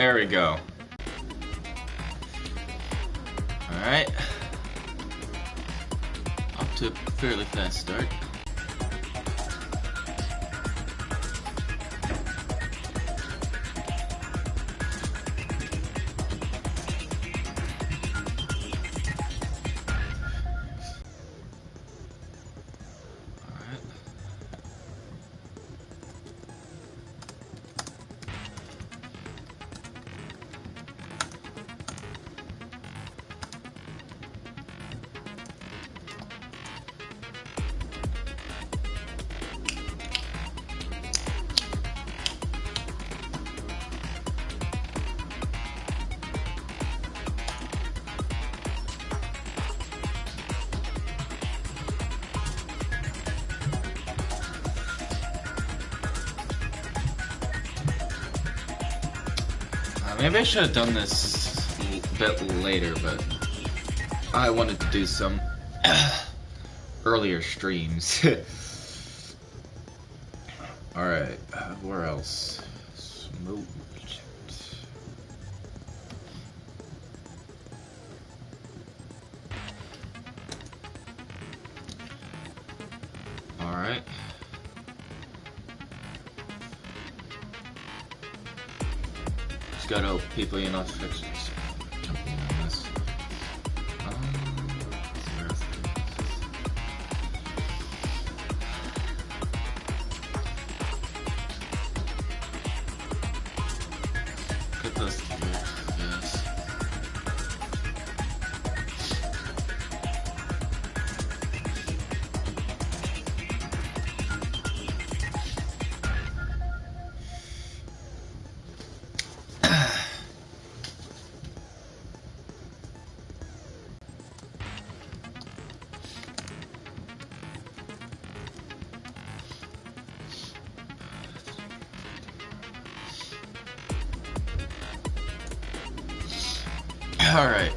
There we go. Alright. Up to a fairly fast start. Maybe I should have done this a bit later, but I wanted to do some earlier streams. Alright, where else? Smoke. Alright. Gotta hope people in notifications jumping on this. Get those here, yes. All right.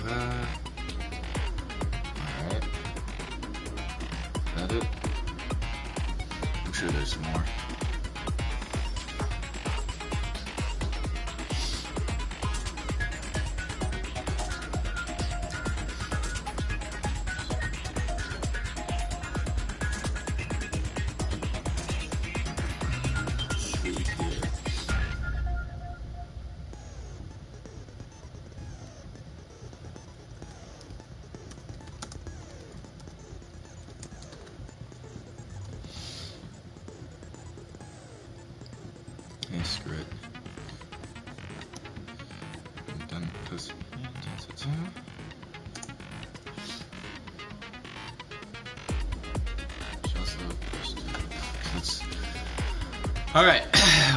Alright. That it? I'm sure there's some more. Screw it. I'm done because alright,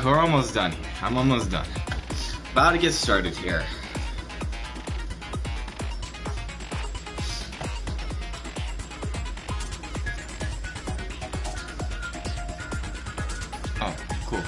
we're almost done here. I'm almost done. About to get started here. Oh, cool.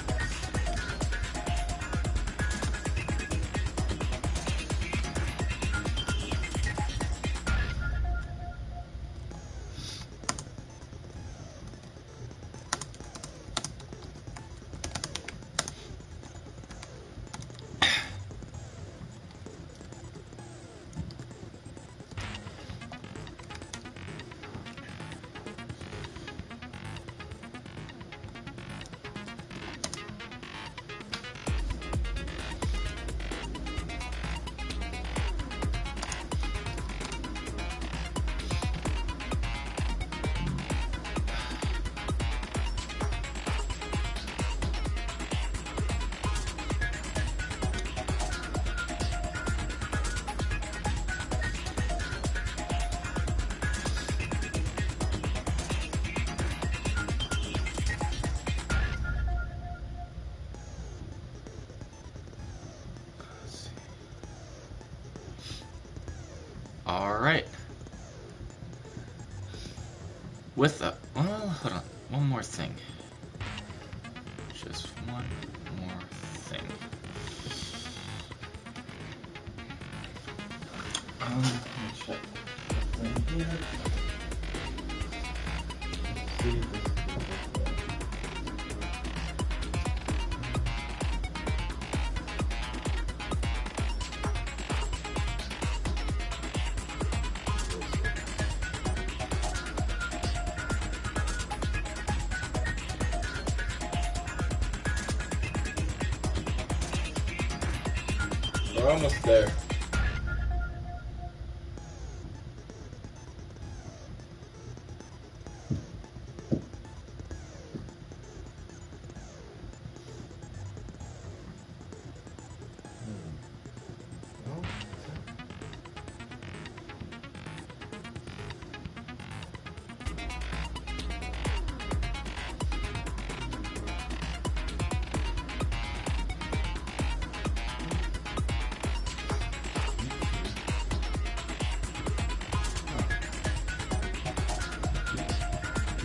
Alright. With the... Well, hold on. One more thing. Just one more thing. Let me check something here. Let's see if this is we're almost there.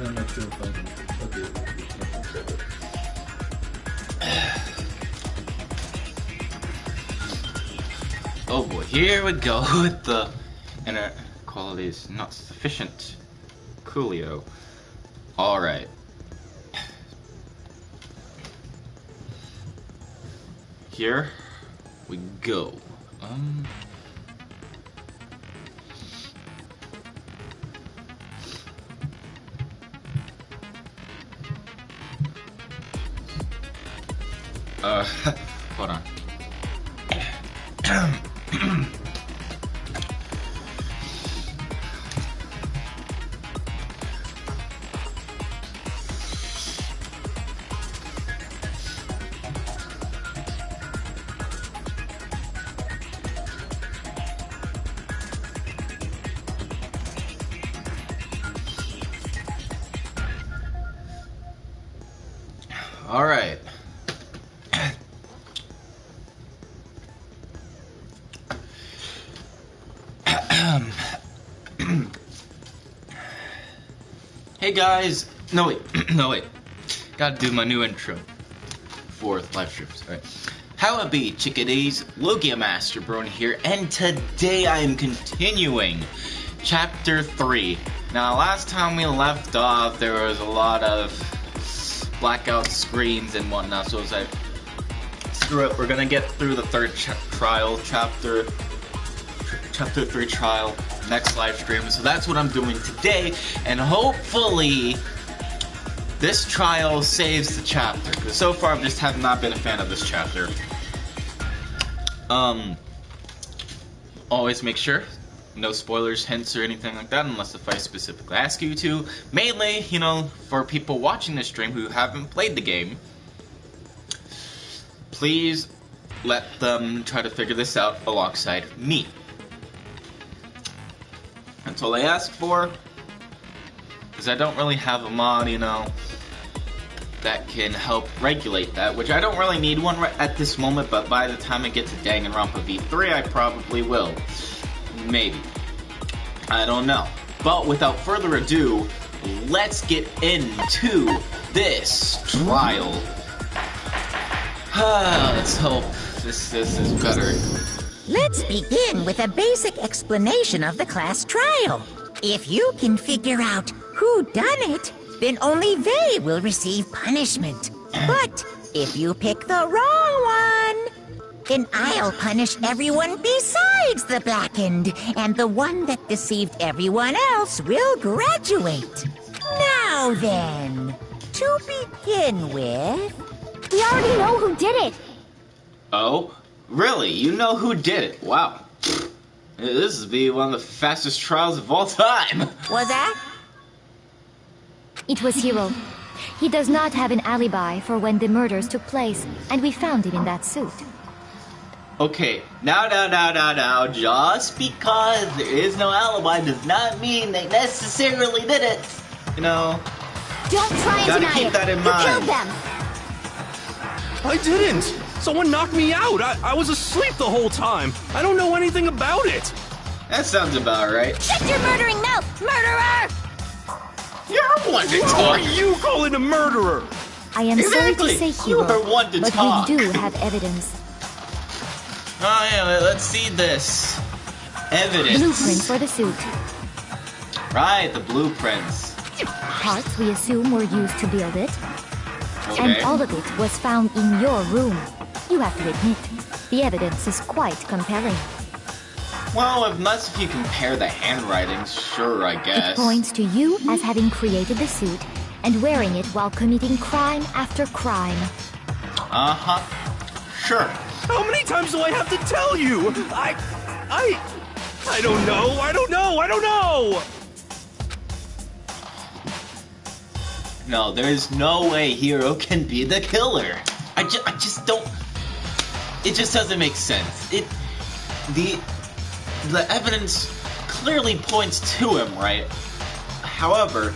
I'm not sure if I can. Okay. Oh boy, here we go with the internet quality is not sufficient. Coolio. Alright. Here we go. Hold on. All right. Hey guys, no wait, gotta do my new intro for live streams. Alright. How it be, chickadees? Lugiamasterbrony here, and today I am continuing Chapter 3. Now, last time we left off, there was a lot of blackout screens and whatnot, so I was like, screw it, we're gonna get through the third trial, Chapter 3 trial, next live stream. So that's what I'm doing today, and hopefully this trial saves the chapter, because so far I just have not been a fan of this chapter. Always make sure no spoilers, hints, or anything like that, unless if I specifically ask you to. Mainly, you know, for people watching this stream who haven't played the game, please let them try to figure this out alongside me. That's all I ask for, because I don't really have a mod, you know, that can help regulate that, which I don't really need one right at this moment, but by the time I get to Danganronpa V3, I probably will. Maybe. I don't know. But without further ado, let's get into this trial. Let's hope this is better. Let's begin with a basic explanation of the class trial. If you can figure out who done it, then only they will receive punishment. But if you pick the wrong one, then I'll punish everyone besides the blackened, and the one that deceived everyone else will graduate. Now then, to begin with... We already know who did it! Oh? Really? You know who did it? Wow. This would be one of the fastest trials of all time. Was that? It was Hiro. He does not have an alibi for when the murders took place, and we found him in that suit. Okay, now, just because there is no alibi does not mean they necessarily did it. You know, Don't try and gotta deny keep it. that in You mind. killed them! I didn't! Someone knocked me out! I was asleep the whole time! I don't know anything about it! That sounds about right. Shut your murdering mouth, murderer! You're one to Who talk. are you calling a murderer? I am Exactly. sorry to say, You Hero, are one to but talk. we do have evidence. Oh yeah, let's see this. Evidence. Blueprint for the suit. Right, the blueprints. Parts we assume were used to build it. Okay. And all of it was found in your room. You have to admit, the evidence is quite compelling. Well, unless if you compare the handwritings, sure, I guess. It points to you as having created the suit and wearing it while committing crime after crime. Uh-huh. Sure. How many times do I have to tell you? I don't know. I don't know. No, there's no way Hero can be the killer. I just don't. It just doesn't make sense. The evidence clearly points to him, right? However,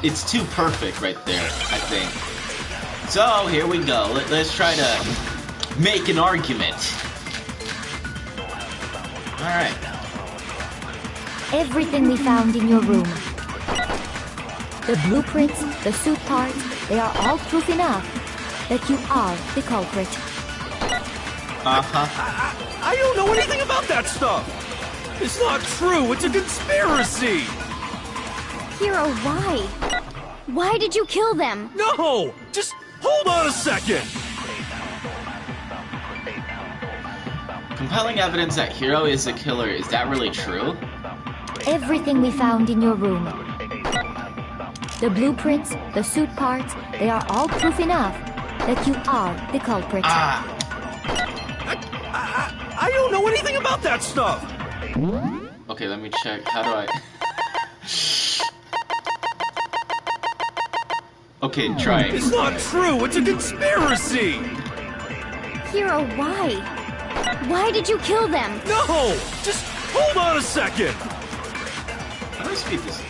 it's too perfect right there, I think. So here we go. Let's try to make an argument. All right. Everything we found in your room. The blueprints, the suit parts, they are all proof enough that you are the culprit. Uh-huh. I don't know anything about that stuff. It's not true. It's a conspiracy. Hero, why? Why did you kill them? No, just hold on a second. Compelling evidence that Hero is the killer. Is that really true? Everything we found in your room. The blueprints, the suit parts, they are all proof enough that you are the culprit. I don't know anything about that stuff. Okay, let me check. How do I... Okay, try it. It's not true. It's a conspiracy. Hero, why? Why did you kill them? No, just hold on a second. How do I speed this?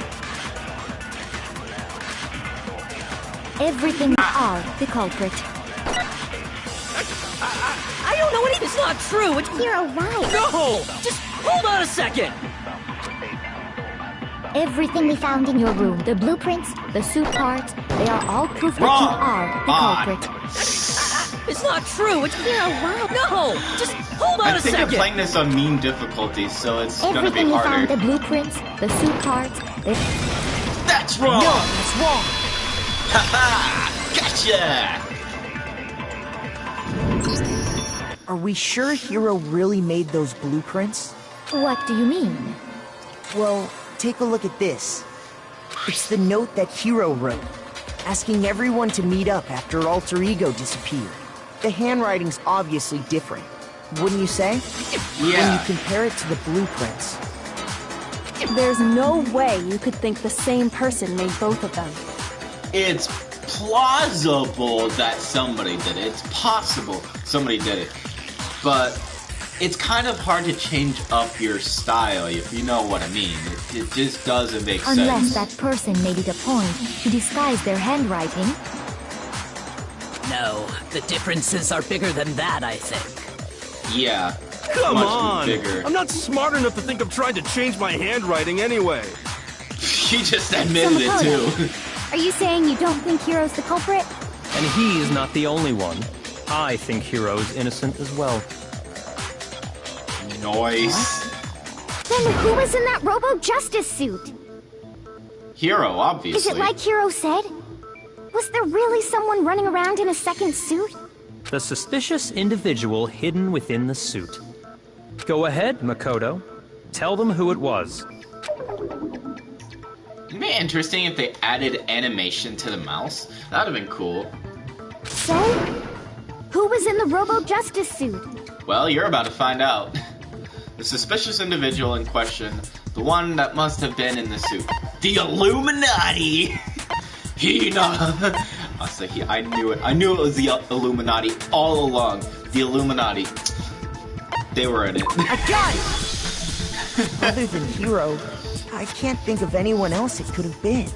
Everything you are the culprit. I don't know anything. It's not true. It's Hero, why? No, just hold on a second. Everything we found in your room, the blueprints, the suit parts, they are all proof that Wrong. you are the culprit. It's not true. It's Hero, why? no. Just hold on I a think I'm second. playing this on mean difficulty, so it's gonna be Everything we found, the harder. blueprints, the suit parts, they... That's wrong! No, it's wrong. Haha! Gotcha! Are we sure Hero really made those blueprints? What do you mean? Well, take a look at this. It's the note that Hero wrote, asking everyone to meet up after Alter Ego disappeared. The handwriting's obviously different, wouldn't you say? When you Yeah. compare it to the blueprints. There's no way you could think the same person made both of them. It's plausible that somebody did it. It's possible somebody did it. But it's kind of hard to change up your style, if you know what I mean. It just doesn't make Unless sense. that person made it a point to disguise their handwriting. No, the differences are bigger than that, I think. Yeah. Come much on. bigger. I'm not smart enough to think of trying to change my handwriting anyway. He just admitted it too. Are you saying you don't think Hero's the culprit? And he is not the only one. I think Hero is innocent as well. Nice. Then who was in that Robo-Justice suit? Hero, obviously. Is it like Hero said? Was there really someone running around in a second suit? The suspicious individual hidden within the suit. Go ahead, Makoto. Tell them who it was. It'd be interesting if they added animation to the mouse. That would have been cool. So? Who was in the Robo-Justice suit? Well, you're about to find out. The suspicious individual in question, the one that must have been in the suit. The Illuminati! I knew it. I knew it was the Illuminati all along. The Illuminati. They were in it. I got it! Other than Hero, I can't think of anyone else it could have been.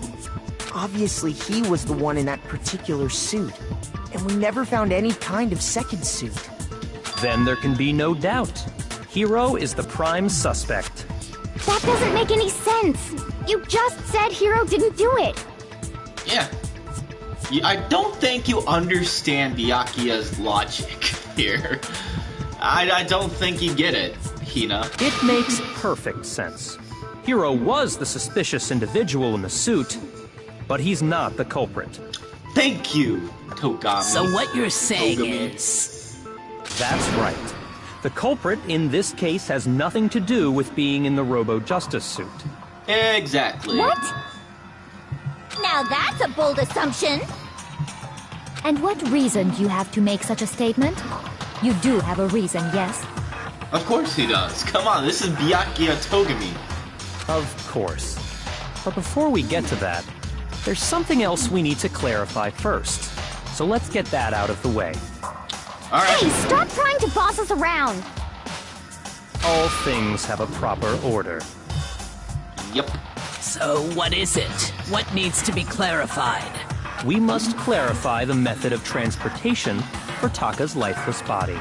Obviously, he was the one in that particular suit. And we never found any kind of second suit. Then there can be no doubt. Hiro is the prime suspect. That doesn't make any sense. You just said Hiro didn't do it. Yeah. I don't think you understand Byakuya's logic here. I don't think you get it, Hina. It makes perfect sense. Hiro was the suspicious individual in the suit, but he's not the culprit. Thank you, Togami. So what you're saying Togami. is... That's right. The culprit in this case has nothing to do with being in the Robo-Justice suit. Exactly. What? Now that's a bold assumption. And what reason do you have to make such a statement? You do have a reason, yes? Of course he does. Come on, this is Byakuya Togami. Of course. But before we get to that, there's something else we need to clarify first. So let's get that out of the way. Alright. Hey, stop trying to boss us around! All things have a proper order. Yep. So what is it? What needs to be clarified? We must clarify the method of transportation for Taka's lifeless body.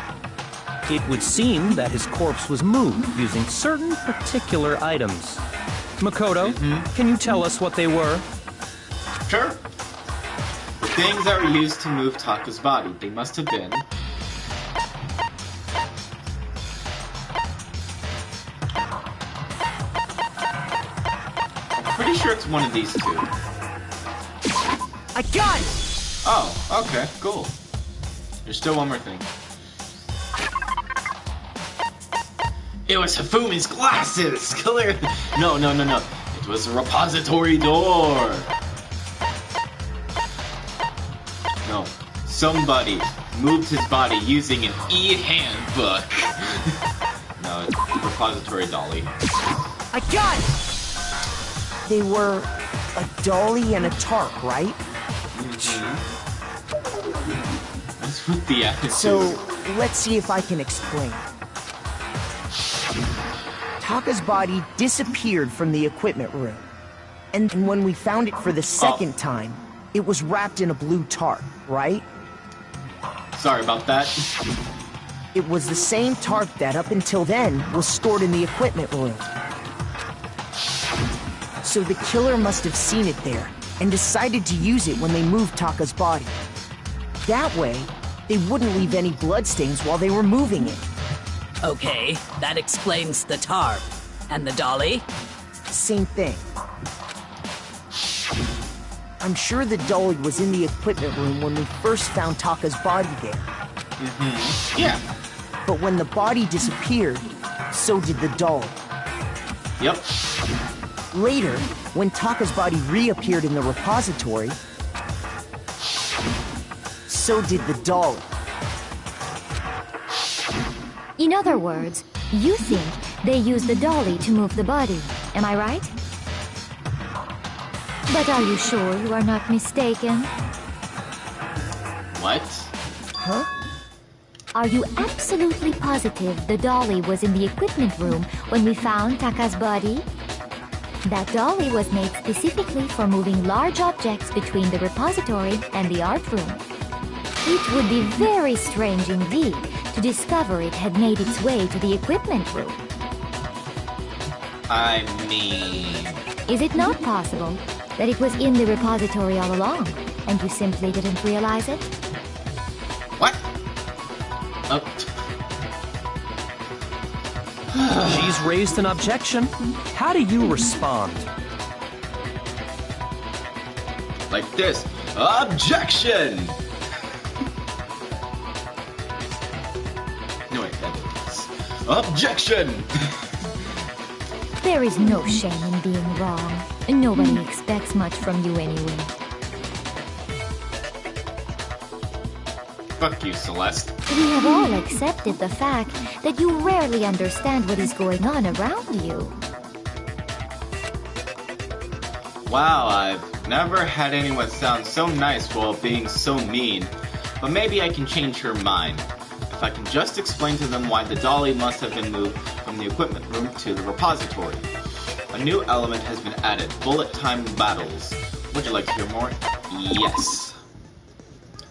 It would seem that his corpse was moved using certain particular items. Makoto, can you tell us what they were? Sure. The things that were used to move Taka's body, they must have been... I'm pretty sure it's one of these two. I got it! Oh, okay, cool. There's still one more thing. It was Hifumi's glasses! Clearly. No. It was a repository door! No. Somebody moved his body using an e-handbook. No, it's a repository dolly. I got it! They were a dolly and a tarp, right? What's with the attitude? So, let's see if I can explain. Taka's body disappeared from the equipment room. And when we found it for the second time, it was wrapped in a blue tarp, right? Sorry about that. It was the same tarp that, up until then, was stored in the equipment room. So the killer must have seen it there, and decided to use it when they moved Taka's body. That way, they wouldn't leave any bloodstains while they were moving it. Okay, that explains the tarp. And the dolly? Same thing. I'm sure the dolly was in the equipment room when we first found Taka's body there. Yeah. But when the body disappeared, so did the dolly. Yep. Later, when Taka's body reappeared in the repository, so did the dolly. In other words, you think they used the dolly to move the body, am I right? But are you sure you are not mistaken? What? Huh? Are you absolutely positive the dolly was in the equipment room when we found Taka's body? That dolly was made specifically for moving large objects between the repository and the art room. It would be very strange indeed to discover it had made its way to the equipment room. I mean... Is it not possible that it was in the repository all along, and you simply didn't realize it? What? She's raised an objection. How do you respond? Like this. Objection! No, wait, that is... Objection! There is no shame in being wrong. Nobody expects much from you anyway. Fuck you, Celeste. We have all accepted the fact that you rarely understand what is going on around you. Wow, I've never had anyone sound so nice while being so mean. But maybe I can change her mind. If I can just explain to them why the dolly must have been moved from the equipment room to the repository. A new element has been added, bullet time battles. Would you like to hear more? Yes.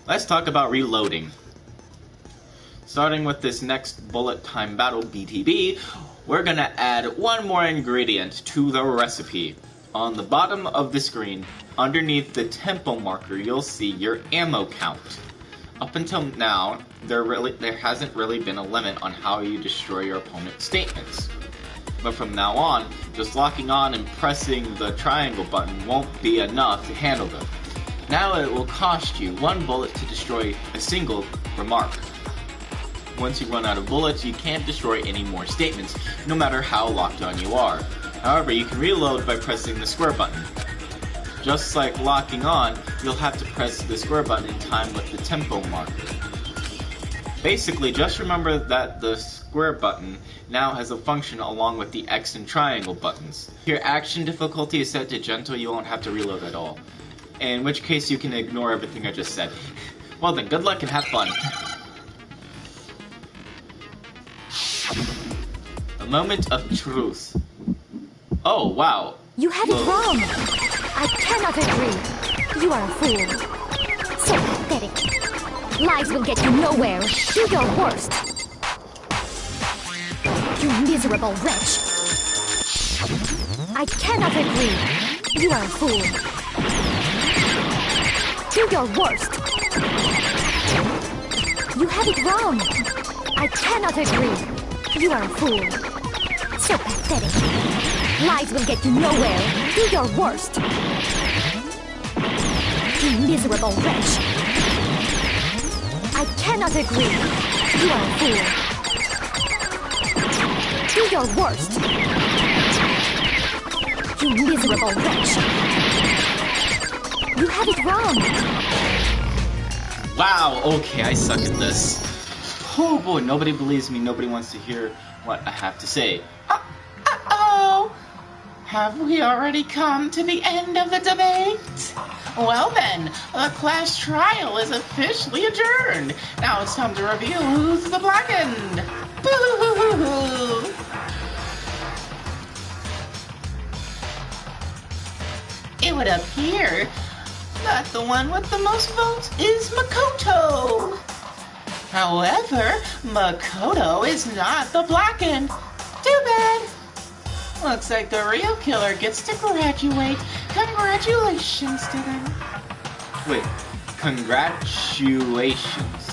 Let's talk about reloading. Starting with this next bullet time battle, BTB, we're gonna add one more ingredient to the recipe. On the bottom of the screen, underneath the tempo marker, you'll see your ammo count. Up until now, there hasn't really been a limit on how you destroy your opponent's statements. But from now on, just locking on and pressing the triangle button won't be enough to handle them. Now it will cost you 1 bullet to destroy a single remark. Once you run out of bullets, you can't destroy any more statements, no matter how locked on you are. However, you can reload by pressing the square button. Just like locking on, you'll have to press the square button in time with the tempo marker. Basically, just remember that the square button now has a function along with the X and triangle buttons. If your action difficulty is set to gentle, you won't have to reload at all. In which case you can ignore everything I just said. Well then, good luck and have fun. A moment of truth. Oh, wow. You had it wrong. I cannot agree. You are a fool. So pathetic. Lies will get you nowhere. Do your worst. You miserable wretch. I cannot agree. You are a fool. Do your worst. You have it wrong. I cannot agree. You are a fool. So pathetic. Lies will get you nowhere. Do your worst. You miserable wretch. I cannot agree. You are a fool. Do your worst. You miserable wretch. You have it wrong. Wow, okay, I suck at this. Oh boy, nobody believes me, nobody wants to hear what I have to say. Uh-oh! Have we already come to the end of the debate? Well then, the class trial is officially adjourned. Now it's time to reveal who's the blackened. Boo-hoo-hoo-hoo! It would appear that the one with the most votes is Makoto. However, Makoto is not the blackened. Too bad. Looks like the real killer gets to graduate. Congratulations to them. Wait, congratulations.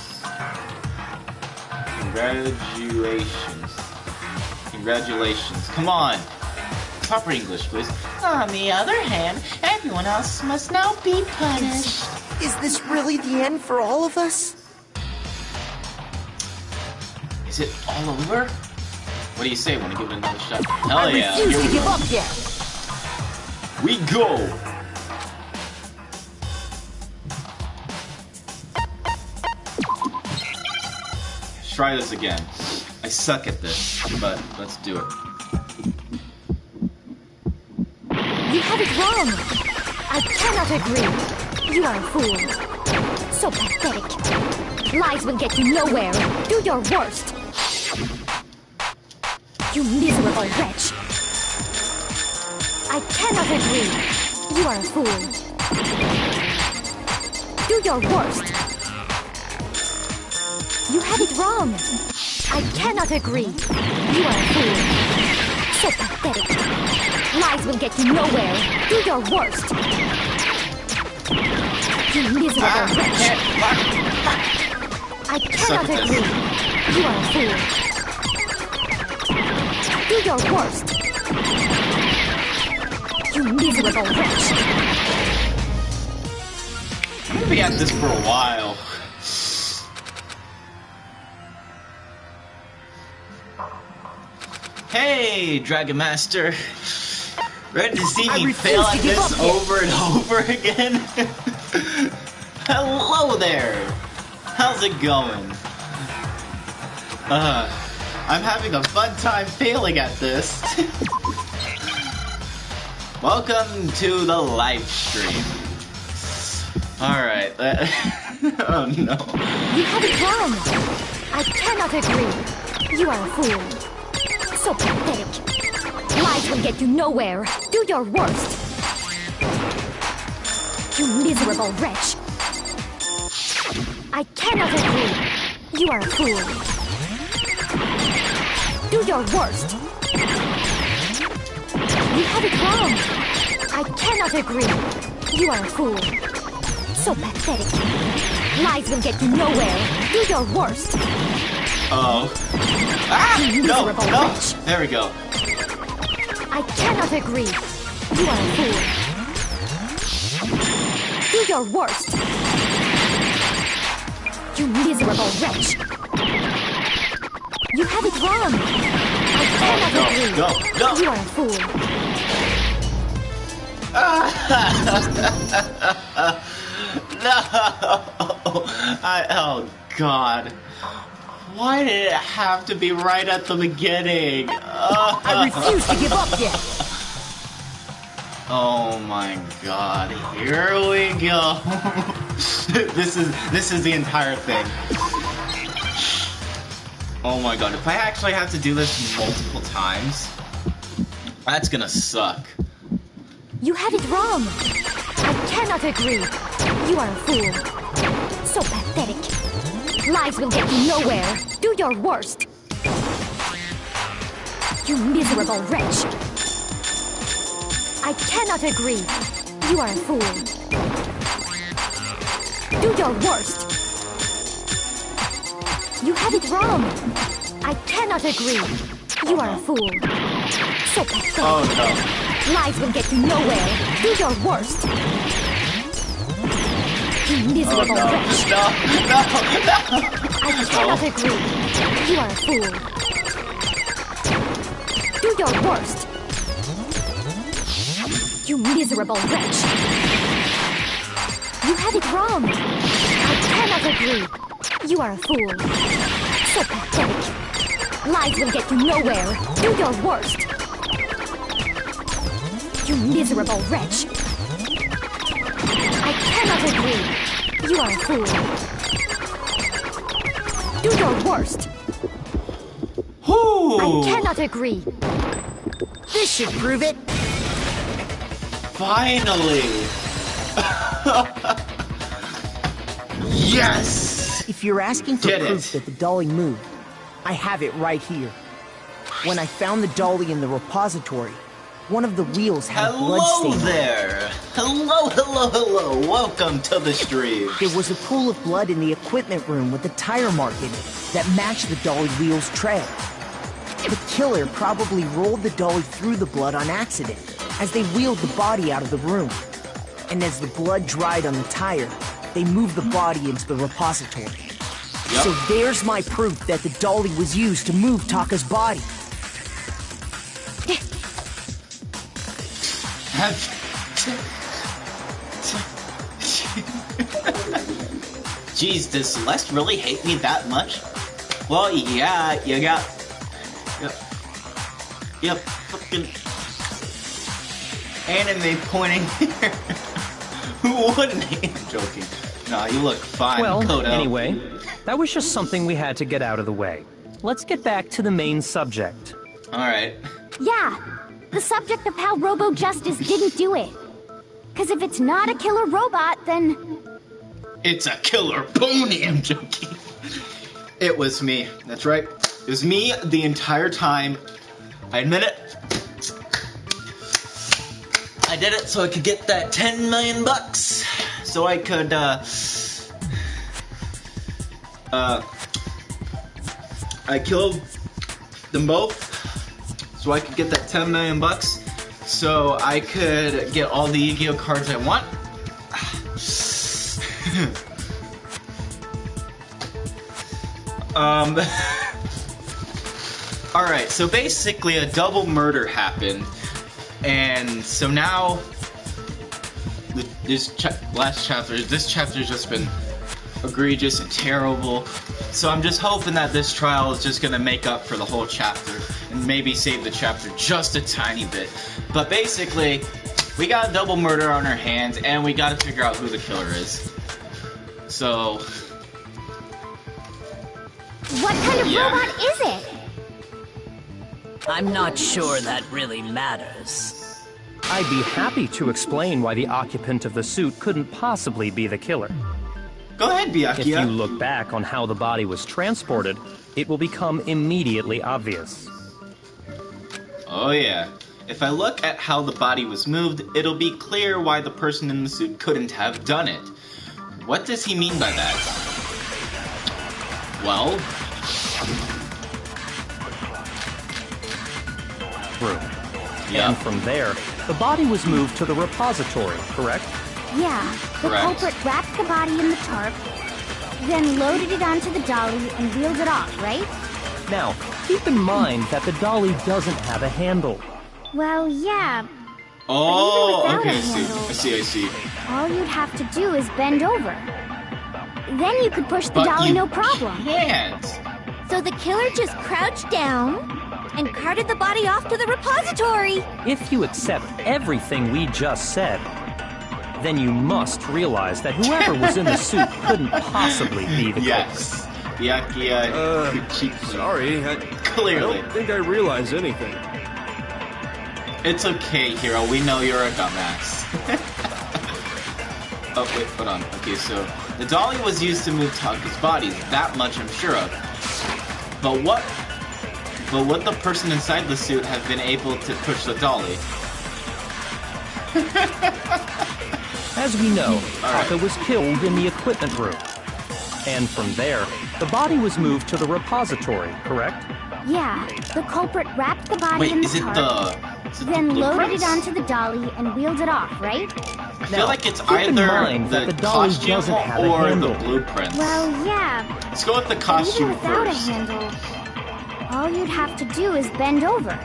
Congratulations. Come on. Proper English, please. On the other hand, everyone else must now be punished. Is this really the end for all of us? Is it all over? What do you say? Want to give it another shot? Hell yeah. I refuse to give up yet. We go! Let's try this again. I suck at this, but let's do it. You have it wrong. I cannot agree. You are a fool. So pathetic. Lies will get you nowhere. Do your worst. You miserable wretch. I cannot agree. You are a fool. Do your worst. You have it wrong. I cannot agree. You are a fool. So pathetic. Lies will get you nowhere. Do your worst. You miserable wretch. I cannot agree. You are a fool. Do your worst. You miserable wretch. I'm gonna be at this for a while. Hey, Dragon Master. Ready to see me fail at this over and over again? Hello there. How's it going? I'm having a fun time failing at this. Welcome to the live stream. Alright. Oh no. You have it wrong. I cannot agree. You are a fool. So pathetic. Lies will get you nowhere. Do your worst. You miserable wretch. I cannot agree. You are a fool. Do your worst. You have it wrong. I cannot agree. You are a fool. So pathetic. Lies will get you nowhere. Do your worst. Oh. Ah! You No, miserable no. wretch. There we go. I cannot agree. You are a fool. Do your worst. You miserable wretch. You have it wrong. I cannot agree. Go. You are a fool. No! Oh, God. Why did it have to be right at the beginning? I refuse to give up yet. Oh my God. Here we go. This is the entire thing. Oh my God. If I actually have to do this multiple times, that's gonna suck. You have it wrong. I cannot agree. You are a fool. So pathetic. Lies will get you nowhere. Do your worst. You miserable wretch. I cannot agree. You are a fool. Do your worst. You have it wrong. I cannot agree. You are a fool. So pathetic. Oh no. Lies will get you nowhere. Do your worst. You miserable wretch. No. I cannot agree. You are a fool. Do your worst. You miserable wretch. You have it wrong. I cannot agree. You are a fool. So pathetic. Lies will get you nowhere. Do your worst. You miserable wretch. I cannot agree. You are a fool. Do your worst. I cannot agree. This should prove it. Finally! Yes! If you're asking for Get proof it. that the dolly moved, I have it right here. When I found the dolly in the repository, one of the wheels had a blood Hello stain. there! Hello! Welcome to the stream. There was a pool of blood in the equipment room with a tire mark in it that matched the dolly wheel's trail. The killer probably rolled the dolly through the blood on accident as they wheeled the body out of the room. And as the blood dried on the tire, they moved the body into the repository. Yep. So there's my proof that the dolly was used to move Taka's body. Jeez, does Celeste really hate me that much? Well, yeah, you got... Yep, fucking... anime pointing here. Who wouldn't hate? I'm joking. Nah, you look fine, Well, Kodo. anyway, that was just something we had to get out of the way. Let's get back to the main subject. Alright. Yeah, the subject of how Robo Justice didn't do it. Because if it's not a killer robot, then... It's a killer pony, I'm joking. It was me, that's right. It was me the entire time. I admit it. I did it so I could get that 10 million bucks. So I could, I killed them both so I could get that 10 million bucks. So I could get all the Yu-Gi-Oh cards I want. Alright, so basically a double murder happened. And so now, this chapter's just been egregious and terrible. So I'm just hoping that this trial is just gonna make up for the whole chapter and maybe save the chapter just a tiny bit. But basically, we got a double murder on our hands and we gotta figure out who the killer is. So... What kind of robot is it? I'm not sure that really matters. I'd be happy to explain why the occupant of the suit couldn't possibly be the killer. Go ahead, Byakuya. If you look back on how the body was transported, it will become immediately obvious. Oh yeah. If I look at how the body was moved, it'll be clear why the person in the suit couldn't have done it. What does he mean by that? Well... Room. Yeah. And from there, the body was moved to the repository, correct? Yeah, the Correct. culprit wrapped the body in the tarp, then loaded it onto the dolly and wheeled it off, right? Now, keep in mind that the dolly doesn't have a handle. Well, yeah. Oh, But even okay, without a handle- I see. All you'd have to do is bend over. Then you could push the But dolly you no problem. can't. So the killer just crouched down and carted the body off to the repository. If you accept everything we just said, then you must realize that whoever was in the suit couldn't possibly be the Yes. Byakuya, Sorry, I clearly. don't think I realize anything. It's okay, Hero. We know you're a dumbass. Oh, wait, hold on. Okay, so the dolly was used to move Taka's body. That much I'm sure of. But would the person inside the suit have been able to push the dolly? As we know, Alright. Taka was killed in the equipment room. And from there, the body was moved to the repository, correct? Yeah, the culprit wrapped the body Wait, in the is it tarp, the then loaded blueprints? it onto the dolly and wheeled it off, right? I feel like it's keep in either mind that the the dolly costume doesn't have a or the handle. blueprints. Well, yeah, Let's go with the but costume even without first. a handle, all you'd have to do is bend over.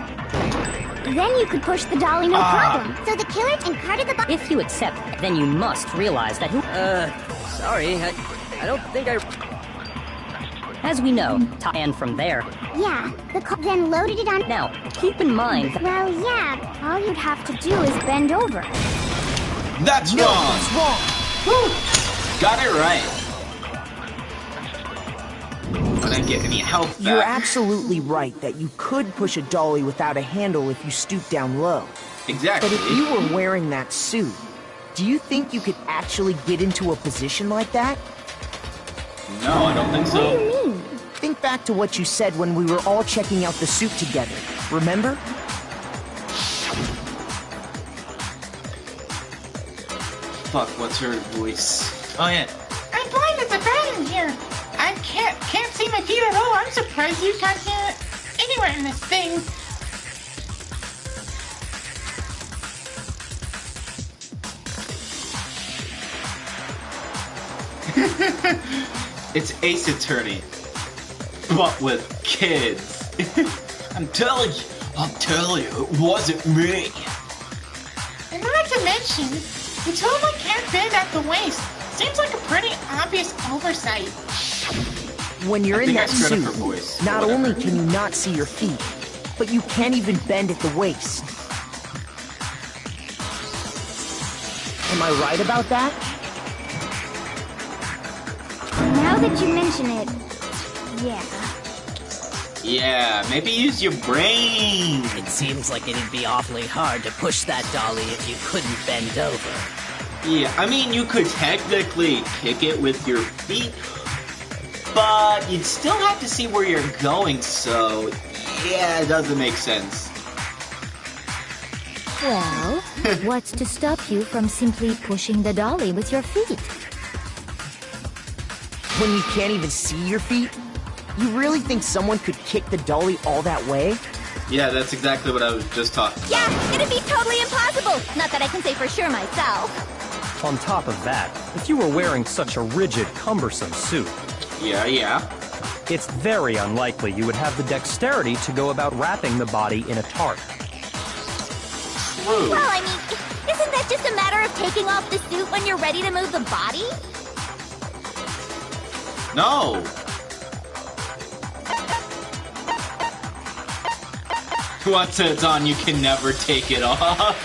Then you could push the dolly no problem. So the killer and carted the body. If you accept, then you must realize that who... sorry, I don't think I... As we know, and from there... Yeah, then loaded it on. Now, keep in mind that... Well, yeah, all you'd have to do is bend over. That's wrong! It's wrong. Woo! Got it right. I didn't get any help back. You're absolutely right that you could push a dolly without a handle if you stoop down low. Exactly. But if you were wearing that suit, do you think you could actually get into a position like that? No, I don't think What do so. you mean? Think back to what you said when we were all checking out the suit together. Remember? Fuck, what's her voice? Oh yeah. I'm blind as a bat in here. I can't see my feet at all. I'm surprised you can't get anywhere in this thing. It's Ace Attorney, but with kids. I'm telling you, it wasn't me. And not to mention, you totally can't bend at the waist. Seems like a pretty obvious oversight. When you're I in think I that screwed up her suit, voice, not whatever. only can you not see your feet, but you can't even bend at the waist. Am I right about that? Now that you mention it, yeah. Yeah, maybe use your brain. It seems like it'd be awfully hard to push that dolly if you couldn't bend over. Yeah, I mean, you could technically kick it with your feet, but you'd still have to see where you're going, so yeah, it doesn't make sense. Well, what's to stop you from simply pushing the dolly with your feet? When you can't even see your feet? You really think someone could kick the dolly all that way? Yeah, that's exactly what I was just talking about. Yeah, it'd be totally impossible. Not that I can say for sure myself. On top of that, if you were wearing such a rigid, cumbersome suit, Yeah. it's very unlikely you would have the dexterity to go about wrapping the body in a tarp. True. Well, I mean, isn't that just a matter of taking off the suit when you're ready to move the body? No. Once it's on, you can never take it off.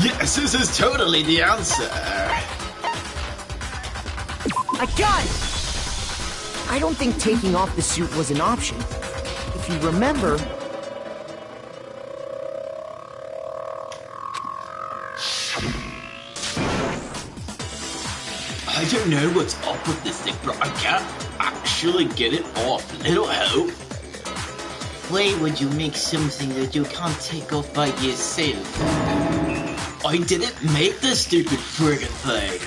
Yes, this is totally the answer. I got it! I don't think taking off the suit was an option. If you remember... don't know what's up with this thing, but I can't actually get it off. Little help. Why would you make something that you can't take off by yourself? I didn't make this stupid friggin' thing.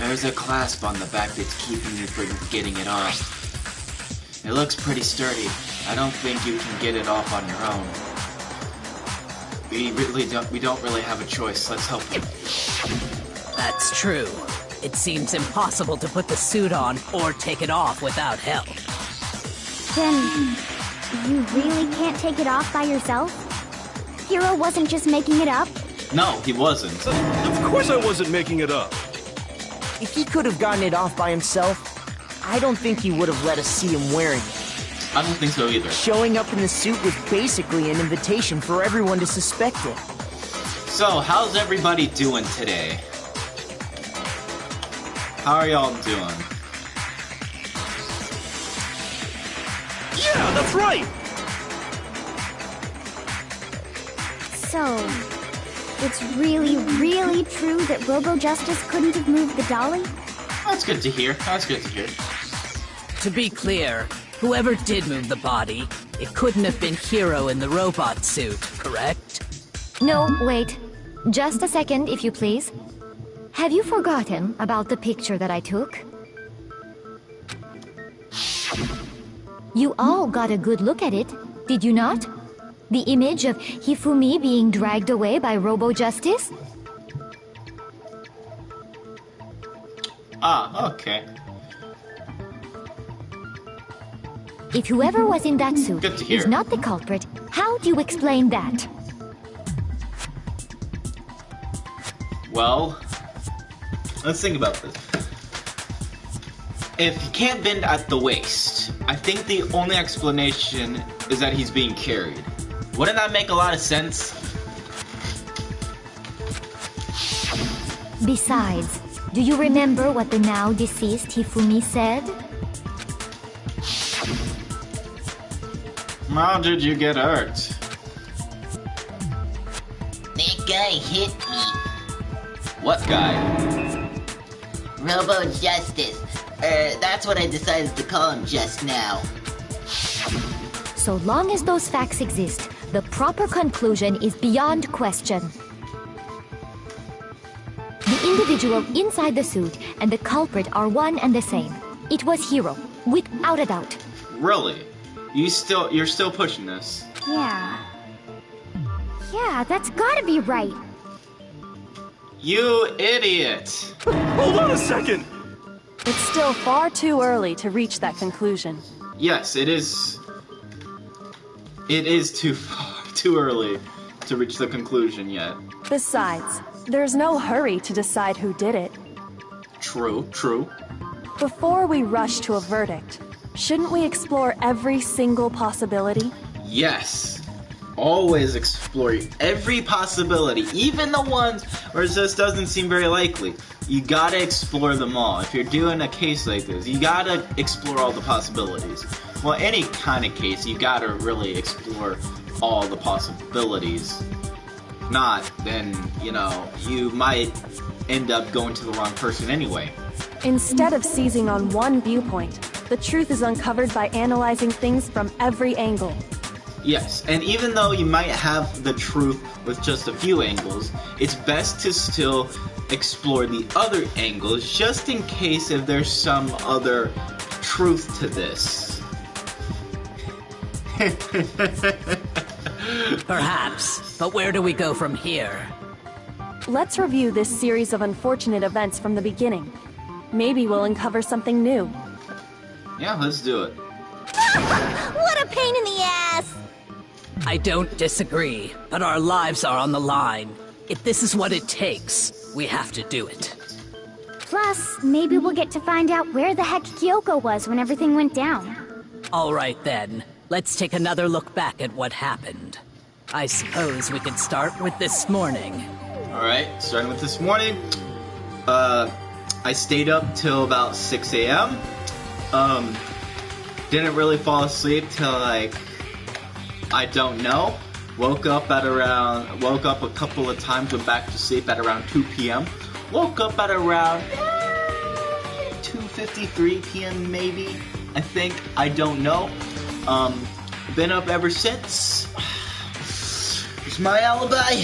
There's a clasp on the back that's keeping me from getting it off. It looks pretty sturdy. I don't think you can get it off on your own. We don't really have a choice. Let's help him. That's true. It seems impossible to put the suit on or take it off without help. Then, you really can't take it off by yourself? Hero wasn't just making it up? No, he wasn't. Of course I wasn't making it up. If he could have gotten it off by himself, I don't think he would have let us see him wearing it. I don't think so either. Showing up in the suit was basically an invitation for everyone to suspect it. So, how's everybody doing today? How are y'all doing? Yeah, that's right! So, it's really, really true that Robo-Justice couldn't have moved the dolly? That's good to hear. That's good to hear. To be clear, whoever did move the body, it couldn't have been Hero in the robot suit, correct? No, wait. Just a second, if you please. Have you forgotten about the picture that I took? You all got a good look at it, did you not? The image of Hifumi being dragged away by Robo-Justice? Ah, okay. If whoever was in that suit Good to hear. is not the culprit, how do you explain that? Well, let's think about this. If he can't bend at the waist, I think the only explanation is that he's being carried. Wouldn't that make a lot of sense? Besides, do you remember what the now deceased Hifumi said? How did you get hurt? That guy hit me. What guy? Robo-Justice. That's what I decided to call him just now. So long as those facts exist, the proper conclusion is beyond question. The individual inside the suit and the culprit are one and the same. It was Hero, without a doubt. Really? You're still pushing this? Yeah, that's gotta be right. You idiot! Hold on a second! It's still far too early to reach that conclusion. Yes, it is. It is too early to reach the conclusion yet. Besides, there's no hurry to decide who did it. True. Before we rush to a verdict, shouldn't we explore every single possibility? Yes. Always explore every possibility, even the ones where it just doesn't seem very likely. You gotta explore them all. If you're doing a case like this, you gotta explore all the possibilities. Well, any kind of case, you gotta really explore all the possibilities. If not, then, you might end up going to the wrong person anyway. Instead of seizing on one viewpoint, the truth is uncovered by analyzing things from every angle. Yes, and even though you might have the truth with just a few angles, it's best to still explore the other angles just in case if there's some other truth to this. Perhaps, but where do we go from here? Let's review this series of unfortunate events from the beginning. Maybe we'll uncover something new. Yeah, let's do it. What a pain in the ass! I don't disagree, but our lives are on the line. If this is what it takes, we have to do it. Plus, maybe we'll get to find out where the heck Kyoko was when everything went down. All right then, let's take another look back at what happened. I suppose we could start with this morning. Alright, starting with this morning. I stayed up till about 6 a.m. Didn't really fall asleep till I don't know. Woke up a couple of times, went back to sleep at around 2 p.m. Woke up at around 12:53 p.m. maybe. I think. I don't know. Been up ever since. It's my alibi.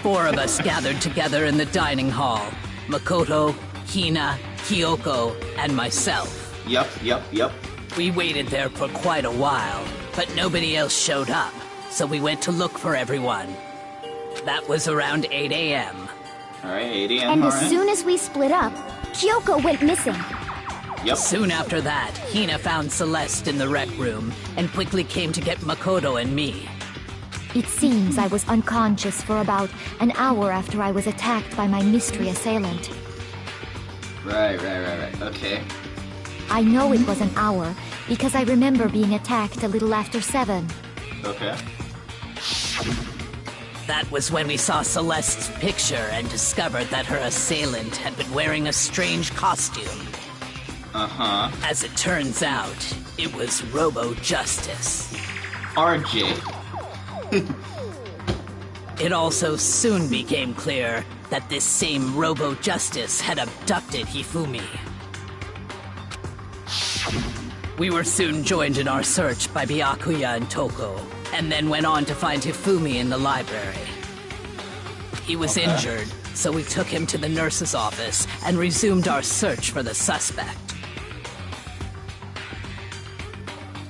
4 of us gathered together in the dining hall. Makoto, Hina, Kyoko, and myself. Yep. We waited there for quite a while, but nobody else showed up, so we went to look for everyone. That was around 8 a.m. Alright, 8 a.m. And as soon as we split up, Kyoko went missing. Yep. Soon after that, Hina found Celeste in the rec room and quickly came to get Makoto and me. It seems I was unconscious for about an hour after I was attacked by my mystery assailant. Right. Okay. I know it was an hour because I remember being attacked a little after 7. Okay. That was when we saw Celeste's picture and discovered that her assailant had been wearing a strange costume. Uh-huh. As it turns out, it was Robo-Justice. RJ. It also soon became clear that this same Robo-Justice had abducted Hifumi. We were soon joined in our search by Byakuya and Toko, and then went on to find Hifumi in the library. He was injured, so we took him to the nurse's office and resumed our search for the suspect.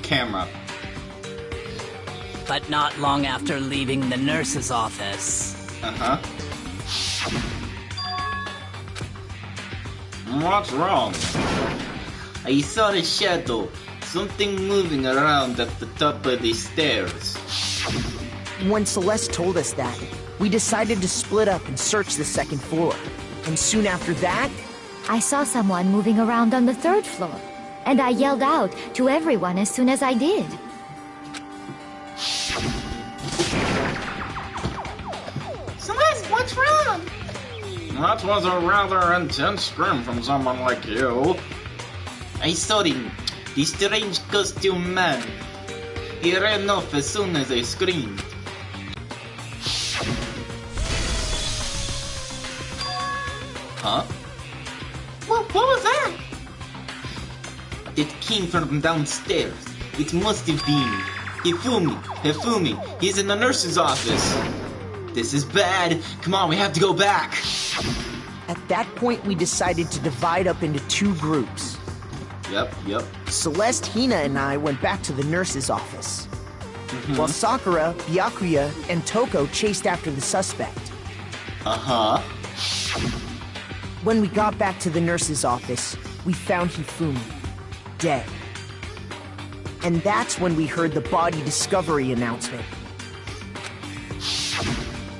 Camera. But not long after leaving the nurse's office... Uh-huh. What's wrong? I saw the shadow. Something moving around at the top of the stairs. When Celeste told us that, we decided to split up and search the 2nd floor. And soon after that... I saw someone moving around on the 3rd floor, and I yelled out to everyone as soon as I did. Celeste, what's wrong? That was a rather intense scream from someone like you. I saw him, the strange costume man. He ran off as soon as I screamed. Huh? What was that? It came from downstairs. It must have been Hifumi. He's in the nurse's office. This is bad. Come on, we have to go back. At that point, we decided to divide up into 2 groups. Yep. Celeste, Hina, and I went back to the nurse's office. While Sakura, Byakuya, and Toko chased after the suspect. Uh-huh. When we got back to the nurse's office, we found Hifumi, dead. And that's when we heard the body discovery announcement.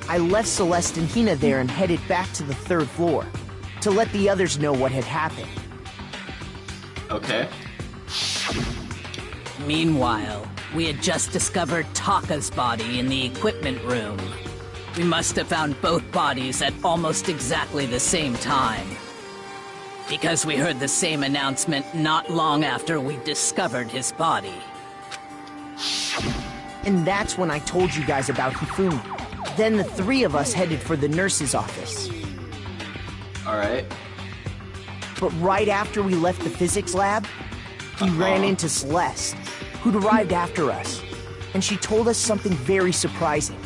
I left Celeste and Hina there and headed back to the 3rd floor to let the others know what had happened. Okay. Meanwhile, we had just discovered Taka's body in the equipment room. We must have found both bodies at almost exactly the same time. Because we heard the same announcement not long after we discovered his body. And that's when I told you guys about Hifumi. Then the 3 of us headed for the nurse's office. Alright. But right after we left the physics lab, we ran into Celeste, who'd arrived after us. And she told us something very surprising.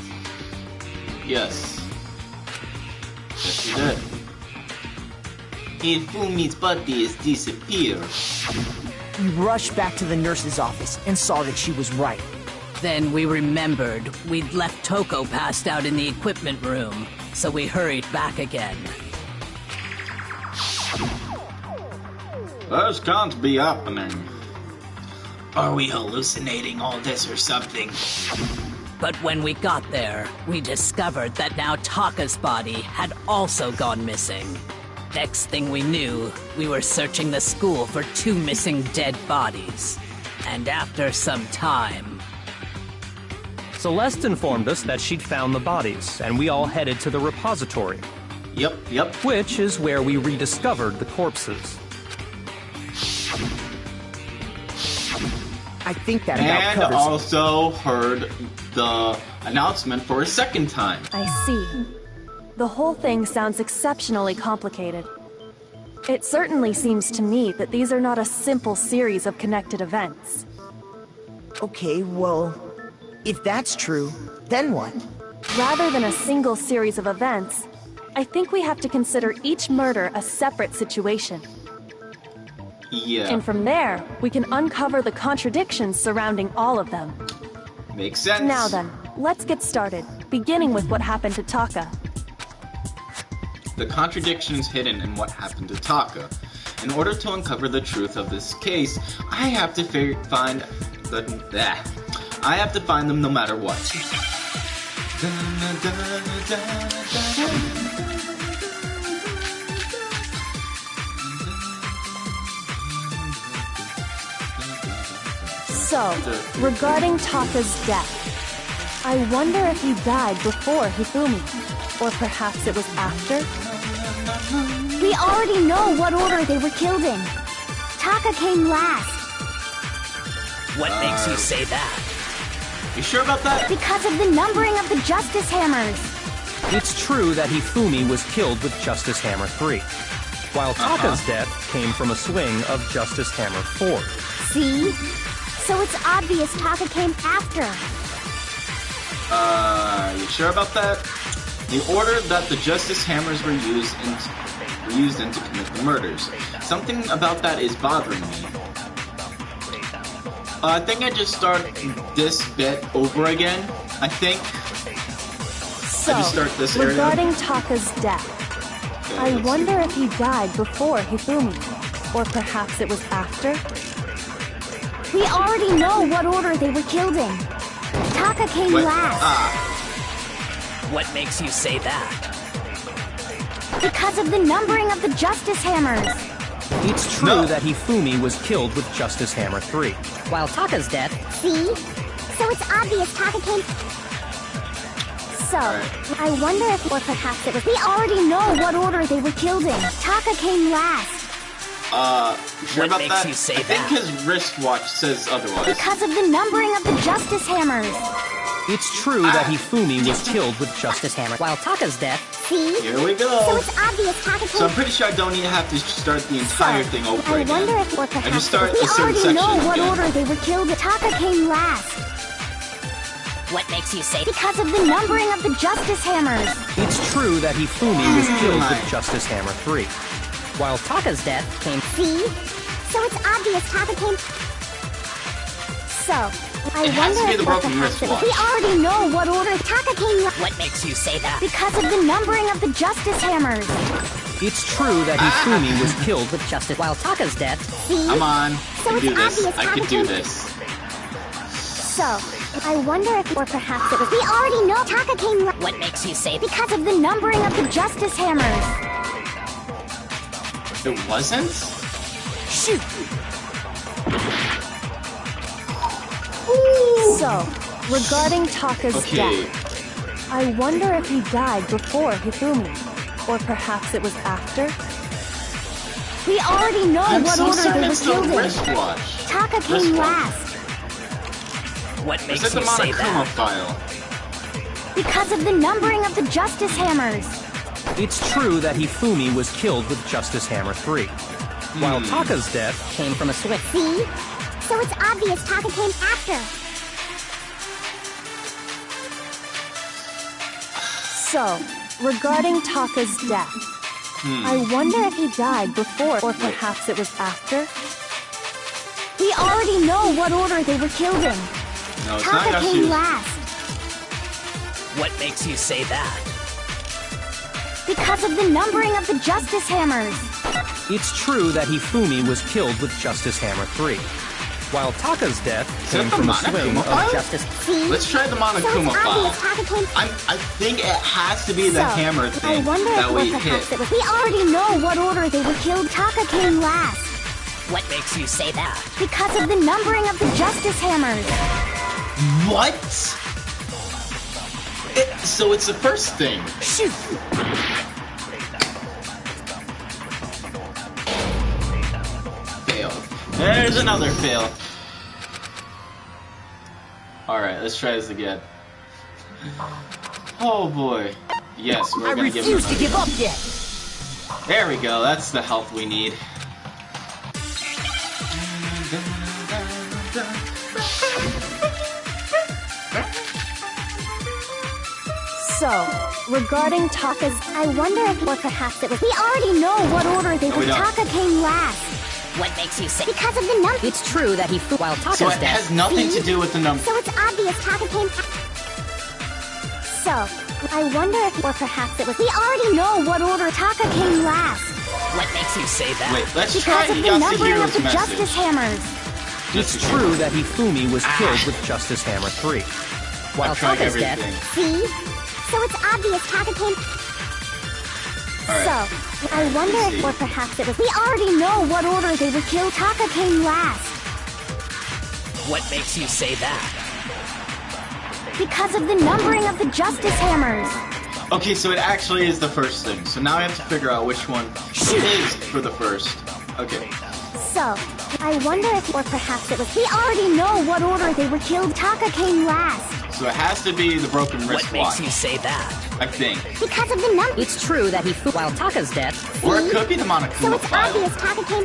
Yes, she did. Hifumi's body has disappeared. We rushed back to the nurse's office and saw that she was right. Then we remembered we'd left Toko passed out in the equipment room, so we hurried back again. This can't be happening. Are we hallucinating all this or something? But when we got there, we discovered that now Taka's body had also gone missing. Next thing we knew, we were searching the school for 2 missing dead bodies. And after some time... Celeste informed us that she'd found the bodies, and we all headed to the repository. Yep. Which is where we rediscovered the corpses. I think that about covers it. And also heard the announcement for a 2nd time. I see. The whole thing sounds exceptionally complicated. It certainly seems to me that these are not a simple series of connected events. Okay, well, if that's true, then what? Rather than a single series of events, I think we have to consider each murder a separate situation. Yeah. And from there, we can uncover the contradictions surrounding all of them. Makes sense. Now then, let's get started, beginning with what happened to Taka. The contradictions hidden in what happened to Taka. In order to uncover the truth of this case, I have to find them no matter what. So, regarding Taka's death, I wonder if he died before Hifumi, or perhaps it was after? We already know what order they were killed in. Taka came last. What makes you say that? You sure about that? Because of the numbering of the Justice Hammers. It's true that Hifumi was killed with Justice Hammer 3, while Taka's death came from a swing of Justice Hammer 4. See? So it's obvious Taka came after. You sure about that? The order that the Justice Hammers were used in to commit the murders. Something about that is bothering me. I think I just start this bit over again. I think. So, I just start this area. regarding Taka's death, Okay, I wonder if he died before Hifumi, or perhaps it was after? We already know what order they were killed in. Taka came last. What makes you say that? Because of the numbering of the Justice Hammers. It's true that Hifumi was killed with Justice Hammer 3, While Taka's death... See? So it's obvious Taka came... So, I wonder if... Or perhaps it was... We already know what order they were killed in. Taka came last. Sure What about makes that? you say I think that? his wristwatch says otherwise. Because of the numbering of the Justice Hammers. it's true that Hifumi was killed with Justice Justice Hammer. While Taka's death... See? Here we So go. it's obvious Taka came... So I'm pretty sure I don't even have to start the entire thing over I again. wonder if... Or perhaps I just start we a certain already section know what again. order they were killed in. Taka came last. What makes you say... Because of the numbering of the Justice Hammers. It's true that Hifumi was killed with Justice Hammer 3, While Taka's death came... See? So it's obvious Taka came... So, I It has to wonder be the if... Or broken perhaps it was... wristwatch. We already know what order Taka came last. What makes you say that? Because of the numbering of the Justice Hammers. it's true that Hifumi was killed With Justice... While Taka's death... See? Come on. So I can do it's this. obvious I Taka can do came... this. So, I wonder if... Or perhaps it was... We already know Taka came last. What makes you say... Because of the numbering of the Justice Hammers. It wasn't? Shoot! So, regarding Taka's Okay. death, I wonder if he died before Hifumi, or perhaps it was after? We already know I'm what so order certain they were it's the killed in. wristwatch. Taka came Wristwatch. last. What Is makes it the you say Monokuma that? file? Because of the numbering of the Justice Hammers. It's true that Hifumi was killed with Justice Hammer 3, while Taka's death Came from a switch. See? So it's obvious Taka came after. So, regarding Taka's death, I wonder if he died before, or perhaps it was after? We already know what order they were killed in. No, it's Taka not came Yasu. last. What makes you say that? Because of the numbering of the Justice Hammers. It's true that Hifumi was killed with Justice Hammer 3, while Taka's death came that the from a swing Monokuma of file? Justice... See? Let's try the So Monokuma it's file. obvious Taka came... I think it has to be the So, hammer I thing wonder that if we or perhaps hit. it was... We already know what order they were killed. Taka came last. What makes you say that? Because of the numbering of the Justice Hammers. What? So it's the first thing. Shoot! Fail. There's another fail. Alright, let's try this again. Oh boy. Yes, we're gonna give it refuse to another give go. up yet. There we go, that's the health we need. So, regarding Taka's, I wonder if, or perhaps it was. We already know what order they were. Taka came last. What makes you say? Because of the number. It's true that he flew while Taka's So it dead. has nothing to do with the number. So it's obvious Taka came. So, I wonder if, or perhaps it was. We already know what order Taka came last. What makes you say that? Wait, let's try Because of the numbering of Yasuhiro's the Justice message. Hammers. It's true that Hifumi was killed with Justice Hammer 3. While I've tried Taka's dead. everything. See? So it's obvious Taka came. Alright. So, I wonder if, or perhaps it was. We already know what order they were killed. Taka came last. What makes you say that? Because of the numbering of the Justice Hammers. Okay, so it actually is the first thing. So now I have to figure out which one is for the first. Okay. So, I wonder if, or perhaps it was. We already know what order they were killed. Taka came last. So it has to be the broken wrist What makes watch, you say that? I think. Because of the number. It's true that he flew while Taka's dead. Or it could be the So Monokuma it's file. obvious Taka came.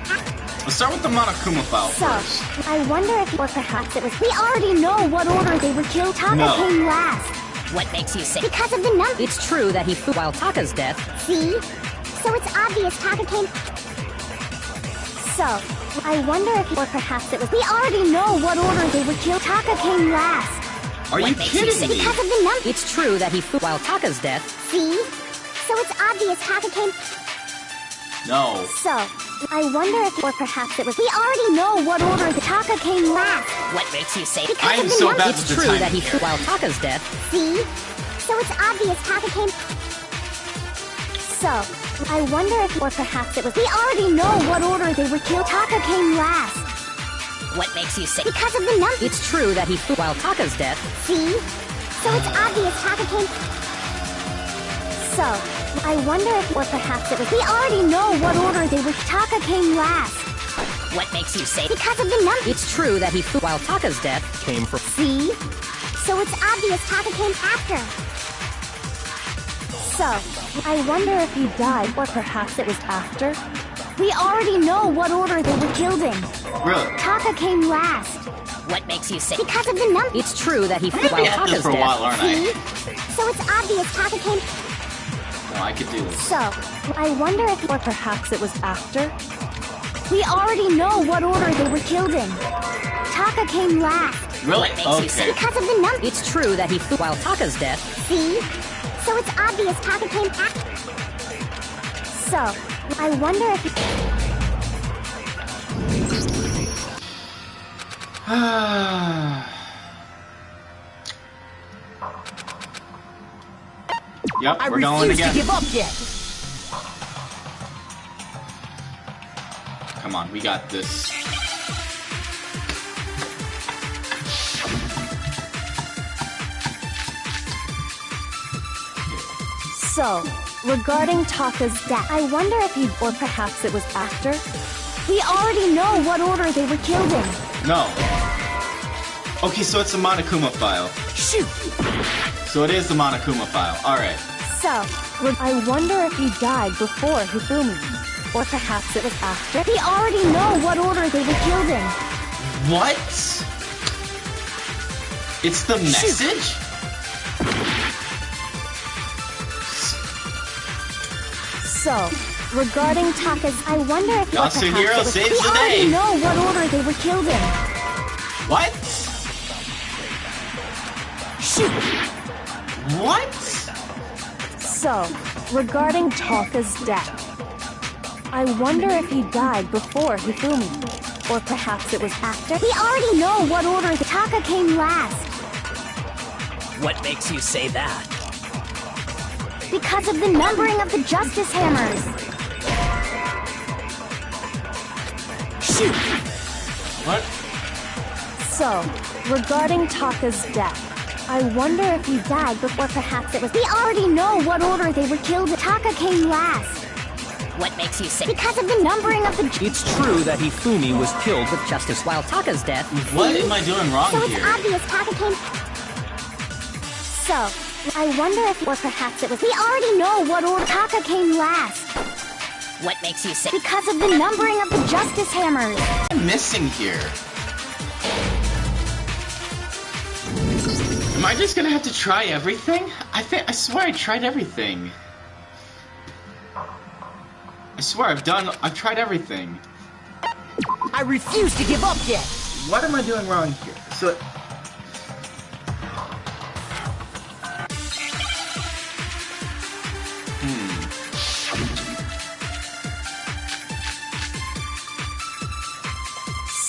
Let's start with the Monokuma file So, first. I wonder if, or perhaps it was. We already know what order they were killed. Taka No. came last. What makes you say? Because of the number. It's true that he flew while Taka's dead. See? So it's obvious Taka came. So, I wonder if, or perhaps it was. We already know what order they were killed. Taka came last. Are you What makes you kidding say- me? Because of the number. It's true that he flew while Taka's dead. See? So it's obvious Taka came. No. So, I wonder if, or perhaps it was. We already know what order the Taka came last. What makes you say? Because I am of the so number. bad It's with the true that he timing flew here. while Taka's dead. See? So it's obvious Taka came. So, I wonder if, or perhaps it was. We already know what order they were killed. Taka came last. What makes you say? Because of the number. It's true that he flew while Taka's dead. See? So it's obvious Taka came. So, I wonder if, or perhaps it was. We already know what order they were. Taka came last. What makes you say? Because of the number. It's true that he flew while Taka's dead. Came from See? So it's obvious Taka came after. So, I wonder if he died, or perhaps it was after. We already know what order they were killed in. Really? Taka came last. What makes you say? Because of the number. It's true that he I'm flew gonna while be at this Taka's for a dead. while, aren't I? See? So it's obvious Taka came. No, I could do this. So, I wonder if, or perhaps it was after. We already know what order they were killed in. Taka came last. Really? What makes you say? Okay. Because of the number. It's true that he flew while Taka's dead. See? So it's obvious Taka came after. So, I wonder if. Yep, I we're going refuse again. to give up yet. Come on, we got this. So, regarding Taka's death, I wonder if he, or perhaps it was after. We already know what order they were killed in. No. Okay, so it's the Monokuma file. Shoot! So it is the Monokuma file. Alright. So, I wonder if he died before Hifumi. Or perhaps it was after. We already know what order they were killed in. What? It's the message? So, regarding Taka's, I wonder if or Yasuhiro perhaps it was, saves we the already day. know what order they were killed in. What? Shoot! What? So, regarding Taka's death, I wonder if he died before Hifumi. Or perhaps it was after. We already know what order the Taka came last. What makes you say that? Because of the numbering of the Justice Hammers. Shoot! What? So, regarding Taka's death, I wonder if he died before perhaps it was. We already know what order they were killed in. Taka came last. What makes you say? Because of the numbering of the. It's true that Hifumi was killed with Justice while Taka's dead. What am I doing wrong So it's here? obvious Taka came. So, I wonder if, or perhaps it was. We already know what order Taka came last. What makes you say? Because of the numbering of the Justice Hammers. What am I missing here? Am I just gonna have to try everything? I swear I tried everything. I swear I've tried everything. I refuse to give up yet! What am I doing wrong here? So...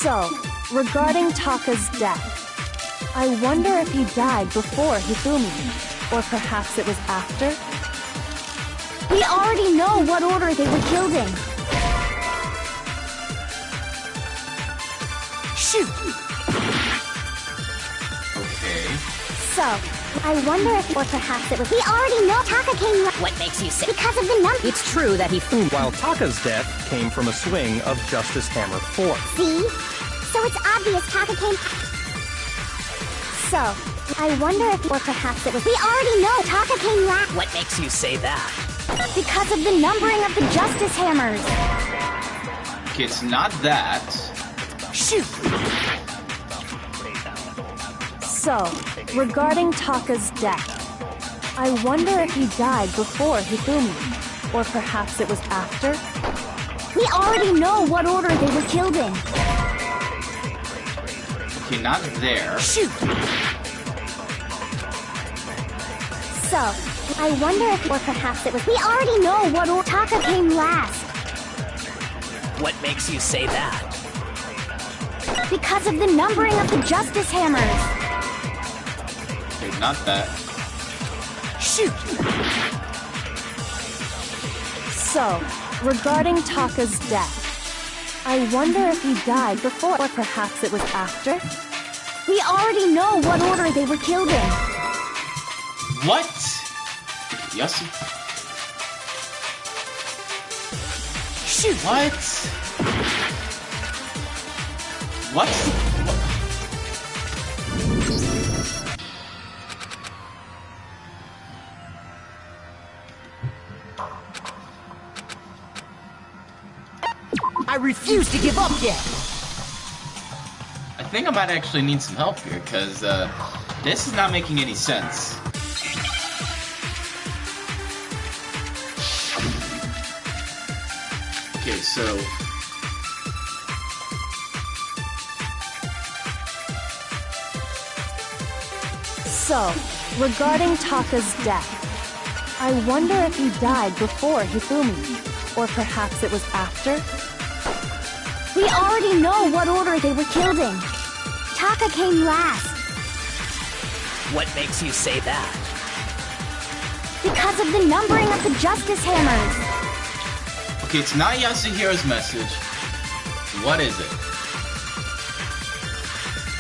So, regarding Taka's death, I wonder if he died before Hifumi, or perhaps it was after? We already know what order they were killed in. Shoot! Okay. So, I wonder if, or perhaps it was. We already know Taka came. What makes you say? Because of the number. It's true that he flew. While Taka's death came from a swing of Justice Hammer 4. See? So it's obvious Taka came. So, I wonder if, or perhaps it was. We already know Taka came last. What makes you say that? Because of the numbering of the Justice Hammers. Okay, it's not that. Shoot! So, regarding Taka's death, I wonder if he died before Hifumi, or perhaps it was after? We already know what order they were killed in. Okay, not there. Shoot! So, I wonder if, or perhaps it was. We already know what order Taka came last. What makes you say that? Because of the numbering of the Justice Hammers. Okay, not that. Shoot! So, regarding Taka's death, I wonder if he died before, or perhaps it was after? We already know what order they were killed in. What? Yasu? Shoot! What? What? I refuse to give up yet! I think I might actually need some help here, because this is not making any sense. Okay, so... So, regarding Taka's death, I wonder if he died before Hifumi, or perhaps it was after? We already know what order they were killed in. Taka came last. What makes you say that? Because of the numbering of the Justice Hammers. Okay, it's not Yasuhiro's message. What is it?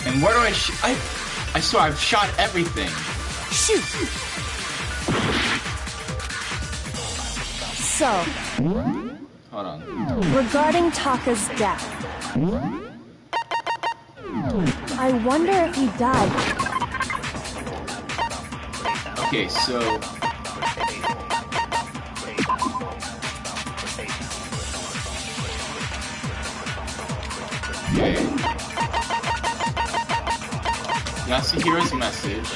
And where do I swear I've shot everything. Shoot! So, Hold on. regarding Taka's death, I wonder if he died. Okay, so... Okay. Yasuhiro's message.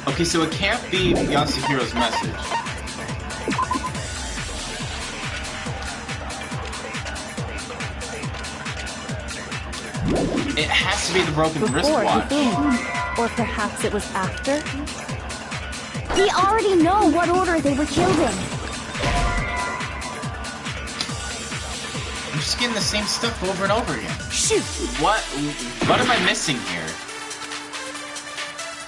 Okay, so it can't be Yasuhiro's message. It has to be the broken Before wristwatch. Hifumi, or perhaps it was after? We already know what order they were killed in. I'm just getting the same stuff over and over again. Shoot! What am I missing here?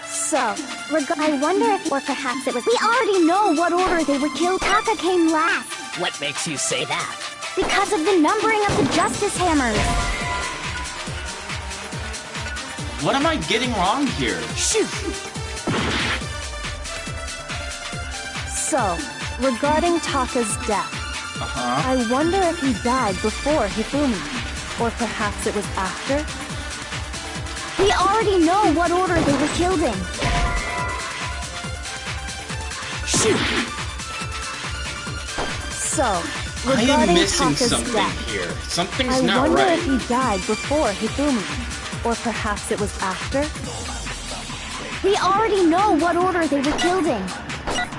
So, I wonder if, or perhaps it was. We already know what order they were killed. Taka came last. What makes you say that? Because of the numbering of the Justice Hammers. What am I getting wrong here? Shoot! So, regarding Taka's death, I wonder if he died before Hifumi, or perhaps it was after? We already know what order they were killed in. Shoot! So, I am regarding missing Taka's something death, here. Something's I not wonder right. if he died before Hifumi, or perhaps it was after. We already know what order they were killed in.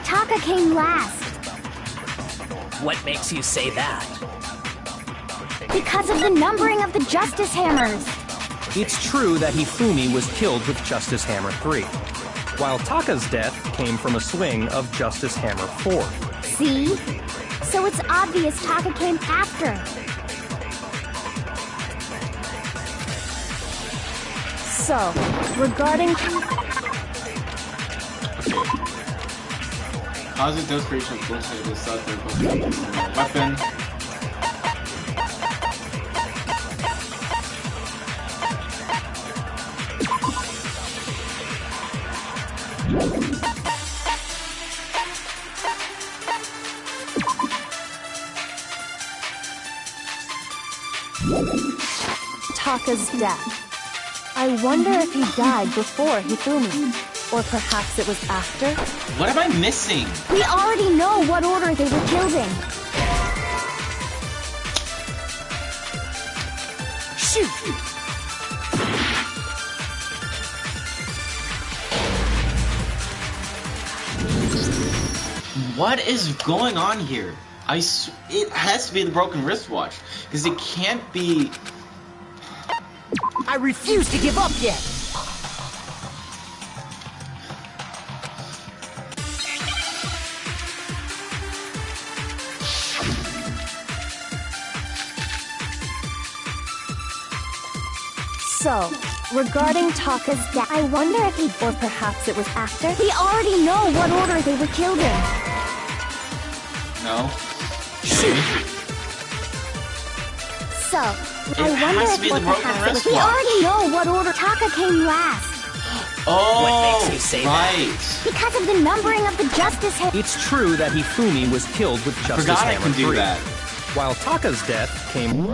Taka came last. What makes you say that? Because of the numbering of the Justice Hammers. It's true that Hifumi was killed with Justice Hammer 3, while Taka's death came from a swing of Justice Hammer 4. See? So it's obvious Taka came after. So, regarding... Causes desperation of bullshit to start their weapon. Taka's death. I wonder if he died before Hifumi, or perhaps it was after. What am I missing? We already know what order they were killed in. Shoot! What is going on here? It has to be the broken wristwatch, because it can't be. I refuse to give up yet! So, regarding Taka's death, I wonder if he, or perhaps it was after. We already know what order they were killed in. No. So, I wonder has if, to be or the broken perhaps it was. We wristwatch. already know what order Taka came last. Oh, What makes you say right. Because of the numbering of the Justice Hammer. It's true that Hifumi was killed with Justice Forgot I Hammer can 3, do that. while Taka's death came...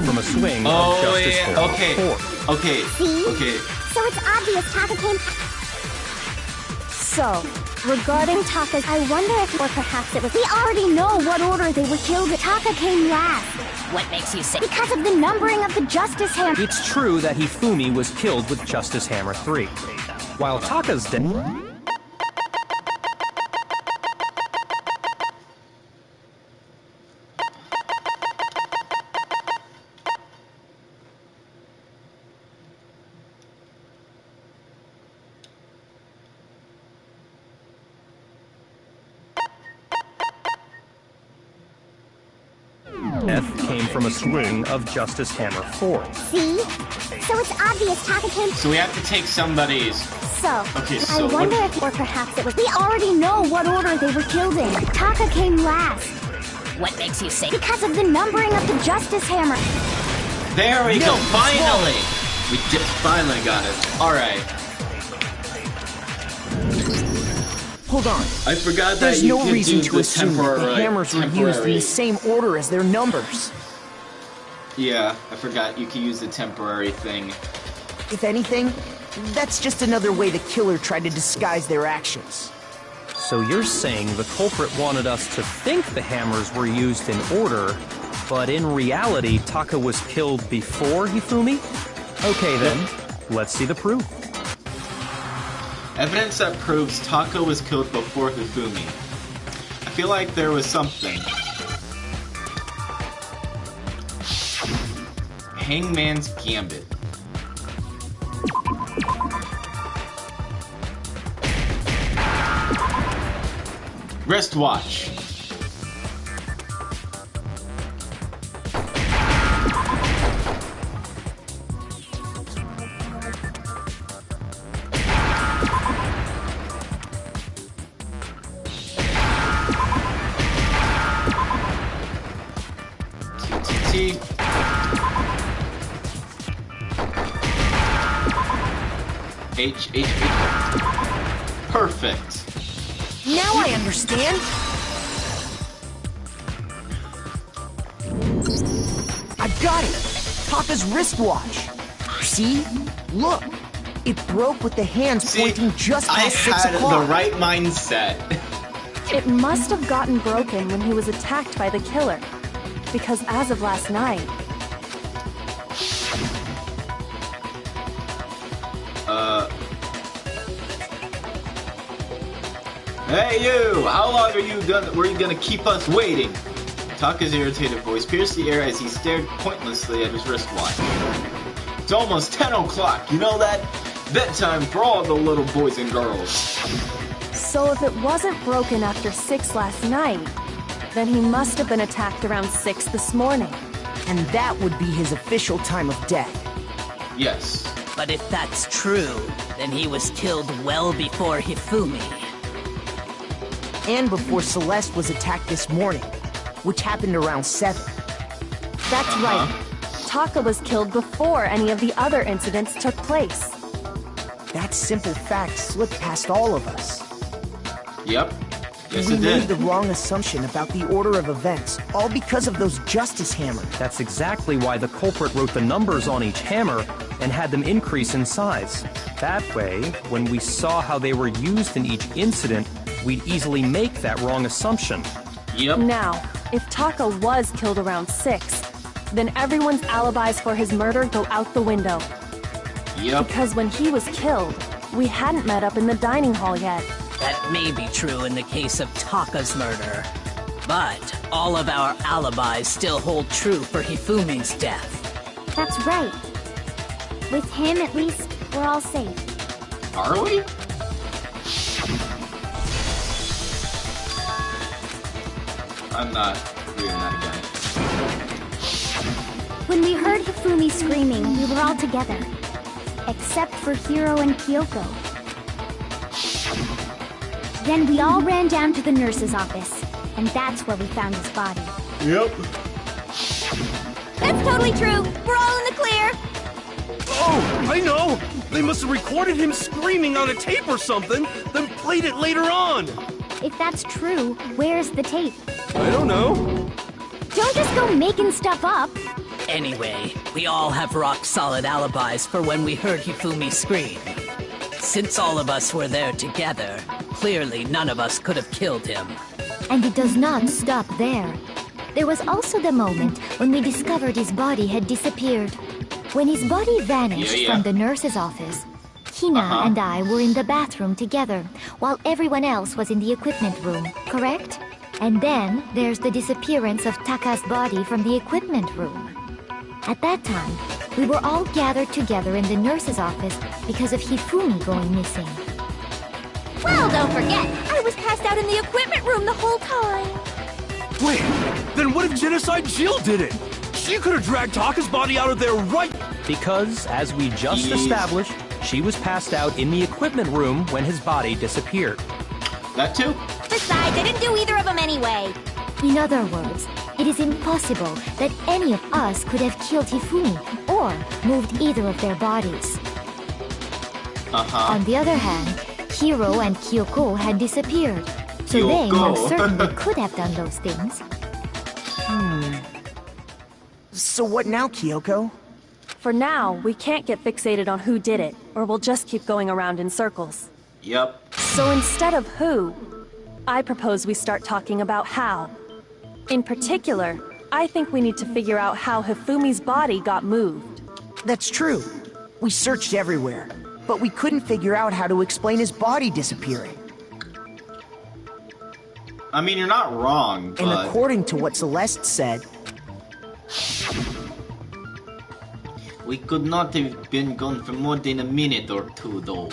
from a swing of Justice yeah. Hammer Okay. 4. Okay. See? Okay. So it's obvious Taka came. So, regarding Taka's, I wonder if, or perhaps it was. We already know what order they were killed in. Taka came last. What makes you say? Because of the numbering of the Justice Hammer. It's true that Hifumi was killed with Justice Hammer 3, while Taka's death... came from a swing of Justice Hammer 4. See? So it's obvious Taka came. So we have to take somebody's. So, Okay, I so wonder what- if, or perhaps it was. We already know what order they were killed in. Taka came last. What makes you say? Because of the numbering of the Justice Hammer. There we go. it's Finally, we just finally got it. All right. Hold on. I forgot that There's you no could reason do to assume that the hammers were used in temporary. the same order as their numbers. Yeah, I forgot you could use the temporary thing. If anything, that's just another way the killer tried to disguise their actions. So you're saying the culprit wanted us to think the hammers were used in order, but in reality, Taka was killed before Hifumi? Okay then, let's see the proof. Evidence that proves Taka was killed before Hifumi. I feel like there was something. Hangman's Gambit. Wristwatch. TTT. H. Perfect. Now I understand! I've got it! Taka's wristwatch! See? Look! It broke with the hands pointing just past 6 I o'clock. had the right mindset. It must have gotten broken when he was attacked by the killer. Because as of last night... Hey you! How long were you gonna keep us waiting? Taka's irritated voice pierced the air as he stared pointlessly at his wristwatch. It's almost 10 o'clock, you know that? Bedtime for all the little boys and girls. So if it wasn't broken after 6 last night, then he must have been attacked around 6 this morning. And that would be his official time of death. Yes. But if that's true, then he was killed well before Hifumi. And before Celeste was attacked this morning, which happened around 7. That's right. Taka was killed before any of the other incidents took place. That simple fact slipped past all of us. Yep. Yes, We it made did. the wrong assumption about the order of events, all because of those justice hammers. That's exactly why the culprit wrote the numbers on each hammer and had them increase in size. That way, when we saw how they were used in each incident, we'd easily make that wrong assumption. Yep. Now, if Taka was killed around 6, then everyone's alibis for his murder go out the window. Yep. Because when he was killed, we hadn't met up in the dining hall yet. That may be true in the case of Taka's murder. But all of our alibis still hold true for Hifumi's death. That's right. With him, at least, we're all safe. Are we? I'm not doing that again. When we heard Hifumi screaming, we were all together. Except for Hiro and Kyoko. Then we all ran down to the nurse's office, and that's where we found his body. Yep. That's totally true! We're all in the clear! Oh, I know! They must have recorded him screaming on a tape or something, then played it later on! If that's true, where's the tape? I don't know. Don't just go making stuff up! Anyway, we all have rock-solid alibis for when we heard Hifumi scream. Since all of us were there together, clearly none of us could have killed him. And it does not stop there. There was also the moment when we discovered his body had disappeared. When his body vanished from the nurse's office, Hina and I were in the bathroom together, while everyone else was in the equipment room, correct? And then there's the disappearance of Taka's body from the equipment room. At that time, we were all gathered together in the nurse's office because of Hifumi going missing. Well, don't forget, I was passed out in the equipment room the whole time. Wait, then what if Genocide Jill did it? She could have dragged Taka's body out of there right... Because, as we just established, she was passed out in the equipment room when his body disappeared. That too? Besides, I didn't do either of them anyway. In other words, it is impossible that any of us could have killed Hifumi or moved either of their bodies. On the other hand, Hiro and Kyoko had disappeared, so they most certainly could have done those things. So what now, Kyoko? For now, we can't get fixated on who did it, or we'll just keep going around in circles. Yep. So instead of who, I propose we start talking about how. In particular, I think we need to figure out how Hifumi's body got moved. That's true. We searched everywhere, but we couldn't figure out how to explain his body disappearing. I mean, you're not wrong, but... And according to what Celeste said... We could not have been gone for more than a minute or two, though.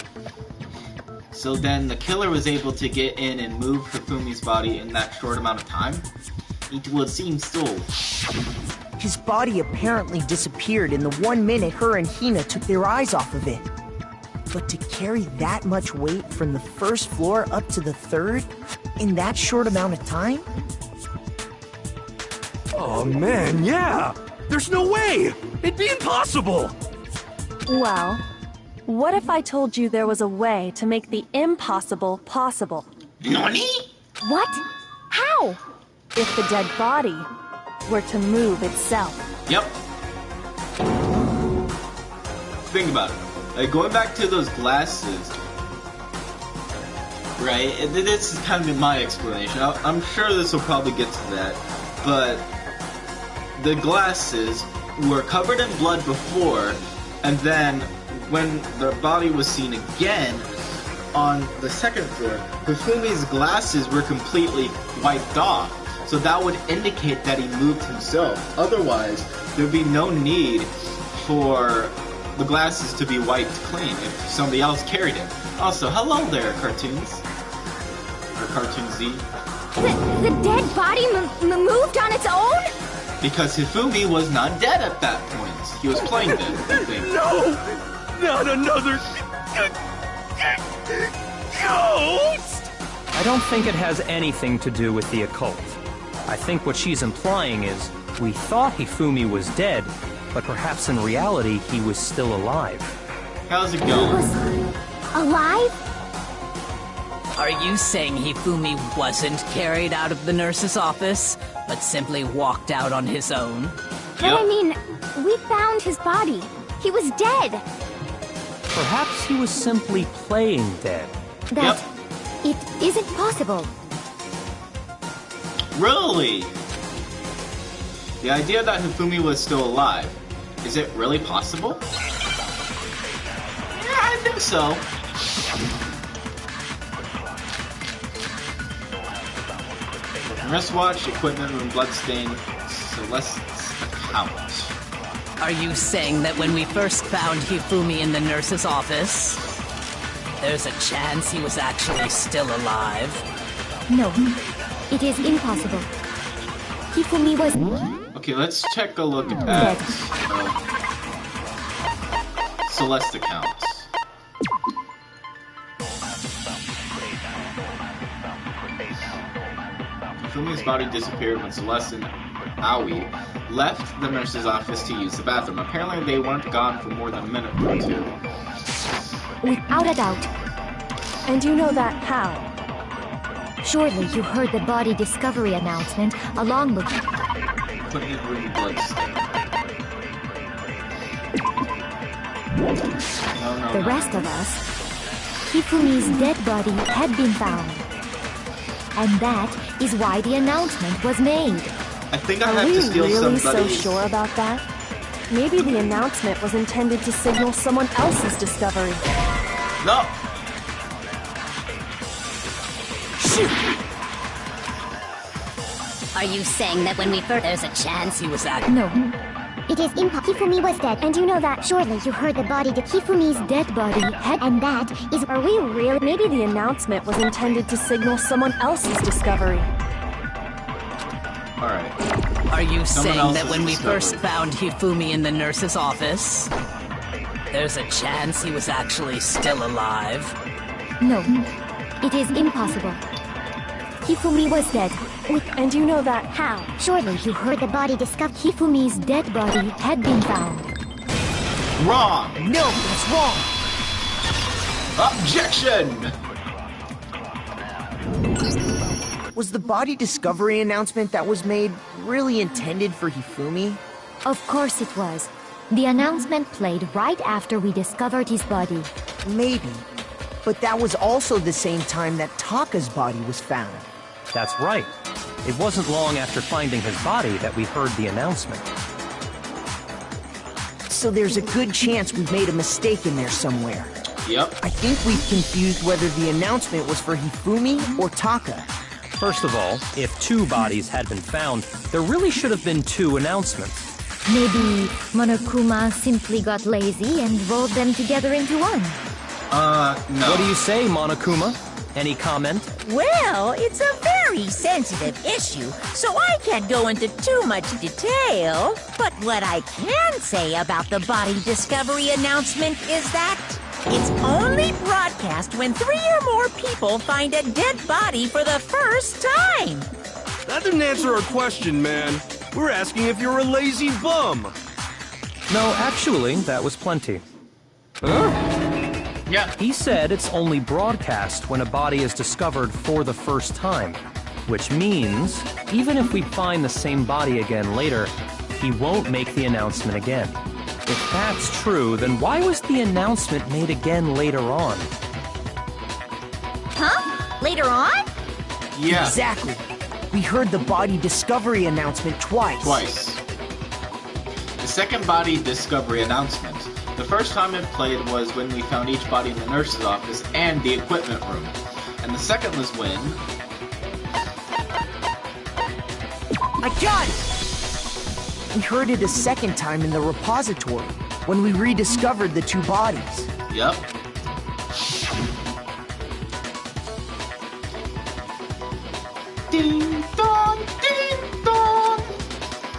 So then the killer was able to get in and move Hifumi's body in that short amount of time? It would seem so. His body apparently disappeared in the 1 minute her and Hina took their eyes off of it. But to carry that much weight from the first floor up to the 3rd in that short amount of time? Oh man, yeah! There's no way! It'd be impossible! Well, what if I told you there was a way to make the impossible possible? NANI? What? How? If the dead body were to move itself. Yep. think about it. Like, going back to those glasses, right? This is kind of my explanation. I'm sure this will probably get to that, but the glasses were covered in blood before, and then when the body was seen again on the second floor, Hifumi's glasses were completely wiped off. So that would indicate that he moved himself. Otherwise, there'd be no need for the glasses to be wiped clean if somebody else carried it. Also, hello there, cartoons. Or Cartoon Z. The dead body moved on its own? Because Hifumi was not dead at that point. He was playing dead, I think. No! Not another... ghost! I don't think it has anything to do with the occult. I think what she's implying is, we thought Hifumi was dead, but perhaps in reality he was still alive. How's it going? He was alive? Are you saying Hifumi wasn't carried out of the nurse's office, but simply walked out on his own? But I mean, we found his body. He was dead. Perhaps he was simply playing dead. That it isn't possible. Really? The idea that Hifumi was still alive, is it really possible? Yeah, I think so. Wristwatch, equipment room, bloodstain, Celeste's account. Are you saying that when we first found Hifumi in the nurse's office, there's a chance he was actually still alive? No, it is impossible. Hifumi was... Okay, let's take a look at Celeste accounts. Hifumi's body disappeared when Celeste and Aoi left the nurse's office to use the bathroom. Apparently they weren't gone for more than a minute or two. Without a doubt. And you know that how? Surely you heard the body discovery announcement along with... Equipment room bloodstain. No, the rest of us. Hifumi's dead body had been found. And that is why the announcement was made. I think I Are have we to steal really somebody's... so sure about that? Maybe the announcement was intended to signal someone else's discovery. No! Are you saying that when we first... There's a chance he was No. It is impossible. Hifumi was dead, and you know that. Surely you heard the body. Hifumi's Dead body had... and that is... Are we really... Maybe the announcement was intended to signal someone else's discovery. Alright. Are you saying that else's when we discovery. first found Hifumi in the nurse's office, there's a chance he was actually still alive? No. It is impossible. Hifumi was dead. And you know that how? Surely you heard the body discovered. Hifumi's dead body had been found. Wrong! No, that's wrong! Objection! Was the body discovery announcement that was made really intended for Hifumi? Of course it was. The announcement played right after we discovered his body. Maybe. But that was also the same time that Taka's body was found. That's right. It wasn't long after finding his body that we heard the announcement. So there's a good chance we've made a mistake in there somewhere. Yep. I think we've confused whether the announcement was for Hifumi or Taka. First of all, if two bodies had been found, there really should have been two announcements. Maybe Monokuma simply got lazy and rolled them together into one. No. What do you say, Monokuma? Any comment? Well, it's a very sensitive issue, so I can't go into too much detail. But what I can say about the body discovery announcement is that it's only broadcast when 3 or more people find a dead body for the first time. That didn't answer our question, man. We're asking if you're a lazy bum. No, actually, that was plenty. Yeah. He said it's only broadcast when a body is discovered for the first time, which means even if we find the same body again later, he won't make the announcement again. If that's true, then why was the announcement made again later on? Huh? Later on? Yeah. Exactly. We heard the body discovery announcement twice. Twice. The second body discovery announcement. The first time it played was when we found each body in the nurse's office and the equipment room. And the second was when... I got it! We heard it a second time in the repository, when we rediscovered the two bodies. Yep. Ding dong, ding dong!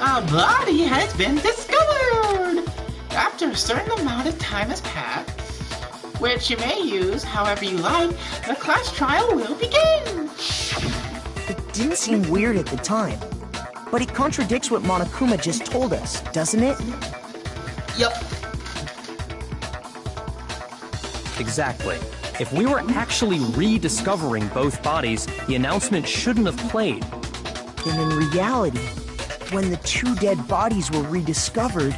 A body has been discovered! After a certain amount of time has passed, which you may use however you like, the class trial will begin! It didn't seem weird at the time, but it contradicts what Monokuma just told us, doesn't it? Yep. Exactly. If we were actually rediscovering both bodies, the announcement shouldn't have played. Then in reality, when the two dead bodies were rediscovered,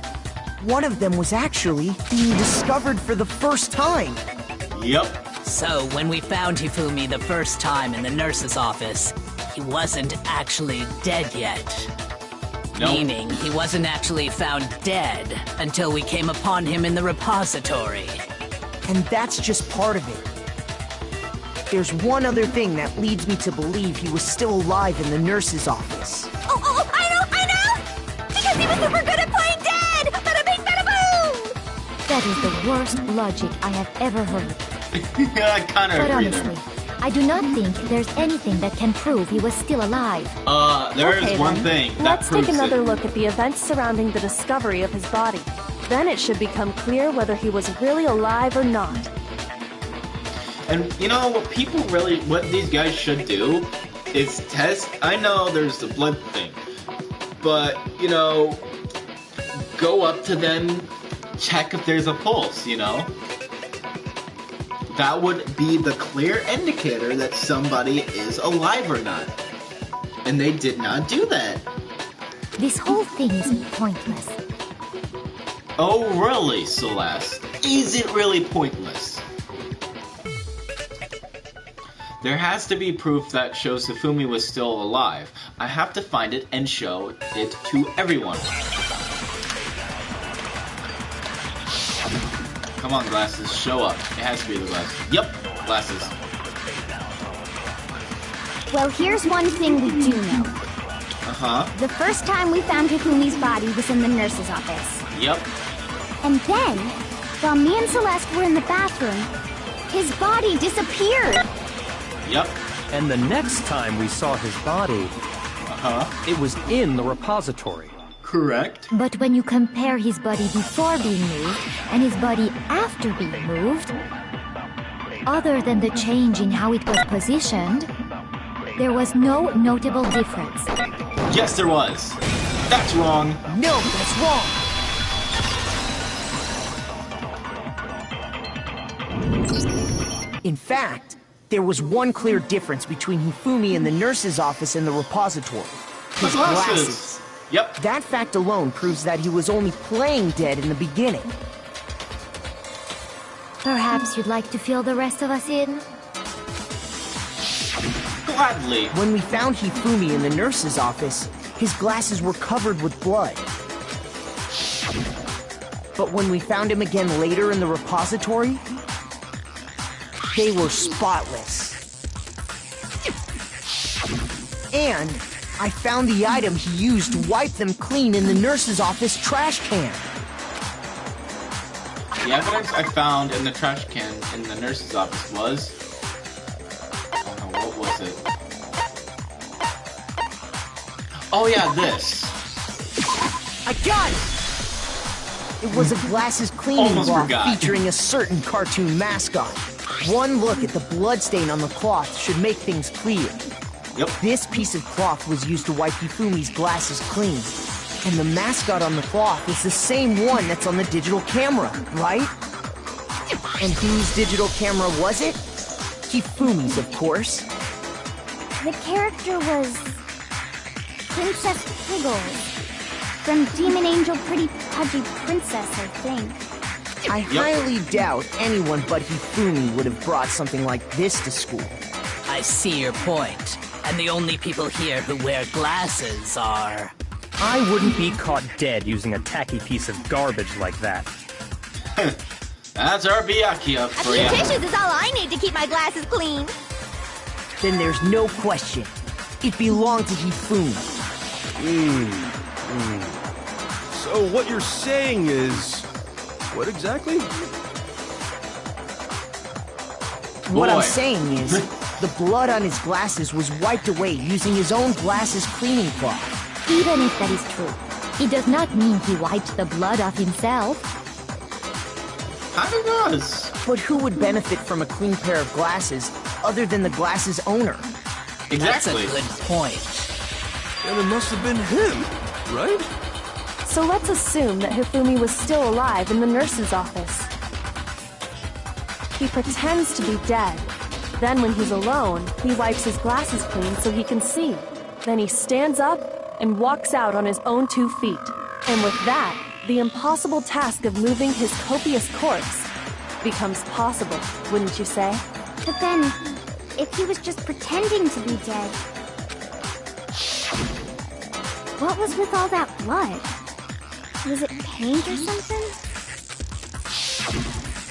one of them was actually being discovered for the first time. Yep. So, when we found Hifumi the first time in the nurse's office, he wasn't actually dead yet. Nope. Meaning, he wasn't actually found dead until we came upon him in the repository. And that's just part of it. There's one other thing that leads me to believe he was still alive in the nurse's office. Oh, I know! Because he was super good at playing dead! Bada bing, bada boom! That is the worst logic I have ever heard. I kind of But agree honestly, there. I do not think there's anything that can prove he was still alive. There is Okay, one then. thing that Let's proves take another it. look at the events surrounding the discovery of his body. Then it should become clear whether he was really alive or not. And you know what these guys should do is test. I know there's the blood thing, but you know, go up to them, check if there's a pulse. You know, that would be the clear indicator that somebody is alive or not. And they did not do that. This whole thing is pointless. Oh, really, Celeste? Is it really pointless? There has to be proof that shows Hifumi was still alive. I have to find it and show it to everyone. Come on, glasses, show up. It has to be the glasses. Yep, glasses. Well, here's one thing we do know. Uh-huh. The first time we found Hifumi's body was in the nurse's office. Yep. And then, while me and Celeste were in the bathroom, his body disappeared. Yep. And the next time we saw his body, it was in the repository. Correct. But when you compare his body before being moved and his body after being moved, other than the change in how it was positioned, there was no notable difference. Yes, there was. That's wrong. No, that's wrong. In fact, there was one clear difference between Hifumi in the nurse's office and the repository. His glasses. Yep. That fact alone proves that he was only playing dead in the beginning. Perhaps you'd like to fill the rest of us in? Gladly. When we found Hifumi in the nurse's office, his glasses were covered with blood. But when we found him again later in the repository, they were spotless. And I found the item he used to wipe them clean in the nurse's office trash can. The evidence I found in the trash can in the nurse's office was... Oh no, what was it? Oh yeah, this. I got it! It was a glasses cleaning Almost cloth forgot. featuring a certain cartoon mascot. One look at the bloodstain on the cloth should make things clear. Yep. This piece of cloth was used to wipe Hifumi's glasses clean. And the mascot on the cloth is the same one that's on the digital camera, right? And whose digital camera was it? Hifumi's, of course. The character was Princess Piggles. From Demon Angel Pretty Pudgy Princess, I think. I highly doubt anyone but Hifumi would have brought something like this to school. I see your point. And the only people here who wear glasses are... I wouldn't be caught dead using a tacky piece of garbage like that. That's our Byakuya for A you. few tissues is all I need to keep my glasses clean. Then there's no question. It belonged to Hifumi. So what you're saying is... what exactly? What Boy. I'm saying is, the blood on his glasses was wiped away using his own glasses cleaning cloth. Even if that is true, it does not mean he wiped the blood off himself. Kinda does. But who would benefit from a clean pair of glasses other than the glasses owner? That's a Exactly. good point. And it must have been him, right? So let's assume that Hifumi was still alive in the nurse's office. He pretends to be dead. Then when he's alone, he wipes his glasses clean so he can see. Then he stands up and walks out on his own 2 feet. And with that, the impossible task of moving his copious corpse becomes possible, wouldn't you say? But then, if he was just pretending to be dead, what was with all that blood? Was it paint or something?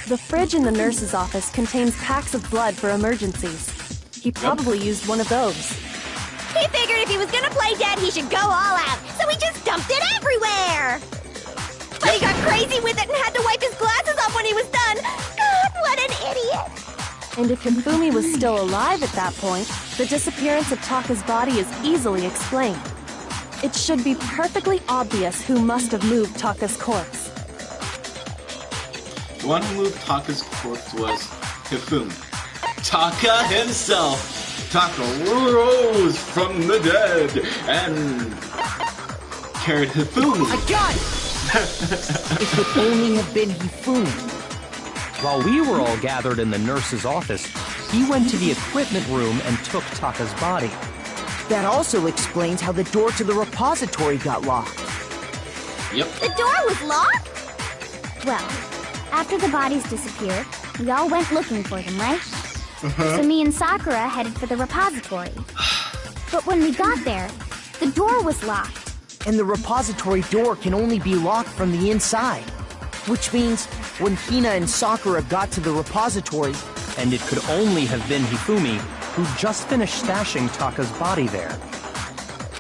The fridge in the nurse's office contains packs of blood for emergencies. He probably used one of those. He figured if he was gonna play dead, he should go all out, so he just dumped it everywhere. But he got crazy with it and had to wipe his glasses off when he was done. God, what an idiot! And if Hifumi was still alive at that point, the disappearance of Taka's body is easily explained. It should be perfectly obvious who must have moved Taka's corpse. The one who moved Taka's corpse was Hifumi. Taka himself. Taka rose from the dead and carried Hifumi. I got it! It could only have been Hifumi. While we were all gathered in the nurse's office, he went to the equipment room and took Taka's body. That also explains how the door to the repository got locked. Yep. The door was locked? Well, after the bodies disappeared, we all went looking for them, right? So me and Sakura headed for the repository. But when we got there, the door was locked. And the repository door can only be locked from the inside. Which means, when Hina and Sakura got to the repository... And it could only have been Hifumi, who just finished stashing Taka's body there.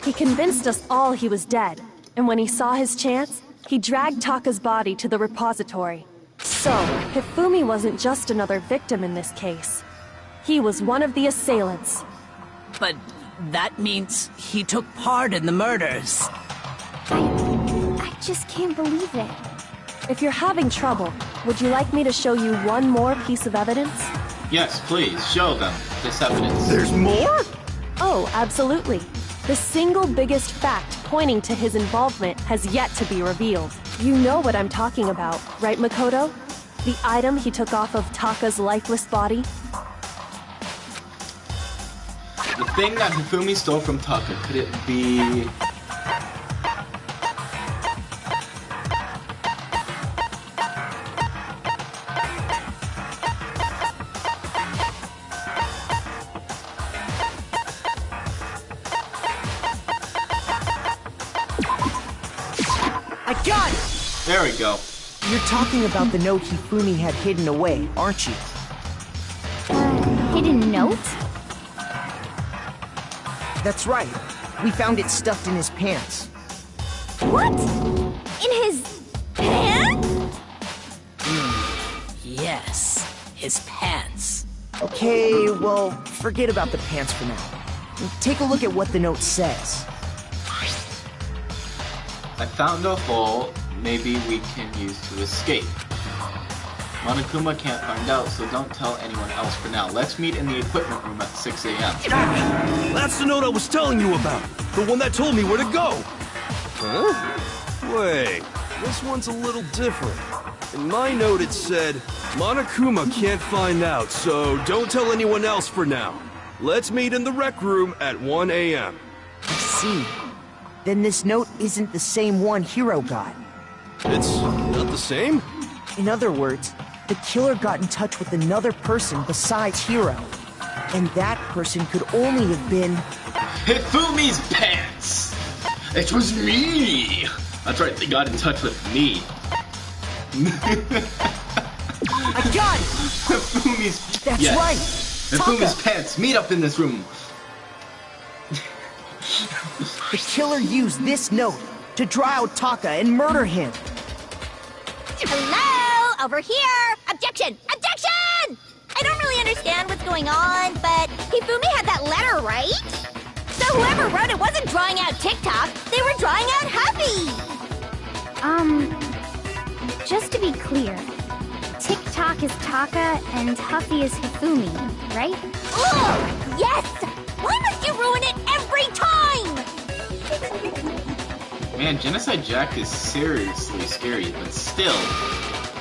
He convinced us all he was dead, and when he saw his chance, he dragged Taka's body to the repository. So, Hifumi wasn't just another victim in this case. He was one of the assailants. But that means he took part in the murders. I just can't believe it. If you're having trouble, would you like me to show you one more piece of evidence? Yes, please, show them this evidence. There's more? Oh, absolutely. The single biggest fact pointing to his involvement has yet to be revealed. You know what I'm talking about, right, Makoto? The item he took off of Taka's lifeless body? The thing that Hifumi stole from Taka, could it be... I got it! There we go. You're talking about the note Hifumi had hidden away, aren't you? Hidden note? That's right. We found it stuffed in his pants. What? In his pants? Yes, his pants. Okay, well, forget about the pants for now. Take a look at what the note says. I found a hole maybe we can use to escape. Monokuma can't find out, so don't tell anyone else for now. Let's meet in the equipment room at 6 a.m. Ah, that's the note I was telling you about. The one that told me where to go. Huh? Wait, this one's a little different. In my note it said, Monokuma can't find out, so don't tell anyone else for now. Let's meet in the rec room at 1 a.m. I see. then this note isn't the same one Hiro got. It's not the same? In other words, the killer got in touch with another person besides Hiro. And that person could only have been... Hifumi's pants! It was me! That's right, they got in touch with me. I got it! Hifumi's... That's yes. right! Hifumi's Taka. pants! Meet up in this room! The killer used this note to draw out Taka and murder him. Hello? Over here! Objection! Objection! I don't really understand what's going on, but Hifumi had that letter, right? So whoever wrote it wasn't drawing out TikTok, they were drawing out Huffy! Just to be clear, TikTok is Taka and Huffy is Hifumi, right? Ugh! Yes! Why must you ruin it every time? Man, Genocide Jack is seriously scary, but still,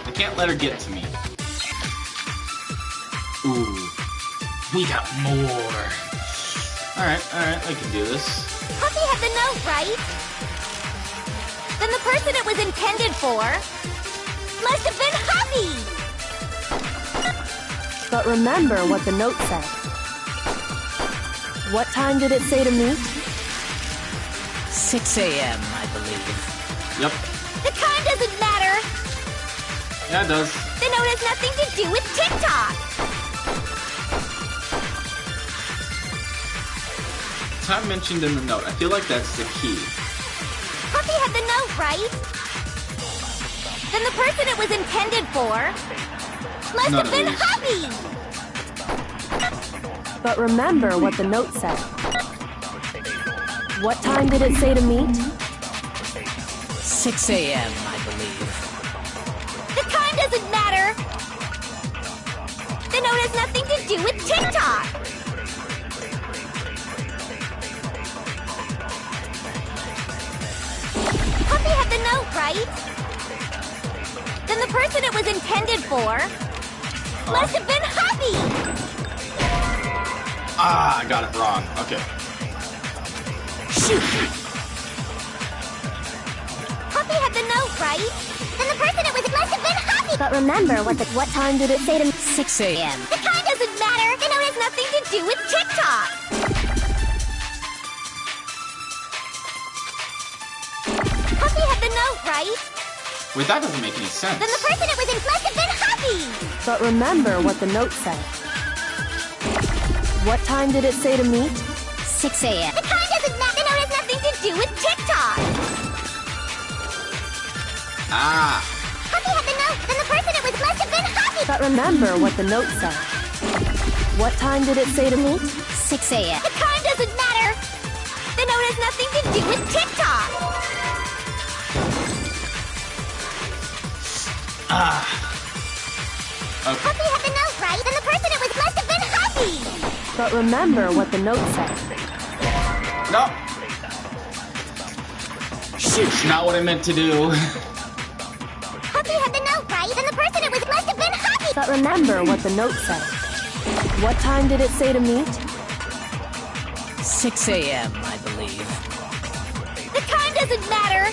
I can't let her get to me. Ooh, we got more. Alright, I can do this. Huffy had the note, right? Then the person it was intended for must have been Huffy! But remember what the note said. What time did it say to meet? 6 a.m., I believe. Yep. The time doesn't matter! Yeah, it does. The note has nothing to do with TikTok! Time mentioned in the note. I feel like that's the key. Huffy had the note, right? Then the person it was intended for must None have of been these. Huffy! But remember what the note said. What time did it say to meet? 6 a.m., I believe. The time doesn't matter! The note has nothing to do with TikTok! Huffy had the note, right? Then the person it was intended for must have been Huffy! Ah, I got it wrong. Okay. Shoot! Huffy had the note, right? Then the person it was must have been Huffy! But remember what time did it say to 6 a.m. The time doesn't matter! The note has nothing to do with TikTok! Huffy had the note, right? Wait, that doesn't make any sense. Then the person it was in must have been Huffy! But remember what the note said. What time did it say to meet? 6 a.m. The time doesn't matter! The note has nothing to do with TikTok! Ah. Huffy had the note! Then the person it was must have been Huffy! But remember what the note said. What time did it say to meet? 6 a.m. The time doesn't matter! The note has nothing to do with TikTok! Ah. Okay. Huffy had the note, right? Then the person it was must have been Huffy! But remember what the note said. No. Shoot. Not what I meant to do. Huffy had the note, right? Then the person it was must have been Huffy! But remember what the note said. What time did it say to meet? 6 a.m., I believe. The time doesn't matter!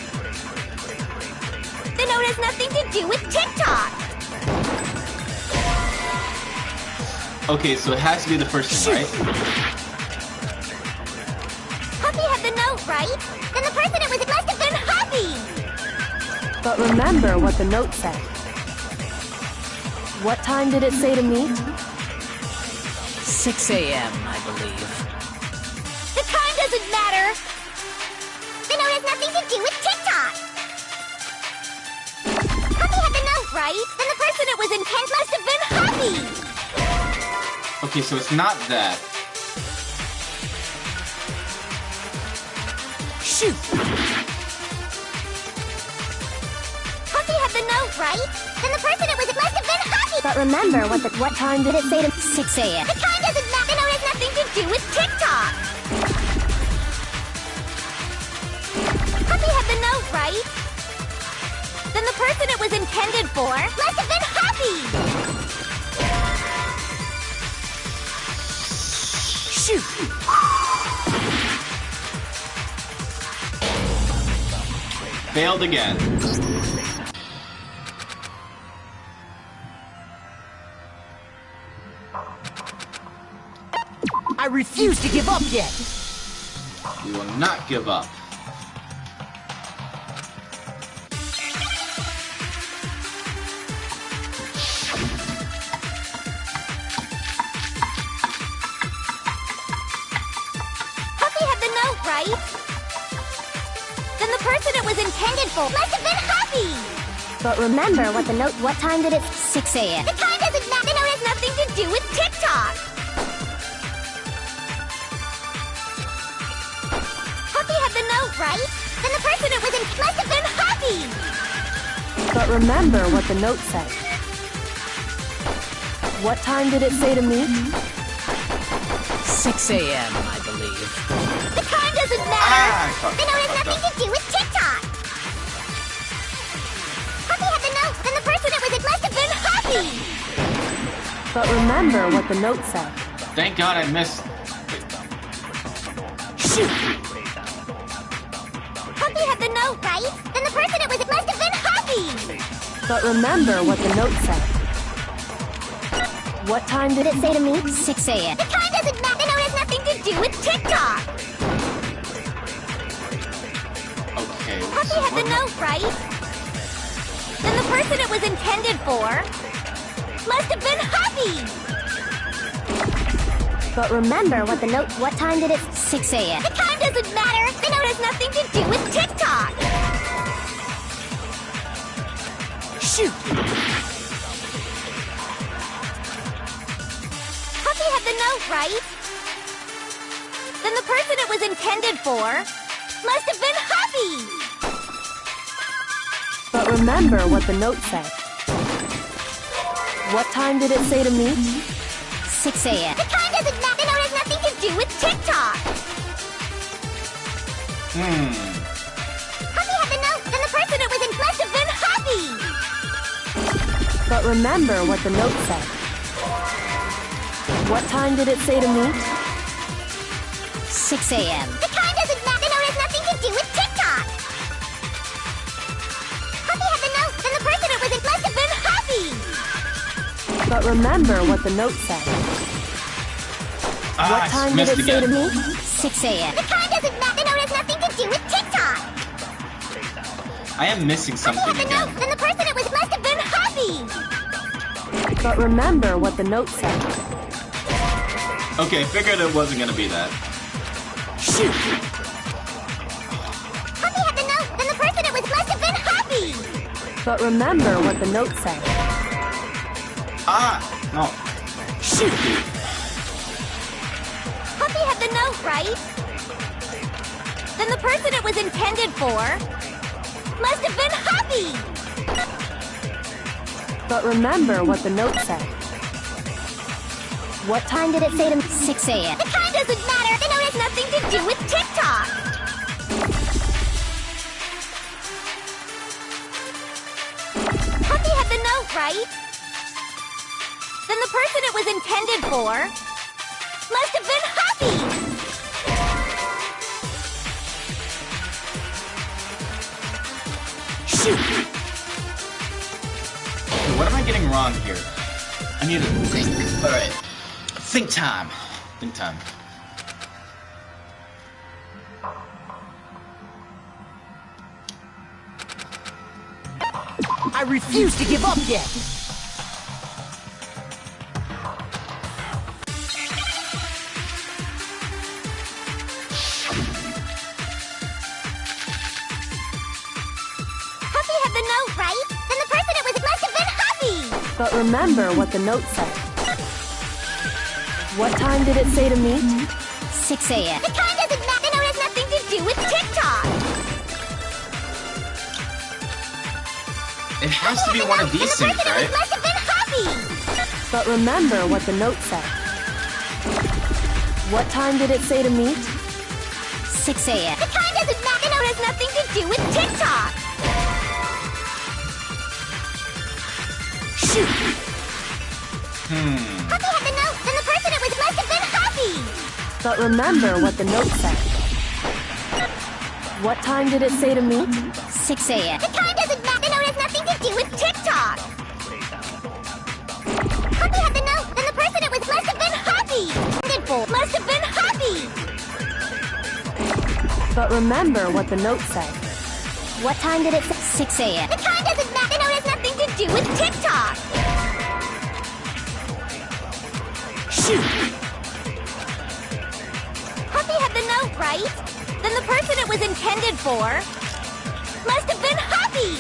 The note has nothing to do with TikTok! Okay, so it has to be the first one, right? Huffy had the note, right? Then the person it was must have been Huffy! But remember what the note said. What time did it say to meet? 6 a.m., I believe. The time doesn't matter! The note has nothing to do with TikTok! Huffy had the note, right? Then the person it was intent must have been Huffy! Okay, so it's not that. Shoot! Huffy had the note, right? Then the person it was must have been Huffy! But remember what time did it say to 6 a.m. The time doesn't matter! The note has nothing to do with TikTok! Huffy had the note, right? Then the person it was intended for must have been Huffy! Shoot! failed again. I refuse to give up yet! We will not give up. Puppy had the note, right? Then the person it was intended for must have been Happy! But remember what time did it? 6 a.m. The time doesn't matter. The note has nothing to do with TikTok! Puppy had the note, right? Then the person it was in must have been Happy! But remember what the note said. What time did it say to meet? 6 a.m., I believe. The time doesn't matter! The note has nothing to do with TikTok! Puppy had the note, then the person it was in must have been Happy! But remember what the note said. Thank God I missed. Shoot! Puppy had the note, right? Then the person it was in must have been Happy! But remember what the note said. What time did it say to meet? 6 a.m. The time doesn't matter. The note has nothing to do with TikTok! Okay. Puppy had the note, right? Then the person it was intended for must have been Happy! But remember what time did it? 6 a.m. The time doesn't matter. The note has nothing to do with TikTok! Shoot! Puppy had the note, right? Then the person it was intended for must have been Happy! But remember what the note said. What time did it say to meet? 6 a.m. The time doesn't matter. The note has nothing to do with TikTok! Puppy had the note. Then the person it was in must have been Happy! But remember what the note said. What time did it say to meet? 6 a.m. The time doesn't matter. The note has nothing to do with TikTok! Puppy had the note. Then the person it was in must have been Happy! But remember what the note said. What time did it say to meet? 6 a.m. The time doesn't matter. The note has nothing to do with TikTok! I am missing something Puppy had the again. note. Then the person it was must have been Happy! But remember what the note said. Okay, figured it wasn't gonna be that. Shoot! Puppy had the note. Then the person it was must have been Happy! But remember what the note said. No. Shoot! Puppy had the note, right? Then the person it was intended for must have been Happy! But remember what the note said. What time did it say to 6 a.m. The time doesn't matter. The note has nothing to do with TikTok! Puppy had the note, right? Then the person it was intended for must have been Happy! Shoot! What am I getting wrong here? I need to think. Alright. Think time. Think time. I refuse to give up yet! Puppy had the note, right? Then the person it was must have been Happy! But remember what the note said. What time did it say to meet? 6 a.m. The time doesn't matter. The note has nothing to do with TikTok! It has to be one of these things, right? Must have been Happy! But remember what the note said. What time did it say to meet? 6 a.m. The time doesn't matter. The note has nothing to do with TikTok! Shoot! Puppy had the note. Then the person it was must have been Happy! But remember what the note said. What time did it say to me? 6 a.m. The time doesn't matter. The note has nothing to do with TikTok. Happy had the note. Then the person it was must have been Happy. Must have been Happy. But remember what the note said. What time did it say? 6 a.m. The time doesn't matter. The note has nothing to do with TikTok. Shoot! Happy had the note, right? Then the person it was intended for must have been Happy.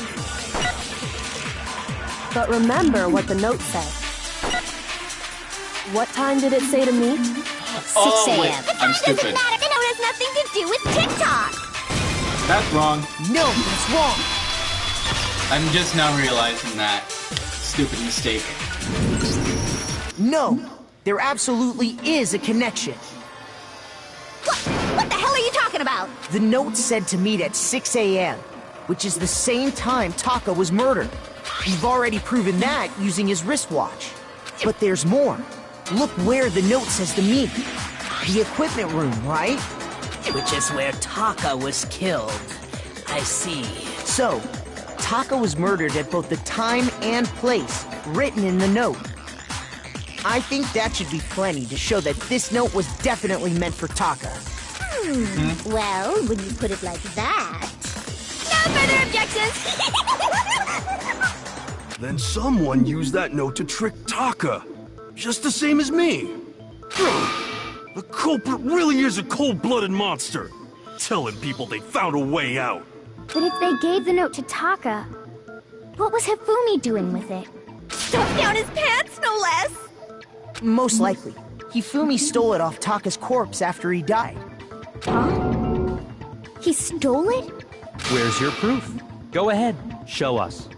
But remember what the note said. What time did it say to me? 6 Oh, wait, a.m. The time I'm doesn't stupid. matter. The note has nothing to do with TikTok. That's wrong. No, that's wrong. I'm just now realizing that. Stupid mistake. No, there absolutely is a connection. What the hell are you talking about? The note said to meet at 6 a.m., which is the same time Taka was murdered. We've already proven that using his wristwatch. But there's more. Look where the note says to meet. The equipment room, right? Which is where Taka was killed. I see. So, Taka was murdered at both the time and place written in the note. I think that should be plenty to show that this note was definitely meant for Taka. Well, when you put it like that. No further objections. Then someone used that note to trick Taka. Just the same as me. The culprit really is a cold-blooded monster. Telling people they found a way out. But if they gave the note to Taka, what was Hifumi doing with it? Stuffed down his pants, no less. Most likely, Hifumi stole it off Taka's corpse after he died. Huh? He stole it? Where's your proof? Go ahead, show us.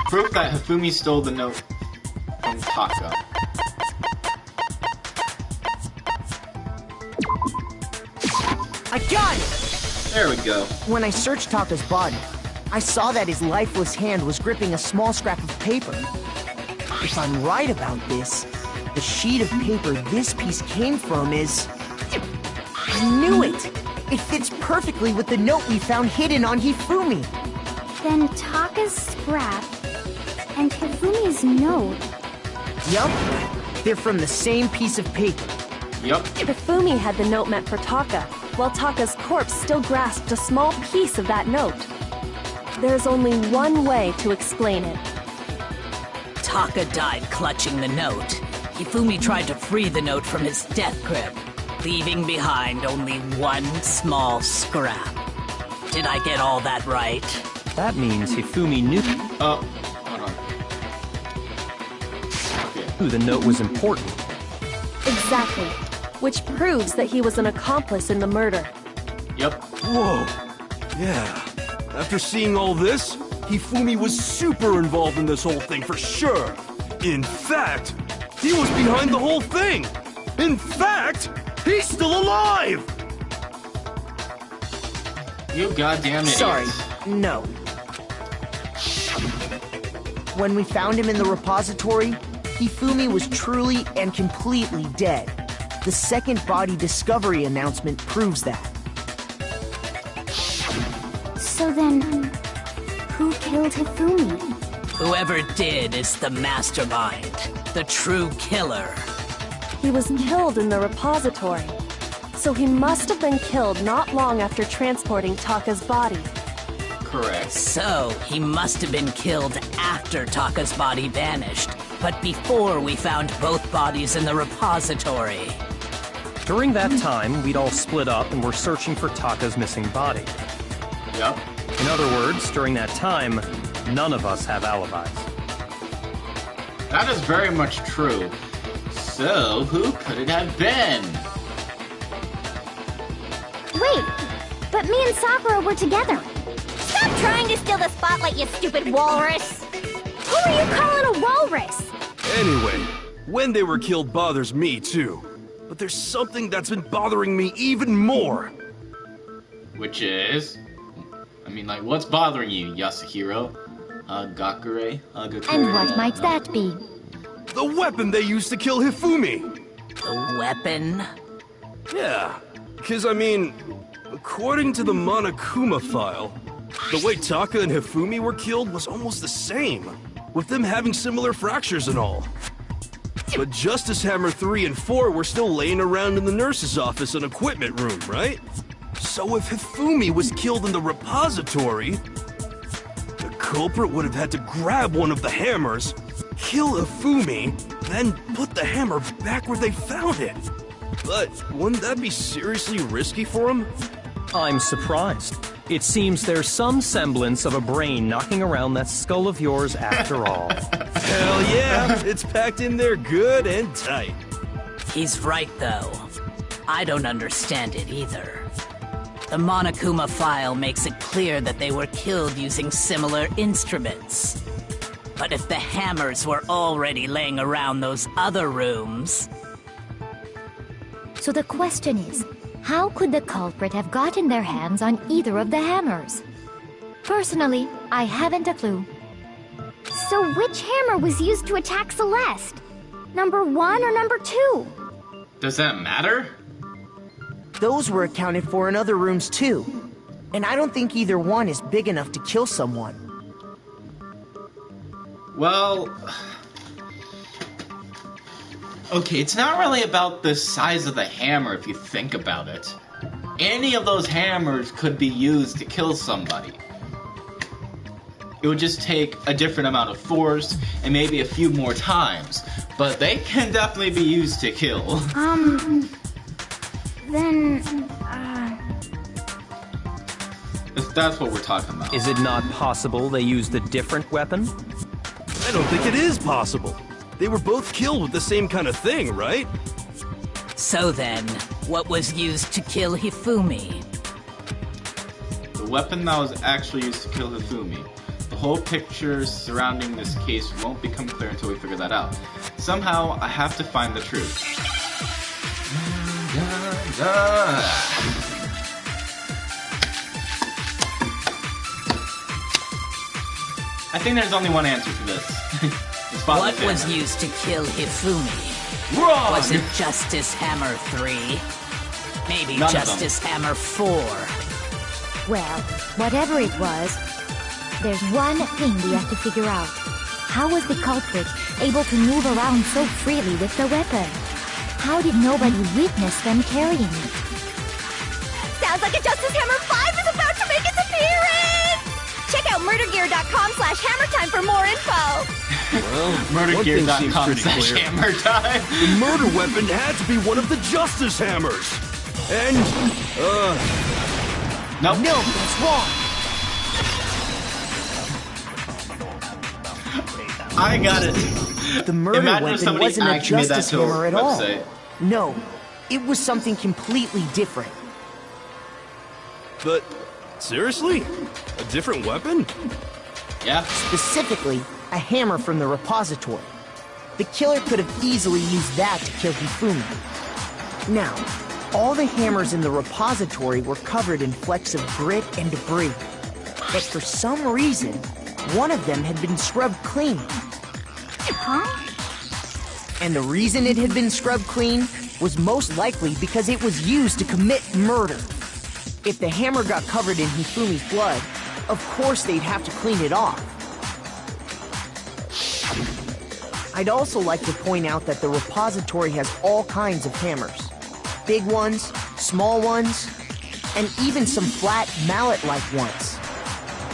Proof that Hifumi stole the note from Taka. I got it! There we go. When I searched Taka's body, I saw that his lifeless hand was gripping a small scrap of paper. If I'm right about this, the sheet of paper this piece came from is... I knew it! It fits perfectly with the note we found hidden on Hifumi. Then Taka's scrap and Hifumi's note. Yup, they're from the same piece of paper. Yup. Hifumi had the note meant for Taka, while Taka's corpse still grasped a small piece of that note. There's only one way to explain it. Taka died clutching the note. Hifumi tried to free the note from his death grip, leaving behind only one small scrap. Did I get all that right? That means Hifumi knew Hold on. Okay. the note was important. Exactly. Which proves that he was an accomplice in the murder. Yep. Whoa. Yeah. After seeing all this, Hifumi was super involved in this whole thing for sure. In fact, he was behind the whole thing. In fact, he's still alive! You goddamn idiot. Sorry, no. When we found him in the repository, Hifumi was truly and completely dead. The second body discovery announcement proves that. So then, who killed Hifumi? Whoever did is the mastermind, the true killer. He was killed in the repository. So he must have been killed not long after transporting Taka's body. Correct. So, he must have been killed after Taka's body vanished, but before we found both bodies in the repository. During that time, we'd all split up and were searching for Taka's missing body. Yep. In other words, during that time, none of us have alibis. That is very much true. So, who could it have been? Wait, but me and Sakura were together. Stop trying to steal the spotlight, you stupid walrus. Who are you calling a walrus? Anyway, when they were killed bothers me too. But there's something that's been bothering me even more. Which is... I mean, like, what's bothering you, Yasuhiro? Gakure? Hagakure? And what might that be? The weapon they used to kill Hifumi! The weapon? Yeah, because I mean, According to the Monokuma file, the way Taka and Hifumi were killed was almost the same, with them having similar fractures and all. But Justice Hammer 3 and 4 were still laying around in the nurse's office and equipment room, right? So if Hifumi was killed in the repository, the culprit would have had to grab one of the hammers, kill Hifumi, then put the hammer back where they found it. But wouldn't that be seriously risky for him? I'm surprised. It seems there's some semblance of a brain knocking around that skull of yours after all. Hell yeah, it's packed in there good and tight. He's right, though. I don't understand it either. The Monokuma file makes it clear that they were killed using similar instruments. But if the hammers were already laying around those other rooms... So the question is, how could the culprit have gotten their hands on either of the hammers? Personally, I haven't a clue. So which hammer was used to attack Celeste? Number 1 or number 2? Does that matter? Those were accounted for in other rooms too. And I don't think either one is big enough to kill someone. Well... Okay, it's not really about the size of the hammer if you think about it. Any of those hammers could be used to kill somebody. It would just take a different amount of force and maybe a few more times. But they can definitely be used to kill. Then... If that's what we're talking about. Is it not possible they used a different weapon? I don't think it is possible. They were both killed with the same kind of thing, right? So then, what was used to kill Hifumi? The weapon that was actually used to kill Hifumi. The whole picture surrounding this case won't become clear until we figure that out. Somehow, I have to find the truth. I think there's only one answer to this. What was used to kill Hifumi? Wrong! Was it Justice Hammer 3? Maybe None Justice Hammer 4? Well, whatever it was, there's one thing we have to figure out. How was the culprit able to move around so freely with the weapon? How did nobody witness them carrying it? Sounds like a Justice Hammer 5 is about to make its appearance! Check out murdergear.com/hammertime for more info! Well, murdergear.com/hammertime. The murder weapon had to be one of the Justice Hammers! And, Nope. No, that's wrong! I got it. The murder Imagine if weapon somebody wasn't a actually made that Justice to a Hammer at all. website. No, it was something completely different. but, seriously? A different weapon? Yeah. Specifically, a hammer from the repository. The killer could have easily used that to kill Hifumi. Now, all the hammers in the repository were covered in flecks of grit and debris. But for some reason, one of them had been scrubbed clean. Huh? And the reason it had been scrubbed clean was most likely because it was used to commit murder. If the hammer got covered in Hifumi's blood, of course they'd have to clean it off. I'd also like to point out that the repository has all kinds of hammers. Big ones, small ones, and even some flat mallet-like ones.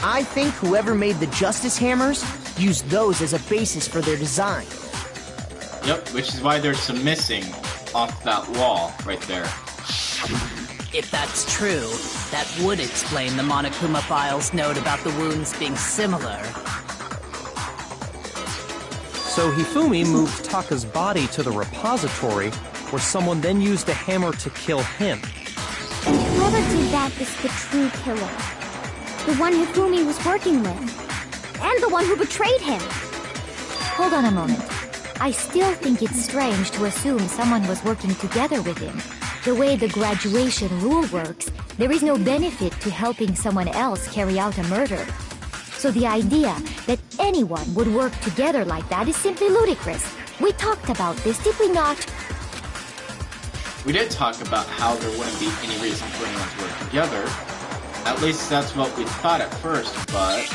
I think whoever made the Justice Hammers used those as a basis for their design. Yep, which is why there's some missing off that wall right there. If that's true, that would explain the Monokuma file's note about the wounds being similar. So Hifumi moved Taka's body to the repository, where someone then used a hammer to kill him. And whoever did that is the true killer. The one Hifumi was working with. And the one who betrayed him. Hold on a moment. I still think it's strange to assume someone was working together with him. The way the graduation rule works, there is no benefit to helping someone else carry out a murder. So the idea that anyone would work together like that is simply ludicrous. We talked about this, did we not? we did talk about how there wouldn't be any reason for anyone to work together. At least that's what we thought at first, but...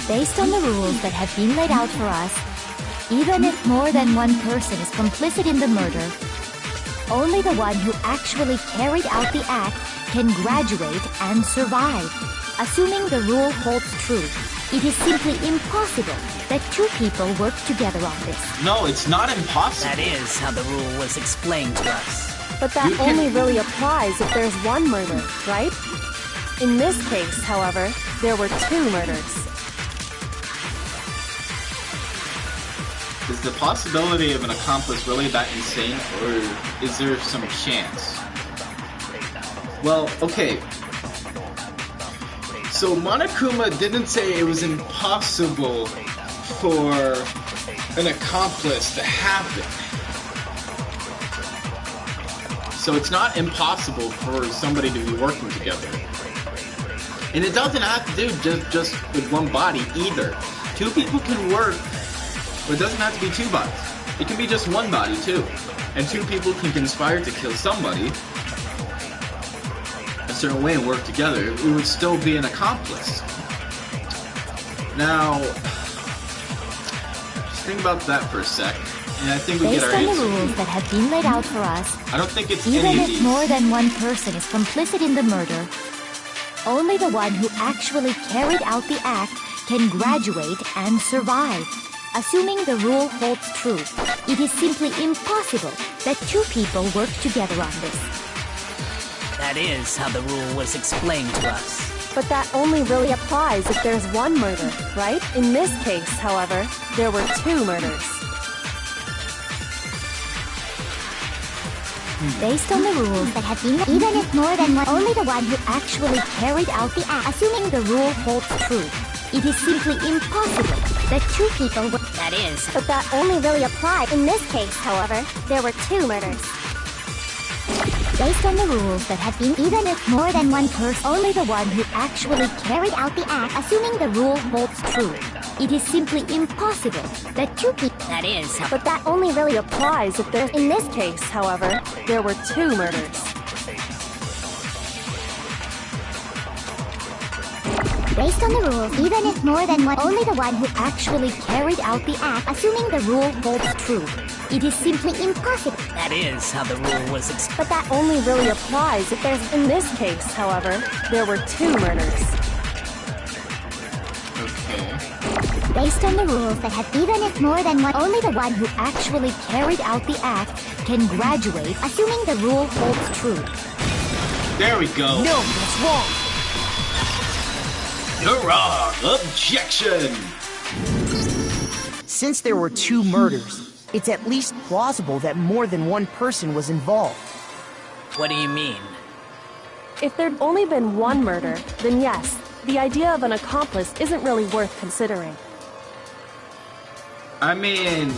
Based on the rules that have been laid out for us, even if more than one person is complicit in the murder, only the one who actually carried out the act can graduate and survive. Assuming the rule holds true, it is simply impossible that two people work together on this. No, it's not impossible. That is how the rule was explained to us. But that only really applies if there's one murder, right? In this case, however, there were two murders. Is the possibility of an accomplice really that insane, or is there some chance? Well, okay. So Monokuma didn't say it was impossible for an accomplice to happen. So it's not impossible for somebody to be working together. And it doesn't have to do just with one body either. Two people can work. But it doesn't have to be two bodies. It can be just one body, too. And two people can conspire to kill somebody a certain way and work together. It would still be an accomplice. Now, just think about that for a sec. And I think we get our answer. Based on the rules that have been laid out for us, I don't think it's even any of if these. more than one person is complicit in the murder, only the one who actually carried out the act can graduate and survive. Assuming the rule holds true, it is simply impossible that two people work together on this. That is how the rule was explained to us. But that only really applies if there's one murder, right? In this case, however, there were two murders. Based on the rules that have been, even if more than one, only the one who actually carried out the act. Assuming the rule holds true, it is simply impossible that two people would... That is. But that only really applied. In this case, however, there were two murders. Based on the rules that have been, even if more than one person, only the one who actually carried out the act. Assuming the rule holds true, it is simply impossible that two people... That is. But that only really applies if there's... In this case, however, there were two murders. Based on the rules, even if more than one, only the one who actually carried out the act. Assuming the rule holds true, it is simply impossible. That is how the rule was explained. But that only really applies if there's... In this case, however, there were two murders. Okay. Based on the rules that have, even if more than one, only the one who actually carried out the act can graduate. Assuming the rule holds true. There we go. No, that's wrong. You're wrong. Objection. Since there were two murders, it's at least plausible that more than one person was involved. What do you mean? If there'd only been one murder, then yes, the idea of an accomplice isn't really worth considering. I mean,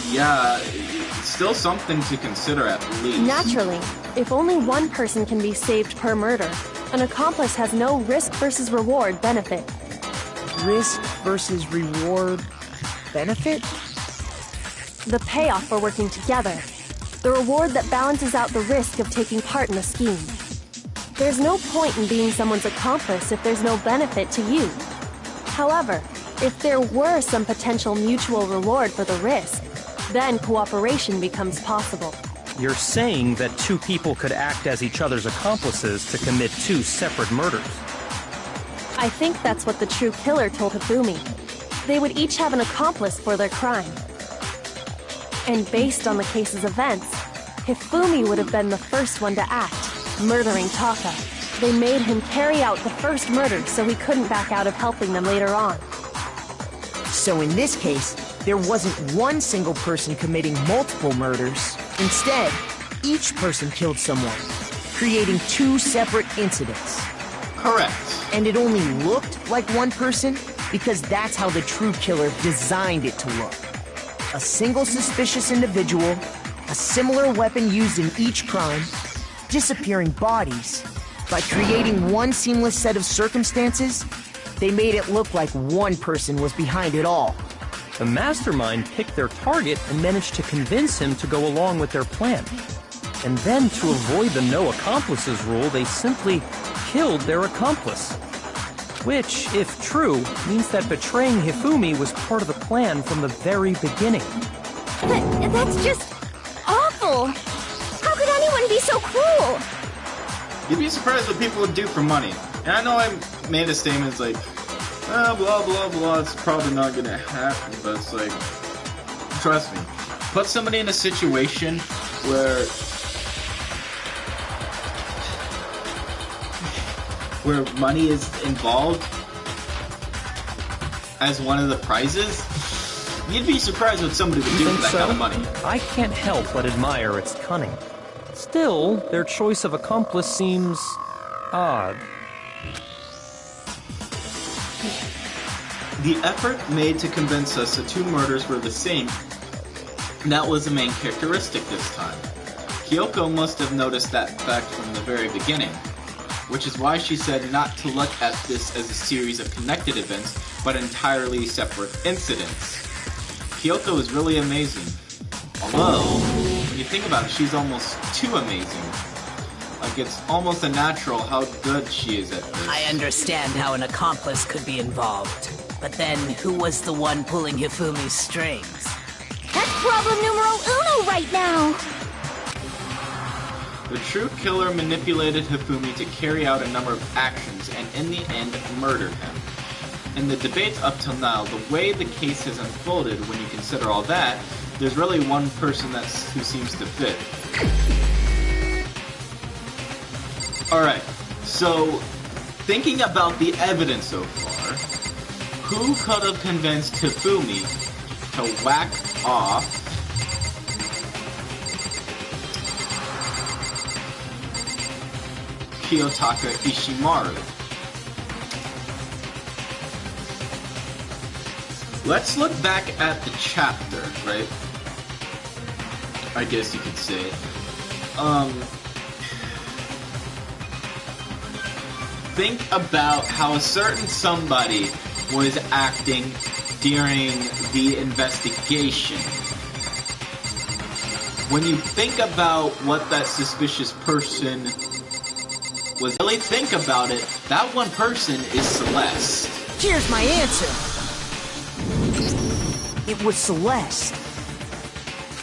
yeah, it's still something to consider at least. Naturally, if only one person can be saved per murder, an accomplice has no risk versus reward benefit. Risk versus reward benefit? The payoff for working together. The reward that balances out the risk of taking part in a scheme. There's no point in being someone's accomplice if there's no benefit to you. However, if there were some potential mutual reward for the risk, then cooperation becomes possible. You're saying that two people could act as each other's accomplices to commit two separate murders. I think that's what the true killer told Hifumi. They would each have an accomplice for their crime. And based on the case's events, Hifumi would have been the first one to act, murdering Taka. They made him carry out the first murder so he couldn't back out of helping them later on. So in this case, there wasn't one single person committing multiple murders. Instead, each person killed someone, creating two separate incidents. Correct. And it only looked like one person because that's how the true killer designed it to look. A single suspicious individual, a similar weapon used in each crime, disappearing bodies, By creating one seamless set of circumstances, they made it look like one person was behind it all. The mastermind picked their target and managed to convince him to go along with their plan. And then, to avoid the no accomplices rule, they simply killed their accomplice. Which, if true, means that betraying Hifumi was part of the plan from the very beginning. That's just awful! How could anyone be so cruel? You'd be surprised what people would do for money. And I know I made a statement like, blah, blah, blah, it's probably not gonna happen, but it's like, trust me. Put somebody in a situation where money is involved as one of the prizes, you'd be surprised what somebody would do for that kind of money. I can't help but admire its cunning. Still, their choice of accomplice seems odd. The effort made to convince us the two murders were the same, that was the main characteristic this time. Kyoko must have noticed that fact from the very beginning, which is why she said not to look at this as a series of connected events, but entirely separate incidents. Kyoko is really amazing. Although, when you think about it, she's almost too amazing. Like, it's almost unnatural how good she is at this. I understand how an accomplice could be involved. But then, who was the one pulling Hifumi's strings? That's problem numero uno right now! The true killer manipulated Hifumi to carry out a number of actions and in the end murdered him. In the debates up till now, the way the case has unfolded, when you consider all that, there's really one person who seems to fit. Alright, so thinking about the evidence so far, who could have convinced Hifumi to whack off Kiyotaka Ishimaru? Let's look back at the chapter, right? I guess you could say. Think about how a certain somebody was acting during the investigation. When you think about what that suspicious person was, really think about it, that one person is Celeste. Here's my answer. It was Celeste.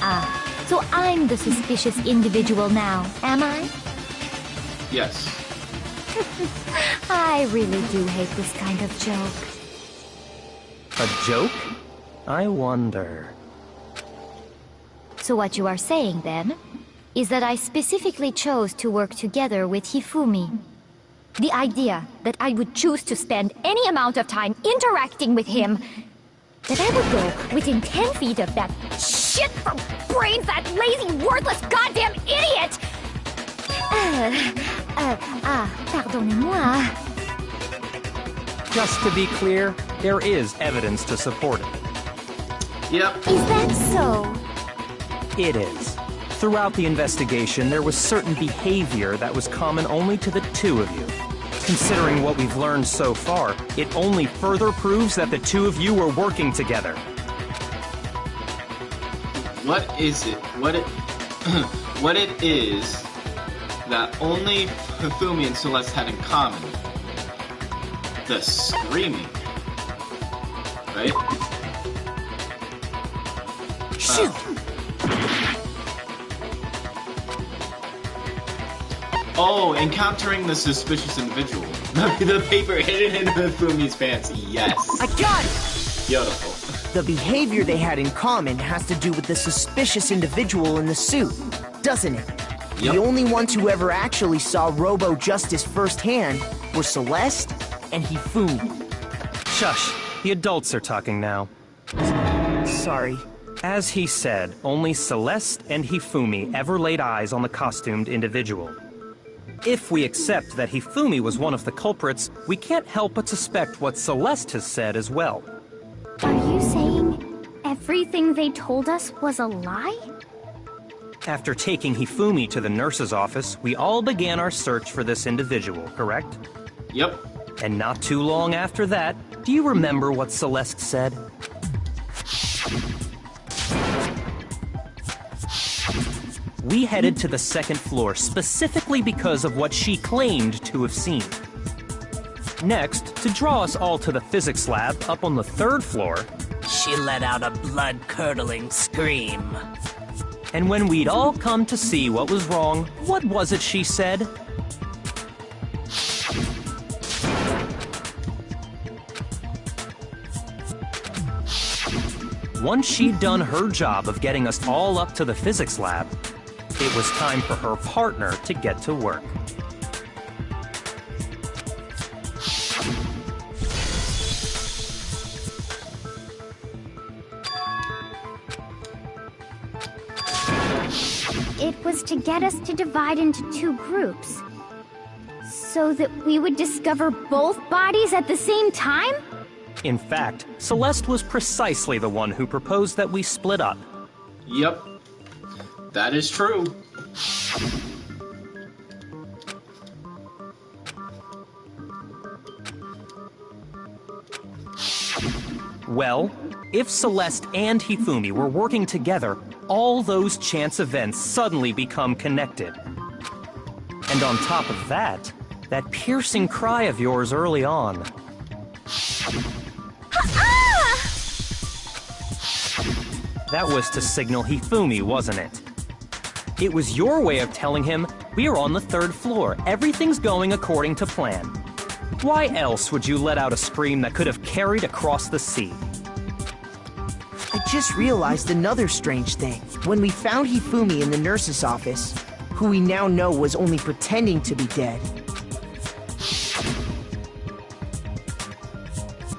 Ah, so I'm the suspicious individual now, am I? Yes. I really do hate this kind of joke. A joke? I wonder. So what you are saying, then, is that I specifically chose to work together with Hifumi. The idea that I would choose to spend any amount of time interacting with him, that I would go within 10 feet of that shit for brains, that lazy, worthless, goddamn idiot! Pardonnez-moi. Just to be clear, there is evidence to support it. Yep. Is that so? It is. Throughout the investigation, there was certain behavior that was common only to the two of you. Considering what we've learned so far, it only further proves that the two of you were working together. What is it? What it is that only Hifumi and Celeste had in common? The screaming. Right? Shoot! Oh, encountering the suspicious individual. The paper hidden in Hifumi's pants. Yes. I got it! Beautiful. The behavior they had in common has to do with the suspicious individual in the suit, doesn't it? Yep. The only ones who ever actually saw Robo-Justice firsthand were Celeste and Hifumi. Shush, the adults are talking now. Sorry. As he said, only Celeste and Hifumi ever laid eyes on the costumed individual. If we accept that Hifumi was one of the culprits, we can't help but suspect what Celeste has said as well. Are you saying everything they told us was a lie? After taking Hifumi to the nurse's office, we all began our search for this individual, correct? Yep. And not too long after that, do you remember what Celeste said? We headed to the second floor specifically because of what she claimed to have seen. Next, to draw us all to the physics lab up on the third floor, She let out a blood-curdling scream. and when we'd all come to see what was wrong, what was it she said? Once she'd done her job of getting us all up to the physics lab, it was time for her partner to get to work. It was to get us to divide into two groups, so that we would discover both bodies at the same time? In fact, Celeste was precisely the one who proposed that we split up. Yep. That is true. Well, if Celeste and Hifumi were working together, all those chance events suddenly become connected. And on top of that, that piercing cry of yours early on. That was to signal Hifumi, wasn't it? It was your way of telling him, we're on the third floor, everything's going according to plan. Why else would you let out a scream that could have carried across the sea? I just realized another strange thing. When we found Hifumi in the nurse's office, who we now know was only pretending to be dead,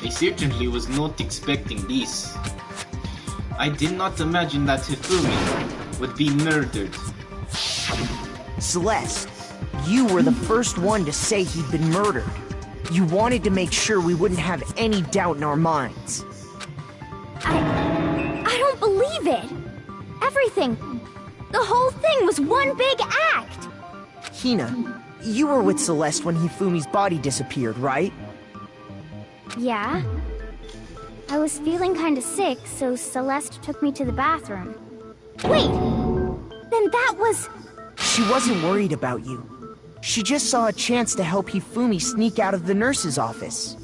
I certainly was not expecting this. I did not imagine that Hifumi would be murdered. Celeste, you were the first one to say he'd been murdered. You wanted to make sure we wouldn't have any doubt in our minds. I don't believe it! Everything, the whole thing was one big act! Hina, you were with Celeste when Hifumi's body disappeared, right? Yeah. I was feeling kinda sick, so Celeste took me to the bathroom. Wait! Then that was... She wasn't worried about you. She just saw a chance to help Hifumi sneak out of the nurse's office.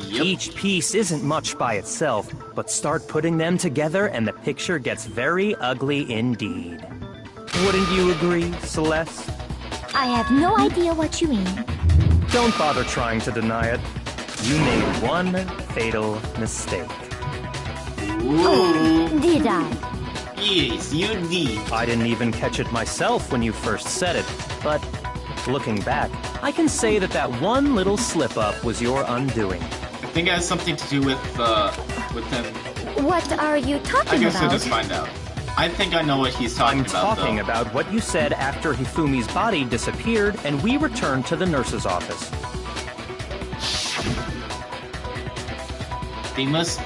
Yep. Each piece isn't much by itself, but start putting them together and the picture gets very ugly indeed. Wouldn't you agree, Celeste? I have no idea what you mean. Don't bother trying to deny it. You made one fatal mistake. Ooh. Did I? Yes, you did. I didn't even catch it myself when you first said it, but looking back, I can say that that one little slip-up was your undoing. I think it has something to do with them. What are you talking I guess about? we'll just find out. I think I know what he's talking I'm about, talking though. about what you said after Hifumi's body disappeared and we returned to the nurse's office. They must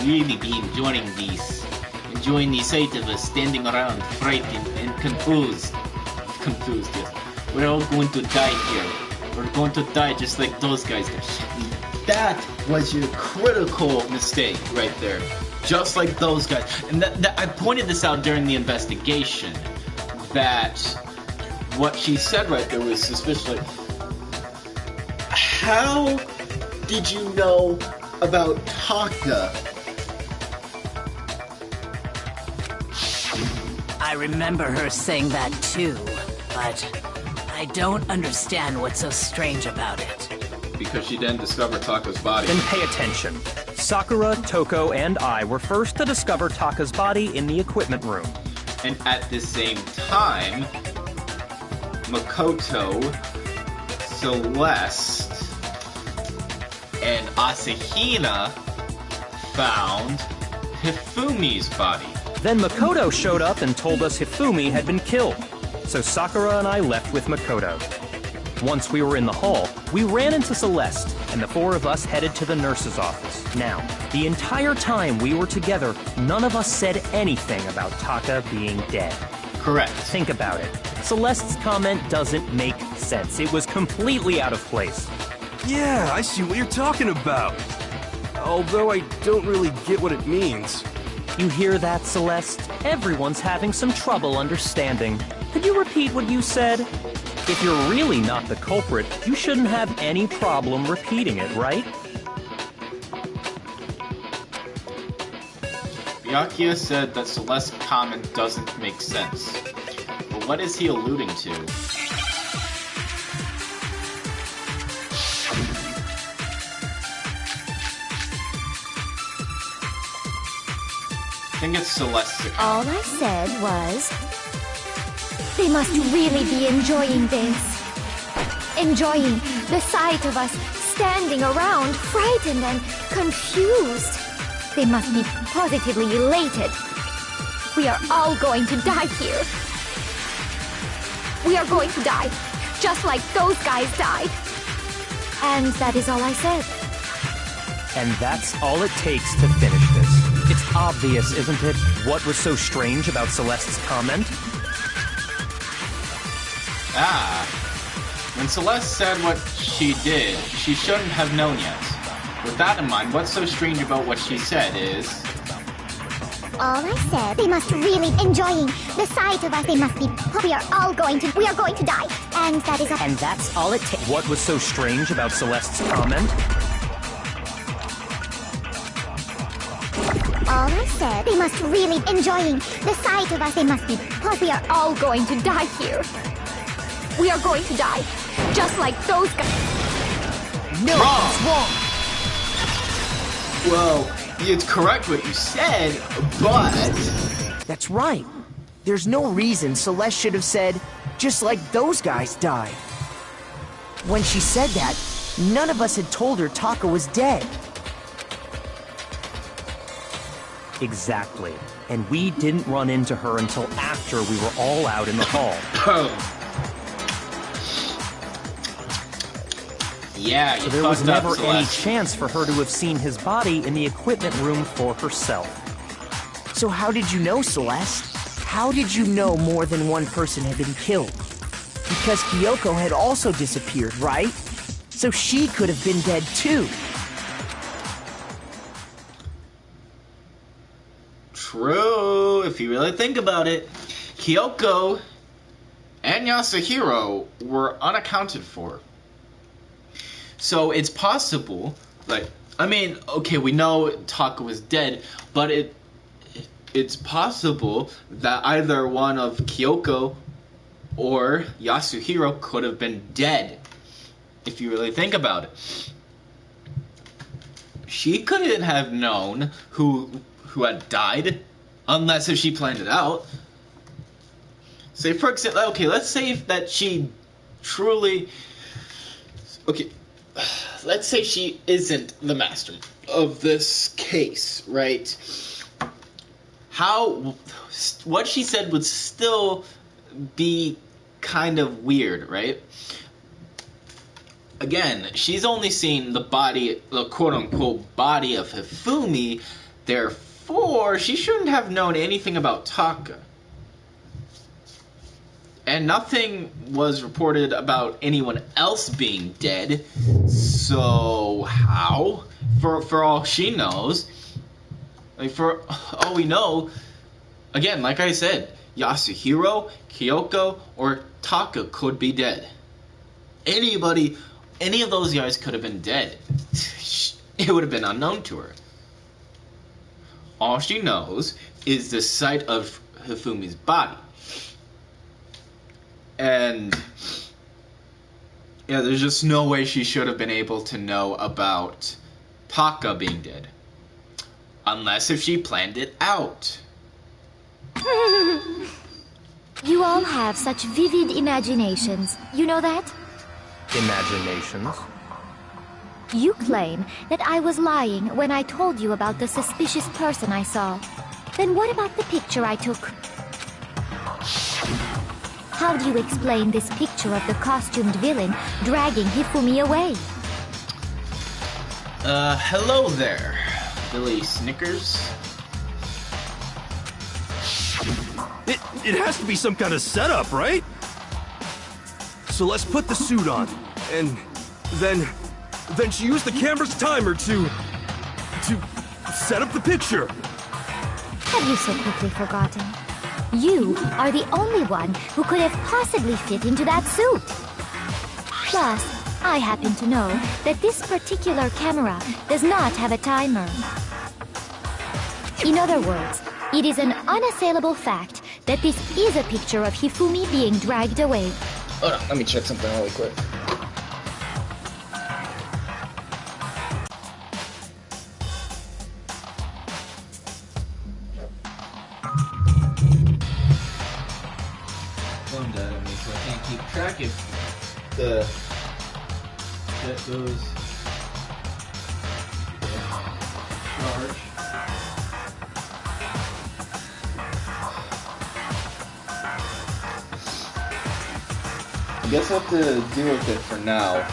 really be enjoying the sight of us standing around, frightened and confused. Confused, yes. We're all going to die here. We're going to die just like those guys. That was your critical mistake right there. Just like those guys. And I pointed this out during the investigation, that what she said right there was suspicious. How did you know about Taka? I remember her saying that too, but I don't understand what's so strange about it. Because she didn't discover Taka's body. Then pay attention. Sakura, Toko, and I were first to discover Taka's body in the equipment room. And at the same time, Makoto, Celeste, and Asahina found Hifumi's body. Then Makoto showed up and told us Hifumi had been killed. So Sakura and I left with Makoto. Once we were in the hall, we ran into Celeste, and the four of us headed to the nurse's office. Now, the entire time we were together, none of us said anything about Taka being dead. Correct. Think about it. Celeste's comment doesn't make sense. It was completely out of place. Yeah, I see what you're talking about. Although I don't really get what it means. You hear that, Celeste? Everyone's having some trouble understanding. Could you repeat what you said? If you're really not the culprit, you shouldn't have any problem repeating it, right? Byakuya said that Celeste's comment doesn't make sense. But what is he alluding to? I think it's Celeste's account. All I said was, they must really be enjoying this. Enjoying the sight of us standing around, frightened and confused. They must be positively elated. We are all going to die here. We are going to die, just like those guys died. And that is all I said. And that's all it takes to finish this. It's obvious, isn't it, what was so strange about Celeste's comment? When Celeste said what she did, she shouldn't have known yet. With that in mind, what's so strange about what she said is... All I said, they must really enjoying the sight of us. They must be. We are going to die. And that is. And that's all it takes. What was so strange about Celeste's comment? All I said, they must really enjoying the sight of us. They must be. We are all going to die here. We are going to die, just like those guys. No, it's wrong. Well, it's correct what you said, but... That's right. There's no reason Celeste should have said, just like those guys died. When she said that, none of us had told her Taka was dead. Exactly. And we didn't run into her until after we were all out in the hall. Yeah, so there was never any chance for her to have seen his body in the equipment room for herself. So how did you know, Celeste? How did you know more than one person had been killed? Because Kyoko had also disappeared, right? So she could have been dead too. True, if you really think about it. Kyoko and Yasuhiro were unaccounted for. So it's possible, like, I mean, okay, we know Taka was dead, but it's possible that either one of Kyoko or Yasuhiro could have been dead, if you really think about it. She couldn't have known who had died, unless if she planned it out. Say, for example, okay, let's say that she truly... Okay, let's say she isn't the master of this case, right? What she said would still be kind of weird, right? Again, she's only seen the body, the quote-unquote body of Hifumi, therefore, she shouldn't have known anything about Taka. And nothing was reported about anyone else being dead, so how? For all she knows, like for all we know, again, like I said, Yasuhiro, Kyoko, or Taka could be dead. Any of those guys could have been dead. It would have been unknown to her. All she knows is the sight of Hifumi's body. And yeah, there's just no way she should have been able to know about Taka being dead. Unless if she planned it out. You all have such vivid imaginations. You know that? Imaginations? You claim that I was lying when I told you about the suspicious person I saw. Then what about the picture I took? how do you explain this picture of the costumed villain dragging Hifumi away? Hello there, Billy Snickers. It has to be some kind of setup, right? So let's put the suit on, and then she used the camera's timer to set up the picture. Have you so quickly forgotten? You are the only one who could have possibly fit into that suit. Plus, I happen to know that this particular camera does not have a timer. In other words, it is an unassailable fact that this is a picture of Hifumi being dragged away. Hold on, let me check something really quick. Phone died on me, so I can't keep track of the that goes charge. I guess I'll have to deal with it for now.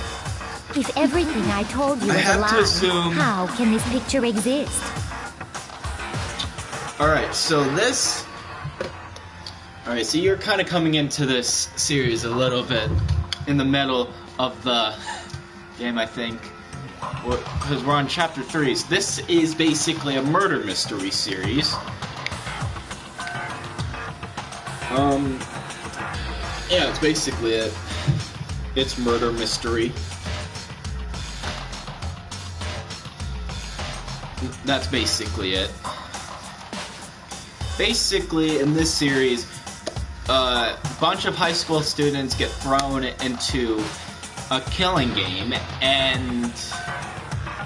If everything I told you I is a have lie, to assume... how can this picture exist? Alright, so this... Alright, so you're kind of coming into this series a little bit in the middle of the game, I think. Because we're on chapter 3. So this is basically a murder mystery series. Yeah, it's basically it. It's murder mystery. That's basically it. Basically, in this series, a bunch of high school students get thrown into a killing game, and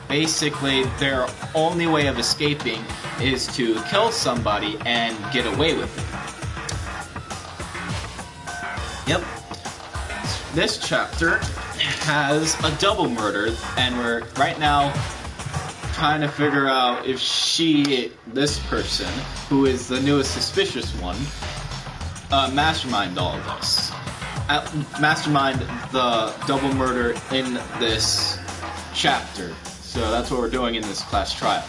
basically their only way of escaping is to kill somebody and get away with it. Yep. This chapter has a double murder, and we're right now trying to figure out if this person, who is the newest suspicious one, masterminded all of this. Mastermind the double murder in this chapter. So that's what we're doing in this class trial.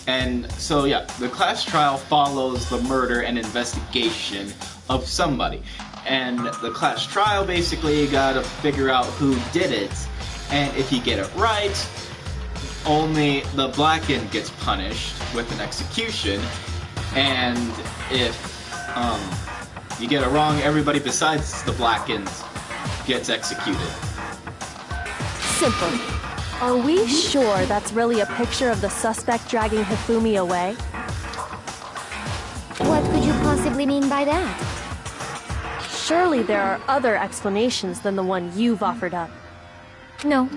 And so yeah, the class trial follows the murder and investigation of somebody. And the class trial, basically, you gotta figure out who did it, and if you get it right, only the blackened gets punished with an execution, and if you get it wrong, everybody besides the blackened gets executed. Simple. Are we sure that's really a picture of the suspect dragging Hifumi away? What could you possibly mean by that? Surely there are other explanations than the one you've offered up. No,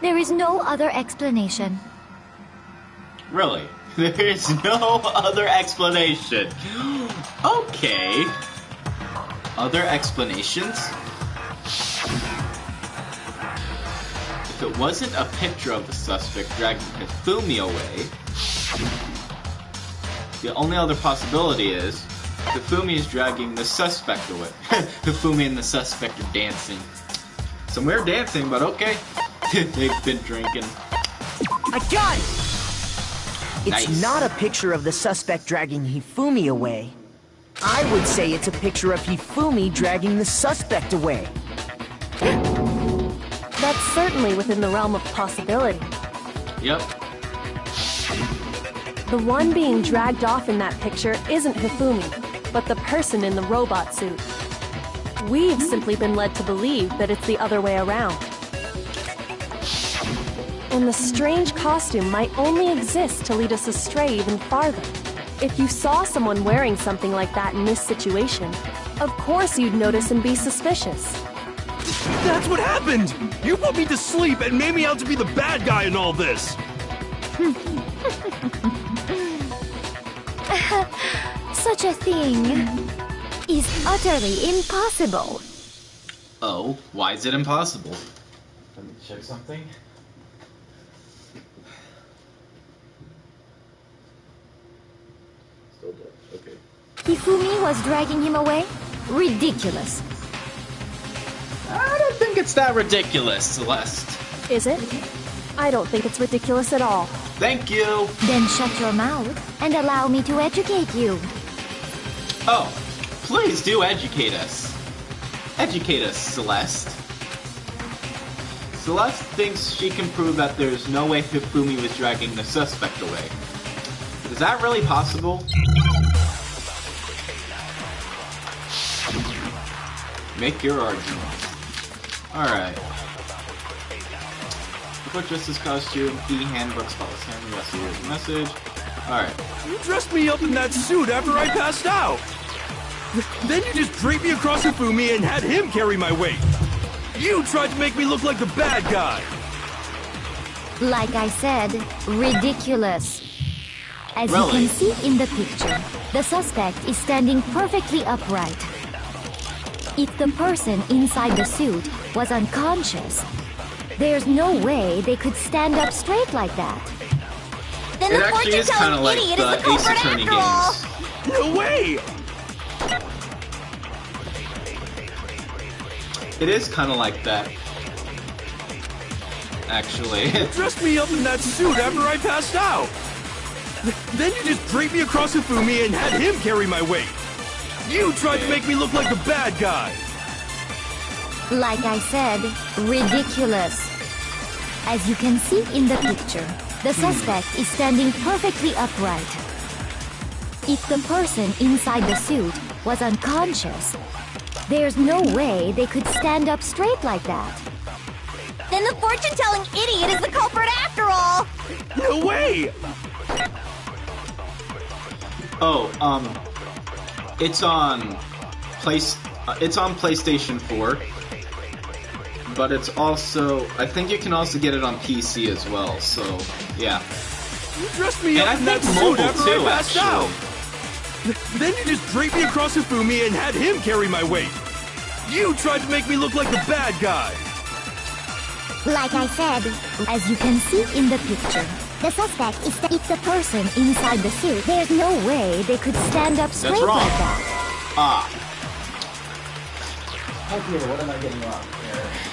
there is no other explanation. Really? There is no other explanation. Okay. Other explanations? If it wasn't a picture of the suspect dragging Hifumi away, the only other possibility is Hifumi is dragging the suspect away. Hifumi and the suspect are dancing. Some weird dancing, but okay. They've been drinking. I got it! It's Nice. not a picture of the suspect dragging Hifumi away. I would say it's a picture of Hifumi dragging the suspect away. That's certainly within the realm of possibility. Yep. The one being dragged off in that picture isn't Hifumi, but the person in the robot suit. We've simply been led to believe that it's the other way around. And the strange costume might only exist to lead us astray even farther. If you saw someone wearing something like that in this situation, of course you'd notice and be suspicious. That's what happened! You put me to sleep and made me out to be the bad guy in all this! Such a thing is utterly impossible. Oh, why is it impossible? Let me check something. Still dead. Okay. Hifumi was dragging him away? Ridiculous. think it's that ridiculous, Celeste. Is it? I don't think it's ridiculous at all. Thank you. Then shut your mouth and allow me to educate you. Oh, please do educate us. Educate us, Celeste. Celeste thinks she can prove that there's no way Hifumi was dragging the suspect away. Is that really possible? Make your argument. Alright. Put Justice costume, handbook, spotless hand, yes, message. Alright. You dressed me up in that suit after I passed out. Then you just draped me across Hifumi and had him carry my weight. You tried to make me look like the bad guy. Like I said, ridiculous. As Really? you can see in the picture, the suspect is standing perfectly upright. If the person inside the suit was unconscious, there's no way they could stand up straight like that. Then It the actually is kind of fortune-telling like idiot is the the Ace culprit Attorney after all! games. No way! It is kind of like that. Actually. You dressed me up in that suit after I passed out. Then you just draped me across Hifumi and had him carry my weight. You tried to make me look like the bad guy. Like I said, ridiculous. As you can see in the picture, the suspect is standing perfectly upright. If the person inside the suit was unconscious, there's no way they could stand up straight like that. Then the fortune-telling idiot is the culprit after all! No way! Oh, it's on PlayStation 4, but it's also, I think you can also get it on PC as well. So yeah. You dressed me up And in that I think suit mobile after too, I passed actually. out. Then you just draped me across Hifumi and had him carry my weight. You tried to make me look like the bad guy. Like I said, as you can see in the picture, the suspect is if the person inside the suit, there's no way they could stand up straight wrong. like that. Ah. Okay, what am I getting wrong here?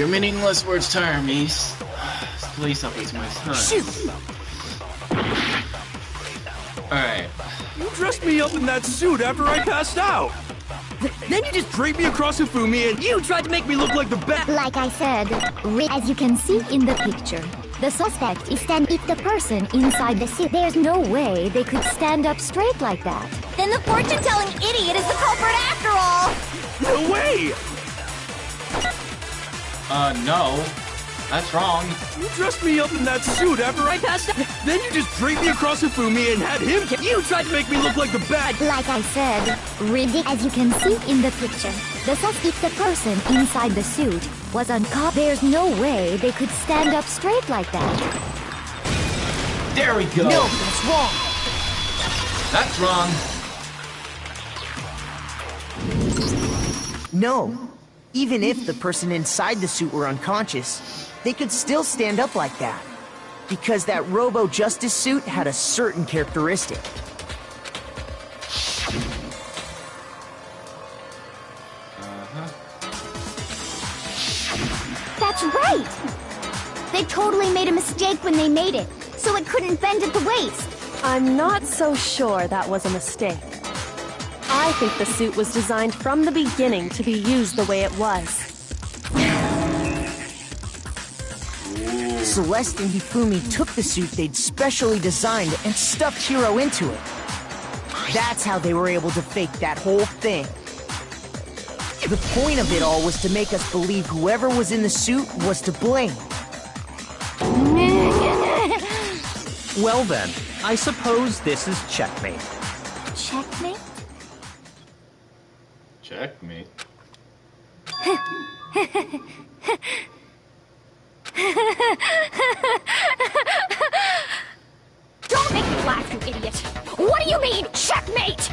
Your meaningless words tire me. Please help with my son. Shoot! Alright. You dressed me up in that suit after I passed out. Then you just draped me across Hifumi and you tried to make me look like the bad. Like I said, as you can see in the picture, the suspect is if the person inside the suit, there's no way they could stand up straight like that. Then the fortune-telling idiot is the culprit after all! No way! No. That's wrong. You dressed me up in that suit after I passed out. Then you just draped me across Hifumi and had him. You tried to make me look like the bad. Like I said, as you can see in the picture, the if the person inside the suit was unconscious, there's no way they could stand up straight like that. There we go. No, that's wrong. That's wrong. No. Even if the person inside the suit were unconscious, they could still stand up like that. Because that Robo-Justice suit had a certain characteristic. That's right! They totally made a mistake when they made it. So so it couldn't bend at the waist. I'm not so sure that was a mistake. I think the suit was designed from the beginning to be used the way it was. Celeste and Hifumi took the suit they'd specially designed and stuffed Hiro into it. That's how they were able to fake that whole thing. The point of it all was to make us believe whoever was in the suit was to blame. Well then, I suppose this is checkmate. Checkmate? Checkmate. Don't make me laugh, you idiot! What do you mean, checkmate?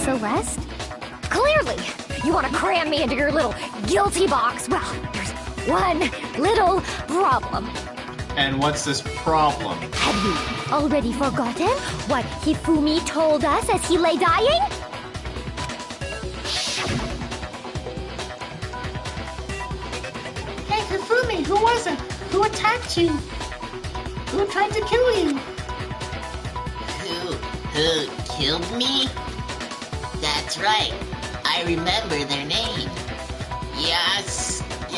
Celeste? Clearly, you want to cram me into your little guilty box. Well, there's one little problem. And what's this problem? Have you already forgotten what Hifumi told us as he lay dying? Hey, Hifumi, who was it? Who attacked you? Who tried to kill you? Who killed me? That's right. I remember their name. Yasuhiro.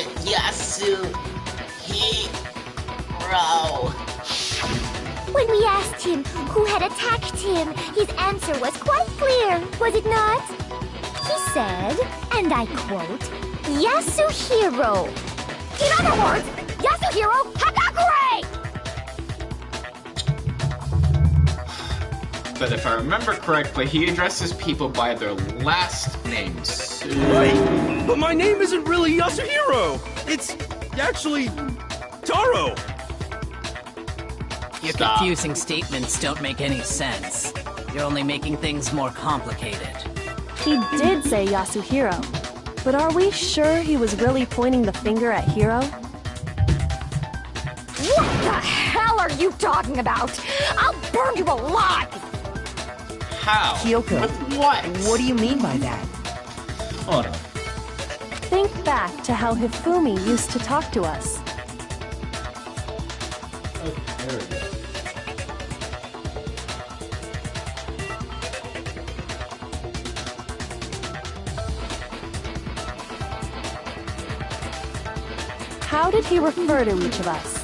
When we asked him who had attacked him, his answer was quite clear, was it not? He said, and I quote, Yasuhiro. In other words, Yasuhiro Hagakure! But if I remember correctly, he addresses people by their last names. Wait, but my name isn't really Yasuhiro. It's actually Taro. Your confusing statements don't make any sense. You're only making things more complicated. He did say Yasuhiro, but are we sure he was really pointing the finger at Hiro? What the hell are you talking about? I'll burn you alive! How? Kyoko, With what? what do you mean by that? Hold on. Think back to how Hifumi used to talk to us. Oh, there we go. How did he refer to each of us?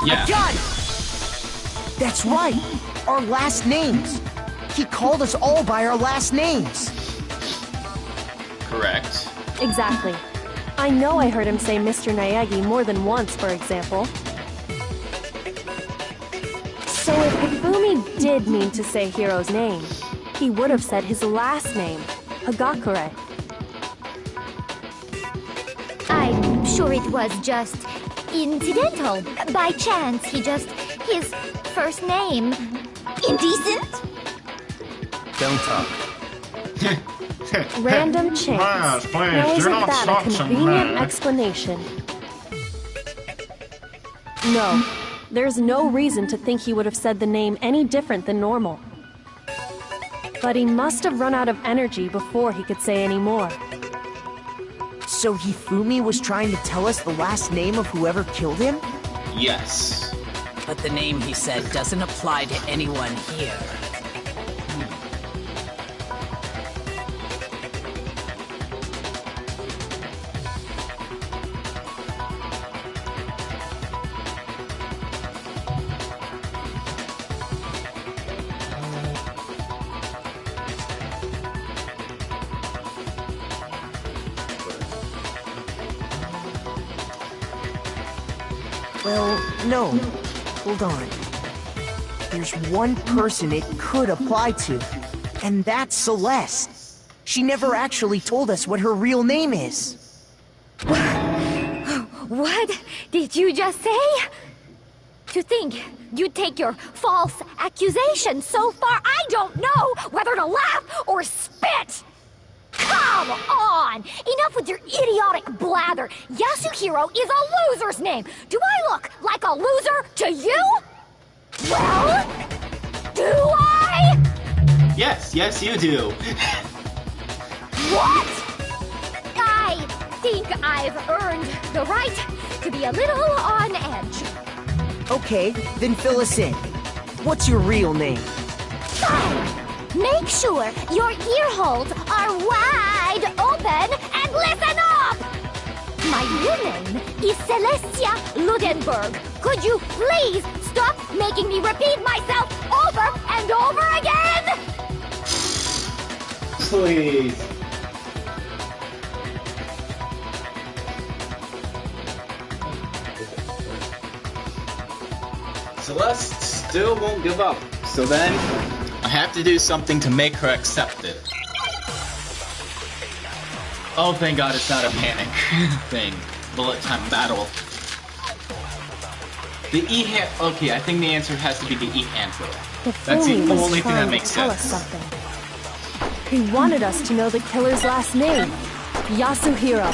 Yeah. I got it! That's right! Our last names! He called us all by our last names! Correct. Exactly. I know I heard him say Mr. Naegi more than once, for example. So if Hifumi did mean to say Hiro's name, he would have said his last name, Hagakure. I'm sure it was just incidental. By chance, his first name. Indecent? Don't talk. Random chance. Now isn't that a convenient explanation? No, there's no reason to think he would have said the name any different than normal. But he must have run out of energy before he could say any more. So Hifumi was trying to tell us the last name of whoever killed him? Yes. But the name he said doesn't apply to anyone here. Well, no. Hold on. There's one person it could apply to, and that's Celeste. She never actually told us what her real name is. What did you just say? To think you'd take your false accusation so far, I don't know whether to laugh or spit! Come on! Enough with your idiotic blather! Yasuhiro is a loser's name! Do I look like a loser to you? Well, do I? Yes, you do. What? think I've earned the right to be a little on edge. Okay, then fill us in. What's your real name? Fine. Make sure your ear holes are wide open and listen up! My real name is Celestia Ludenberg. Could you please stop making me repeat myself over and over again? Please. Celeste still won't give up. So then, I have to do something to make her accept it. Oh, thank God it's not a panic thing. Bullet time battle. The E-hand... Okay, I think the answer has to be the E-handle. That's the only thing that makes sense. Something. He wanted us to know the killer's last name. Yasuhiro.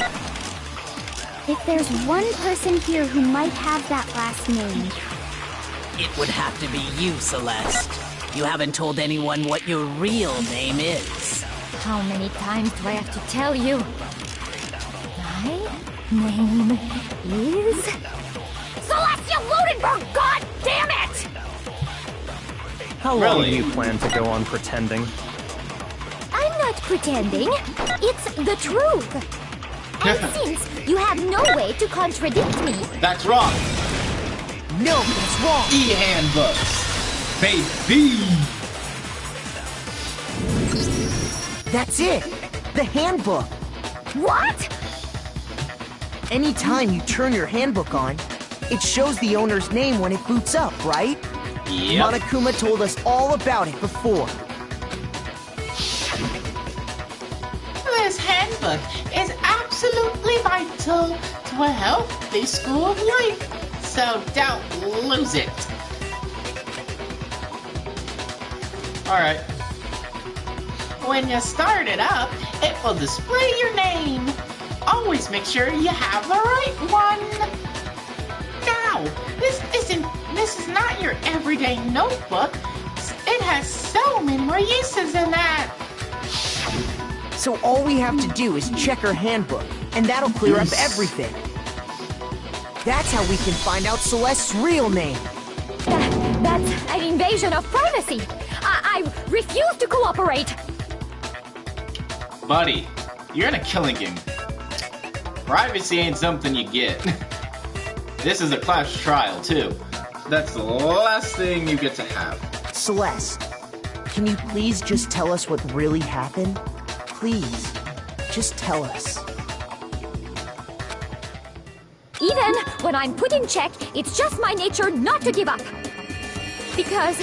If there's one person here who might have that last name... It would have to be you, Celeste. You haven't told anyone what your real name is. How many times do I have to tell you? My name is... Celestia Ludenberg, god damn it! How long do you plan to go on pretending? I'm not pretending. It's the truth. And since you have no way to contradict me... That's wrong. No, that's wrong. E-handbooks. Baby. That's it. The handbook. What? Anytime you turn your handbook on, it shows the owner's name when it boots up, right? Yep. Monokuma told us all about it before. This handbook is absolutely vital to a healthy school of life, so don't lose it. Alright. When you start it up, it will display your name. Always make sure you have the right one. Now, this is not your everyday notebook. It has so many more uses than that. So all we have to do is check her handbook, and that'll clear up everything. That's how we can find out Celeste's real name. That's an invasion of privacy. I refuse to cooperate. Buddy, you're in a killing game. Privacy ain't something you get. This is a class trial, too. That's the last thing you get to have. Celeste, can you please just tell us what really happened? Please, just tell us. Even when I'm put in check, it's just my nature not to give up. Because...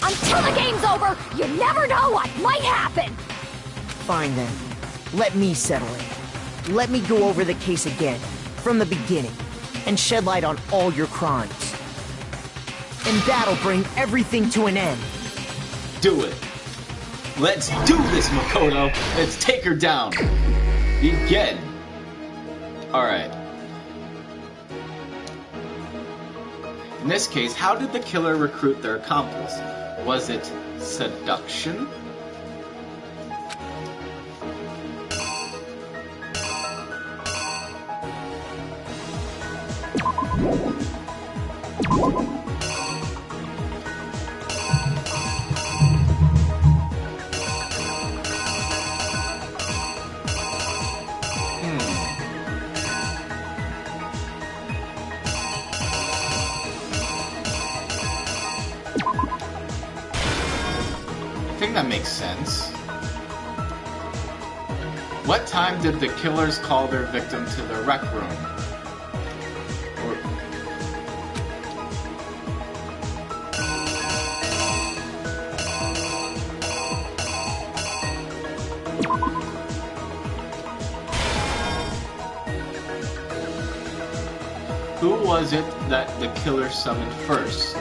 Until the game's over, you never know what might happen. Fine then. Let me settle it. Let me go over the case again, from the beginning, and shed light on all your crimes. And that'll bring everything to an end. Do it. Let's do this, Makoto. Let's take her down. Begin. Alright. In this case, how did the killer recruit their accomplice? Was it seduction? I think that makes sense. What time did the killers call their victim to the rec room? Who was it that the killer summoned first?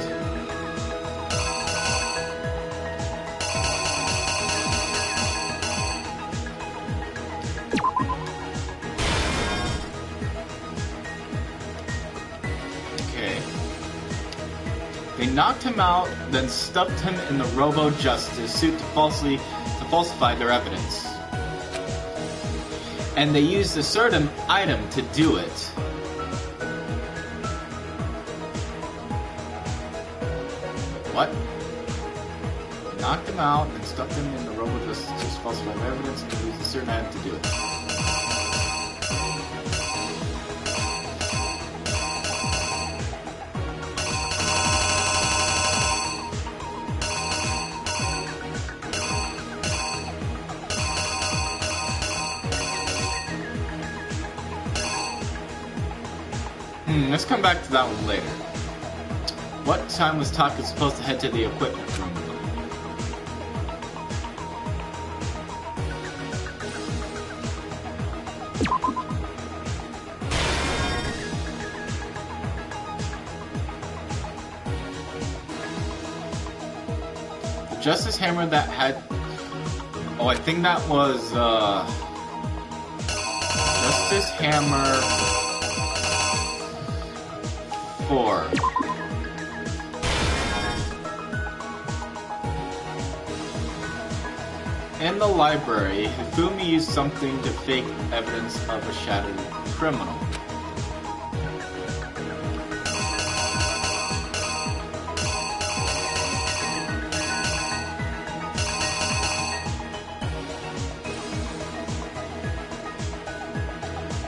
They knocked him out, then stuffed him in the Robo-Justice suit to falsify their evidence. And they used a certain item to do it. What? They knocked him out, then stuffed him in the Robo-Justice to falsify their evidence, and they used a certain item to do it. Let's come back to that one later. What time was Taka supposed to head to the equipment room? The Justice Hammer that had... Oh, I think that was, Justice Hammer... 4. In the library, Hifumi used something to fake evidence of a shattered criminal.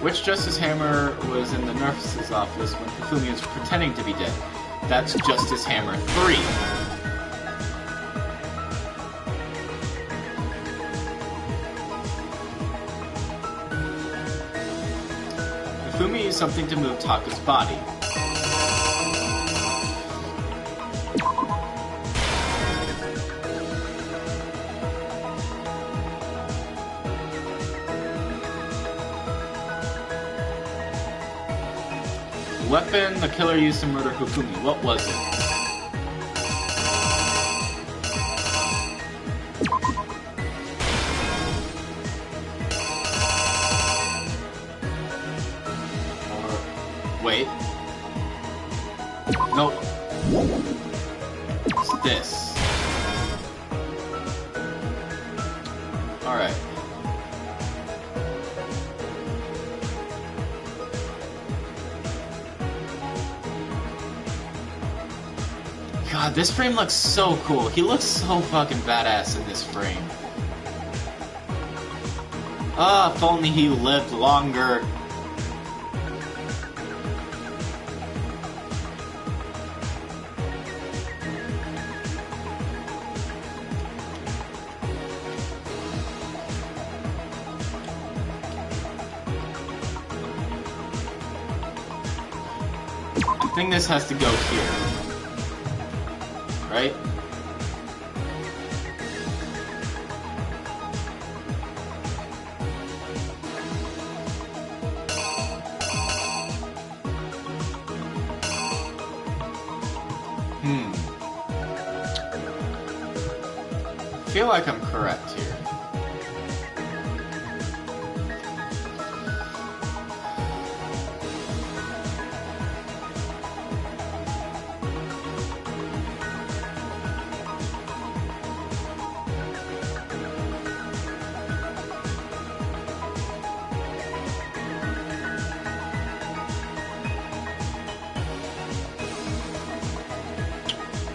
Which Justice Hammer was in the nurse's office when Hifumi was pretending to be dead? That's Justice Hammer 3. Hifumi used something to move Taka's body. Weapon the killer used to murder Hifumi. What was it? Wait. Nope. It's this. Alright. God, this frame looks so cool. He looks so fucking badass in this frame. Ah, if only he lived longer. I think this has to go here. Right? I feel like I'm correct here.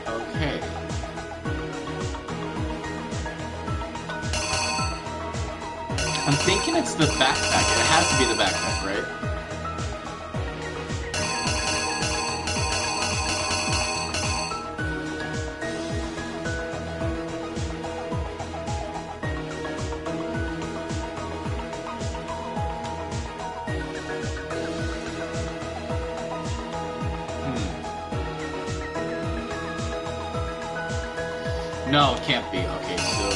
Okay. I'm thinking it's the backpack. It has to be the backpack, right? No, it can't be. Okay, so...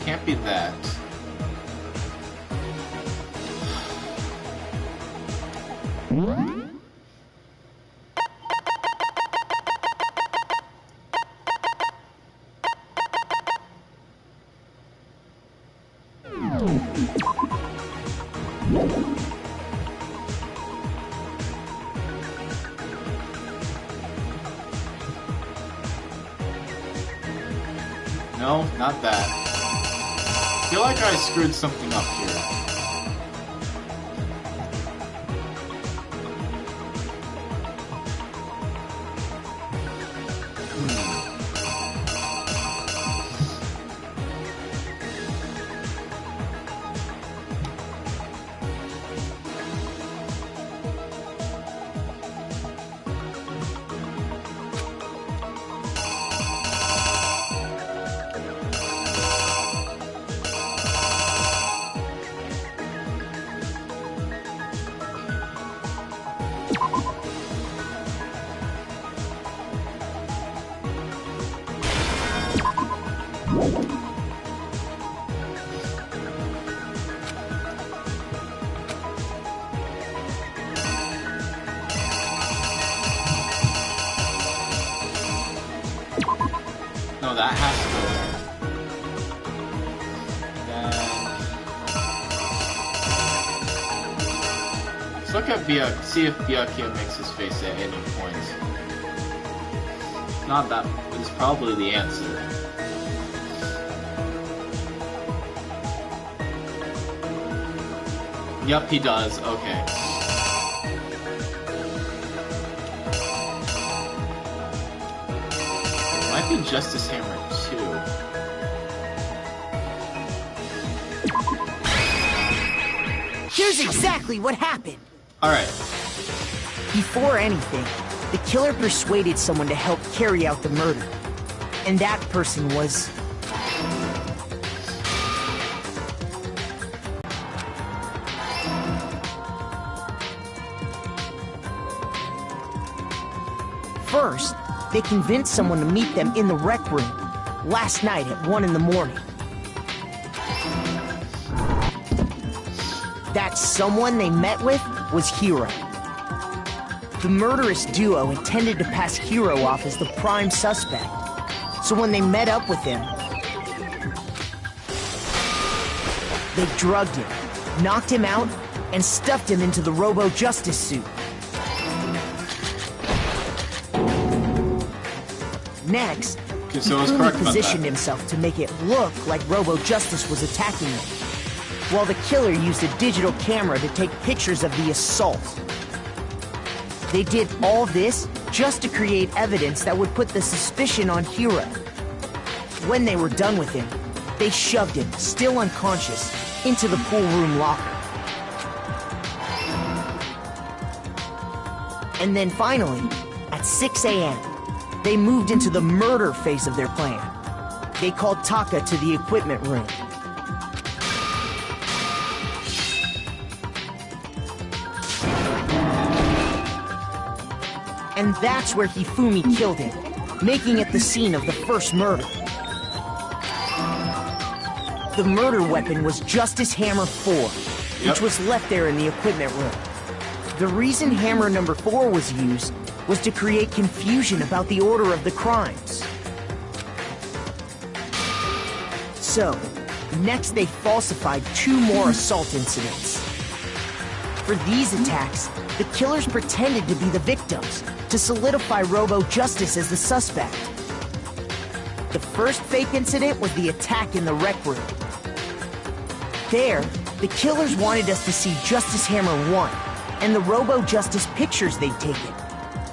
can't be that. No, not that. I feel like I screwed something up here. No, that has to go there. Then... Let's look at Byakuya, see if Byakuya makes his face at any point. Not that is probably the answer. Yup, he does. Okay. Might be Justice Hammer too. Here's exactly what happened. Alright. Before anything, the killer persuaded someone to help carry out the murder. And that person was... First, they convinced someone to meet them in the rec room last night at 1 in the morning. That someone they met with was Hiro. The murderous duo intended to pass Hiro off as the prime suspect. So when they met up with him, they drugged him, knocked him out, and stuffed him into the Robo-Justice suit. Next, Hifumi positioned himself to make it look like Robo-Justice was attacking him, while the killer used a digital camera to take pictures of the assault. They did all this just to create evidence that would put the suspicion on Hiro. When they were done with him, they shoved him, still unconscious, into the pool room locker. And then finally, at 6 a.m., they moved into the murder phase of their plan. They called Taka to the equipment room. And that's where Hifumi killed him, making it the scene of the first murder. The murder weapon was Justice Hammer 4, which was left there in the equipment room. The reason Hammer number 4 was used was to create confusion about the order of the crimes. So, next they falsified 2 more assault incidents. For these attacks, the killers pretended to be the victims, to solidify Robo-Justice as the suspect. The first fake incident was the attack in the rec room. There, the killers wanted us to see Justice Hammer 1 and the Robo-Justice pictures they'd taken.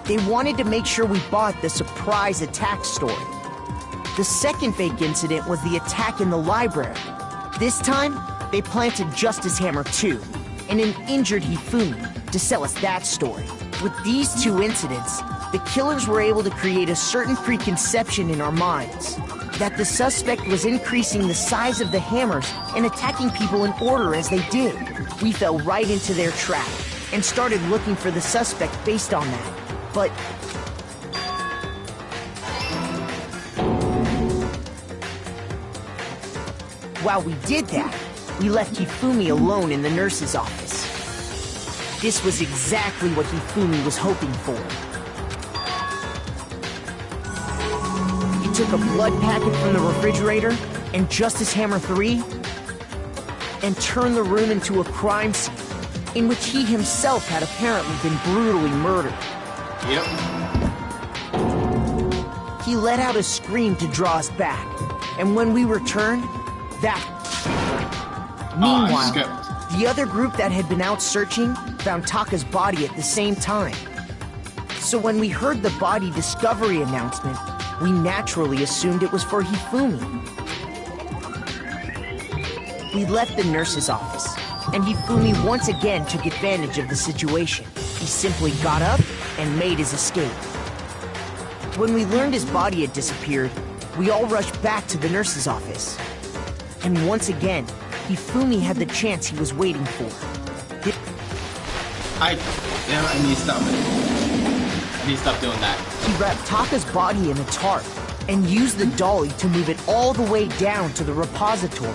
They wanted to make sure we bought the surprise attack story. The second fake incident was the attack in the library. This time, they planted Justice Hammer 2 and an injured Hifumi to sell us that story. With these 2 incidents, the killers were able to create a certain preconception in our minds that the suspect was increasing the size of the hammers and attacking people in order as they did. We fell right into their trap and started looking for the suspect based on that. But While we did that, we left Hifumi alone in the nurse's office. This was exactly what Hifumi was hoping for. He took a blood packet from the refrigerator and Justice Hammer 3 and turned the room into a crime scene in which he himself had apparently been brutally murdered. Yep. He let out a scream to draw us back, and when we returned, Meanwhile, the other group that had been out searching found Taka's body at the same time. So when we heard the body discovery announcement, we naturally assumed it was for Hifumi. We left the nurse's office, and Hifumi once again took advantage of the situation. He simply got up and made his escape. When we learned his body had disappeared, we all rushed back to the nurse's office. And once again, Hifumi had the chance he was waiting for. I need to stop it. I need to stop doing that. He wrapped Taka's body in a tarp and used the dolly to move it all the way down to the repository.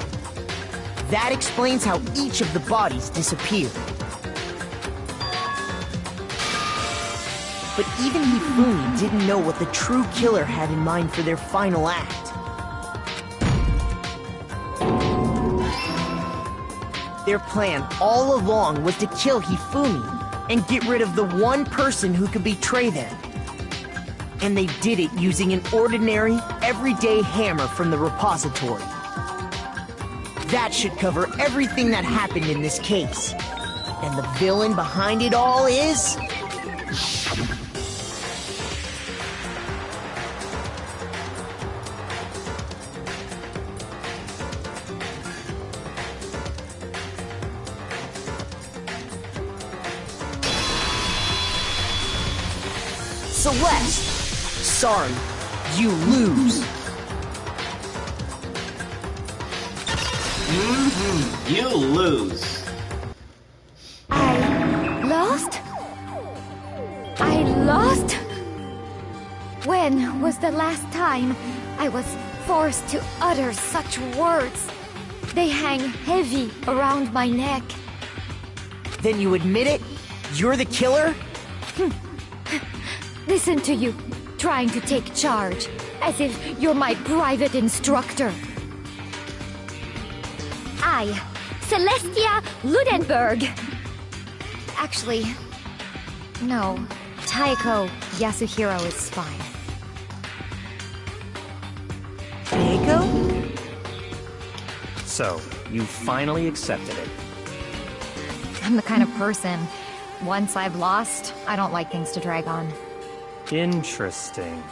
That explains how each of the bodies disappeared. But even Hifumi didn't know what the true killer had in mind for their final act. Their plan all along was to kill Hifumi and get rid of the one person who could betray them. And they did it using an ordinary, everyday hammer from the repository. That should cover everything that happened in this case. And the villain behind it all is... Celeste! Sorry, you lose. You lose. I lost? I lost? When was the last time I was forced to utter such words? They hang heavy around my neck. Then you admit it? You're the killer? Listen to you, trying to take charge, as if you're my private instructor. I, Celestia Ludenberg. Actually, no. Taiko Yasuhiro is fine. Taiko? So, you finally accepted it. I'm the kind of person, once I've lost, I don't like things to drag on. Interesting.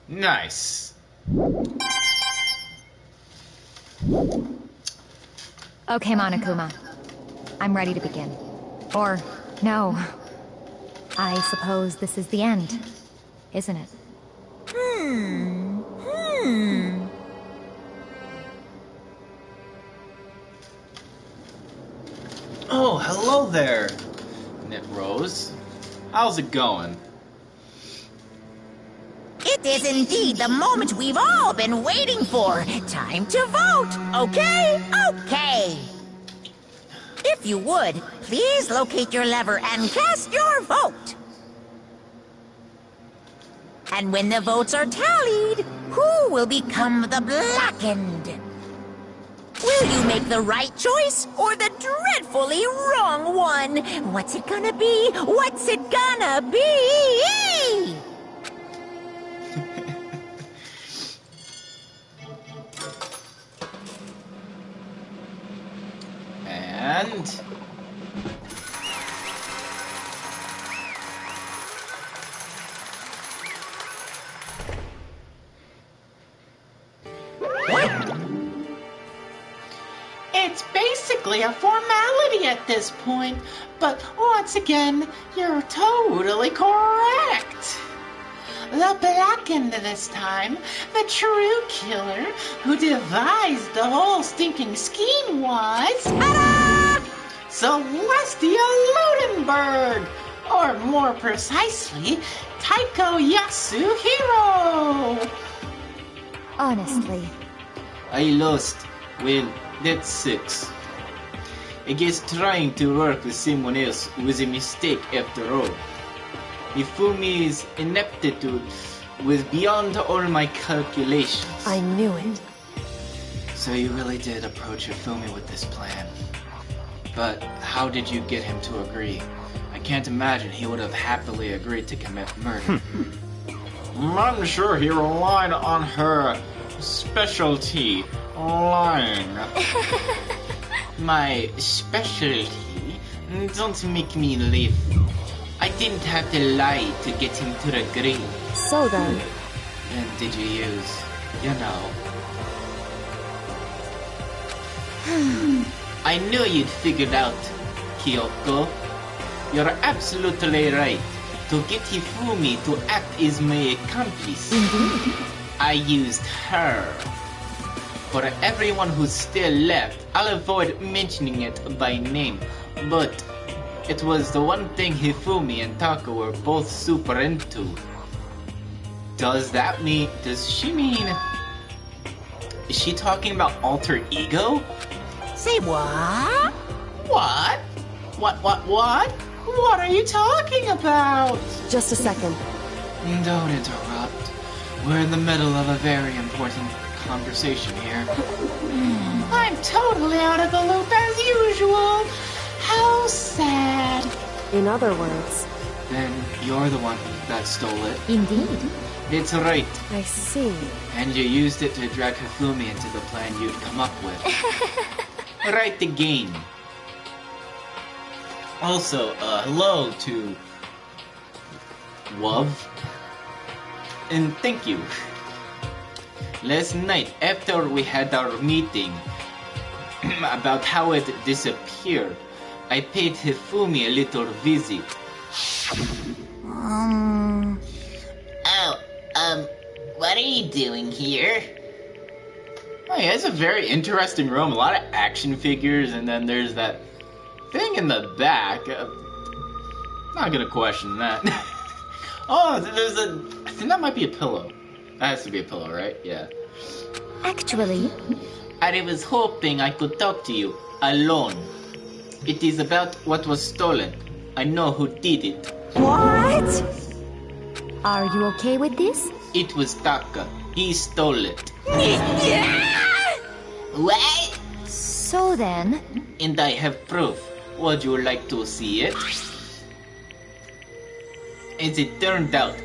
Nice. Okay, Monokuma. I'm ready to begin. Or, no. I suppose this is the end, isn't it? Oh, hello there, Knit Rose. How's it going? It is indeed the moment we've all been waiting for. Time to vote, okay? Okay. If you would, please locate your lever and cast your vote. And when the votes are tallied, who will become the blackened? Will you make the right choice or the dreadfully wrong one? What's it gonna be? What's it gonna be? And... It's basically a formality at this point, but once again, you're totally correct. the blackened this time, the true killer who devised the whole stinking scheme was... Celestia Ludenberg! Or more precisely, Taiko Yasuhiro! Honestly. I lost. Well, that's 6. I guess trying to work with someone else was a mistake after all. Hifumi's ineptitude was beyond all my calculations. I knew it. So you really did approach Hifumi with this plan. But how did you get him to agree? I can't imagine he would have happily agreed to commit murder. I'm sure he relied on her specialty, lying. My specialty? Don't make me laugh. I didn't have to lie to get him to agree. So then... And did you use, you know... I knew you'd figured out, Kyoko. You're absolutely right. To get Hifumi to act as my accomplice, I used her. For everyone who's still left, I'll avoid mentioning it by name, but it was the one thing Hifumi and Taka were both super into. Does she mean... Is she talking about alter ego? Say what? What? What? What are you talking about? Just a second. Don't interrupt. We're in the middle of a very important conversation here. I'm totally out of the loop as usual. How sad. In other words... Then you're the one that stole it. Indeed. It's right. I see. And you used it to drag Hifumi into the plan you'd come up with. Right again. Also, hello to Wov. And thank you. Last night, after we had our meeting about how it disappeared, I paid Hifumi a little visit. What are you doing here? Oh yeah, it's a very interesting room. A lot of action figures, and then there's that thing in the back. Not gonna question that. Oh, I think that might be a pillow. That has to be a pillow, right? Yeah. Actually... I was hoping I could talk to you, alone. It is about what was stolen. I know who did it. What? Are you okay with this? It was Taka. He stole it. What? So then... And I have proof. Would you like to see it? As it turned out,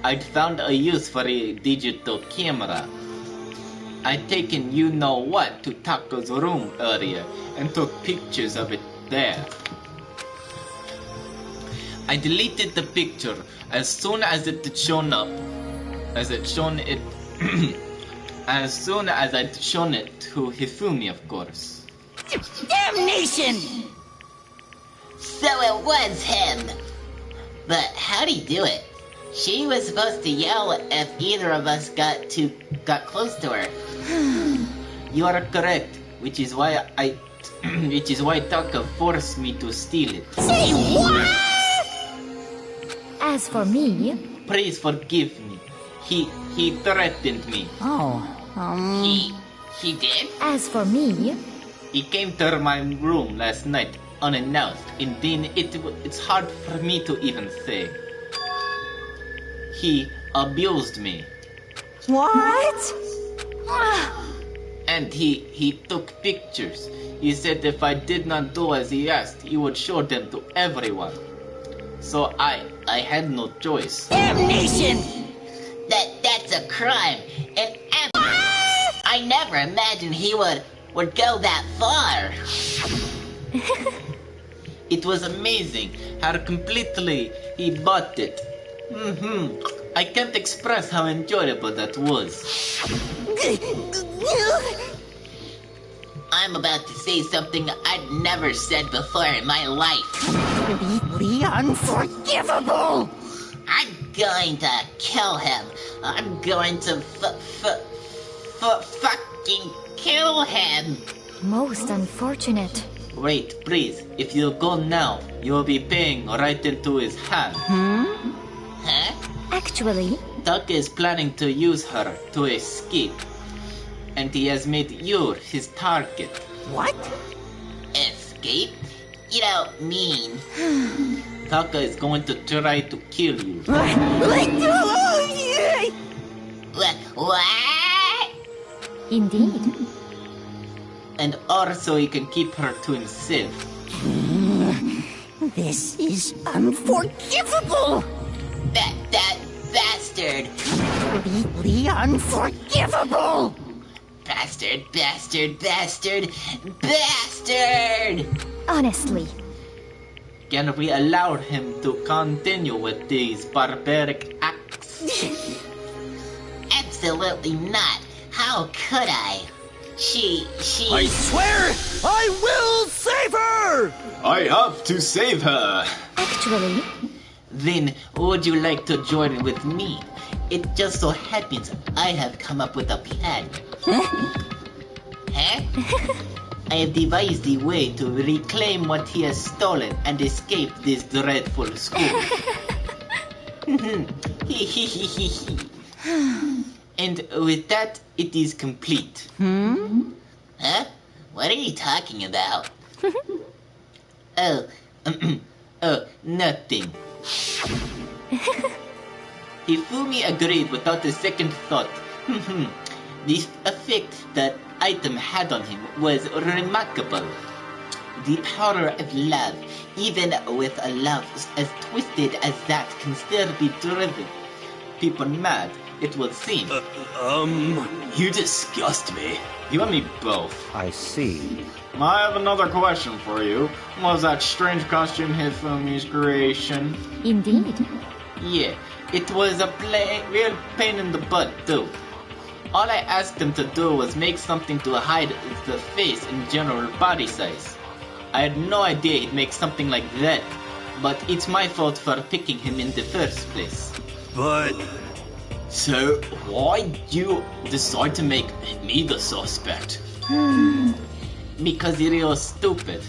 I'd found a use for a digital camera. I'd taken you-know-what to Taka's room earlier and took pictures of it there. I deleted the picture as soon as it had shown up. As soon as I'd shown it to Hifumi, of course. Damnation! So it was him. But how'd he do it? She was supposed to yell if either of us got close to her. You are correct, which is why Taka forced me to steal it. Say what? As for me... Please forgive me. He threatened me. Oh, He did? As for me... He came to my room last night unannounced, and then it's hard for me to even say. He abused me. what? And he took pictures. He said if I did not do as he asked, he would show them to everyone. So I had no choice. Damnation! That's a crime. And I never imagined he would go that far. It was amazing how completely he bought it. I can't express how enjoyable that was. I'm about to say something I'd never said before in my life. Completely unforgivable! I going to kill him. I'm going to fucking kill him. Most unfortunate. Wait, please. If you go now, you will be paying right into his hand. Huh? Actually, Tuck is planning to use her to escape. And he has made you his target. What? Escape? You don't mean. Taka is going to try to kill you. What? indeed. And also he can keep her to himself. This is unforgivable! That bastard! Completely unforgivable! Bastard! Honestly. Can we allow him to continue with these barbaric acts? Absolutely not. How could I? She... I swear I will save her! I have to save her. Actually... Then, would you like to join with me? It just so happens I have come up with a plan. Huh? I have devised a way to reclaim what he has stolen and escape this dreadful school. And with that, it is complete. Huh? What are you talking about? Oh, nothing. Hifumi agreed without a second thought. The effect that item had on him was remarkable. The power of love, even with a love as twisted as that, can still be driven people mad, it would seem. You disgust me. You and me both. I see. I have another question for you. Was that strange costume Hifumi's creation? Indeed. Yeah, it was a real pain in the butt, too. All I asked him to do was make something to hide the face and general body size. I had no idea he'd make something like that, but it's my fault for picking him in the first place. But... So, why you decide to make me the suspect? Because you're stupid.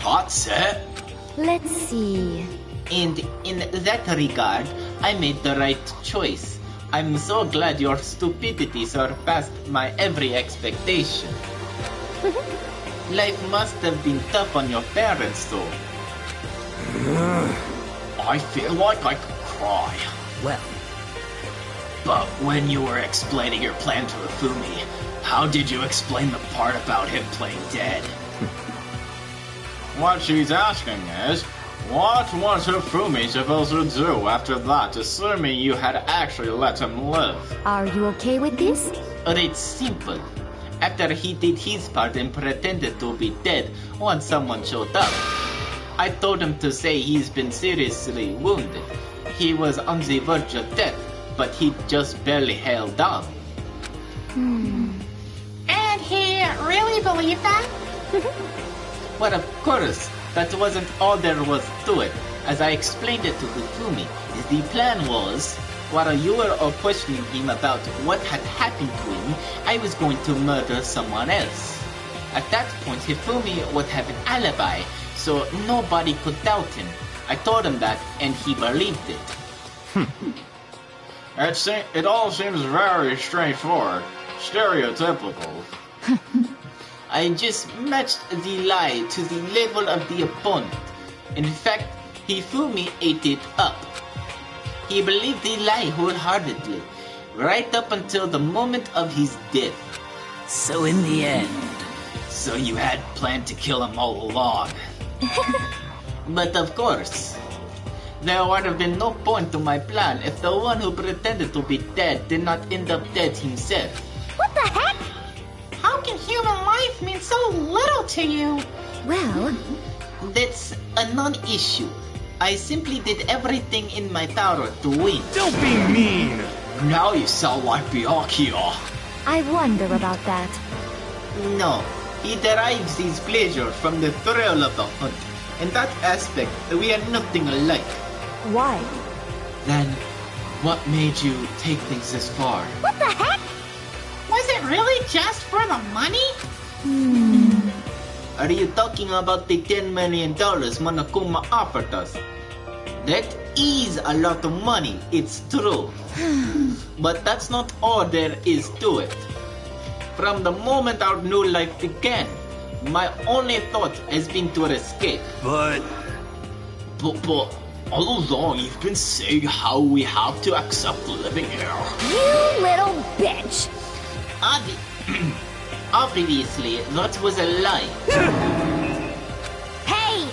That's it? Let's see. And in that regard, I made the right choice. I'm so glad your stupidity surpassed my every expectation. Life must have been tough on your parents, though. I feel like I could cry. Well, But when you were explaining your plan to Hifumi, how did you explain the part about him playing dead? What she's asking is, what was Hifumi supposed to do after that, assuming you had actually let him live? Are you okay with this? It's simple. After he did his part and pretended to be dead once someone showed up, I told him to say he's been seriously wounded. He was on the verge of death, but he just barely held on. And he really believed that? Well, of course, that wasn't all there was to it. As I explained it to Hifumi, the plan was, while you were all questioning him about what had happened to him, I was going to murder someone else. At that point, Hifumi would have an alibi, so nobody could doubt him. I told him that, and he believed it. It all seems very straightforward. Stereotypical. I just matched the lie to the level of the opponent. In fact, Hifumi ate it up. He believed the lie wholeheartedly, right up until the moment of his death. so in the end, So you had planned to kill him all along. But of course, there would have been no point to my plan if the one who pretended to be dead did not end up dead himself. What the heck? How can human life mean so little to you? Well, That's a non-issue. I simply did everything in my power to win. Don't be mean! Now you sound like Byakuya. I wonder about that. No, he derives his pleasure from the thrill of the hunt. In that aspect, we are nothing alike. Why? then what made you take things this far? What the heck? Was it really just for the money? Are you talking about the $10 million Monokuma offered us? That is a lot of money, it's true. But that's not all there is to it. From the moment our new life began, my only thought has been to escape. But all along you've been saying how we have to accept living here. You little bitch! Obviously, that was a lie. Hey!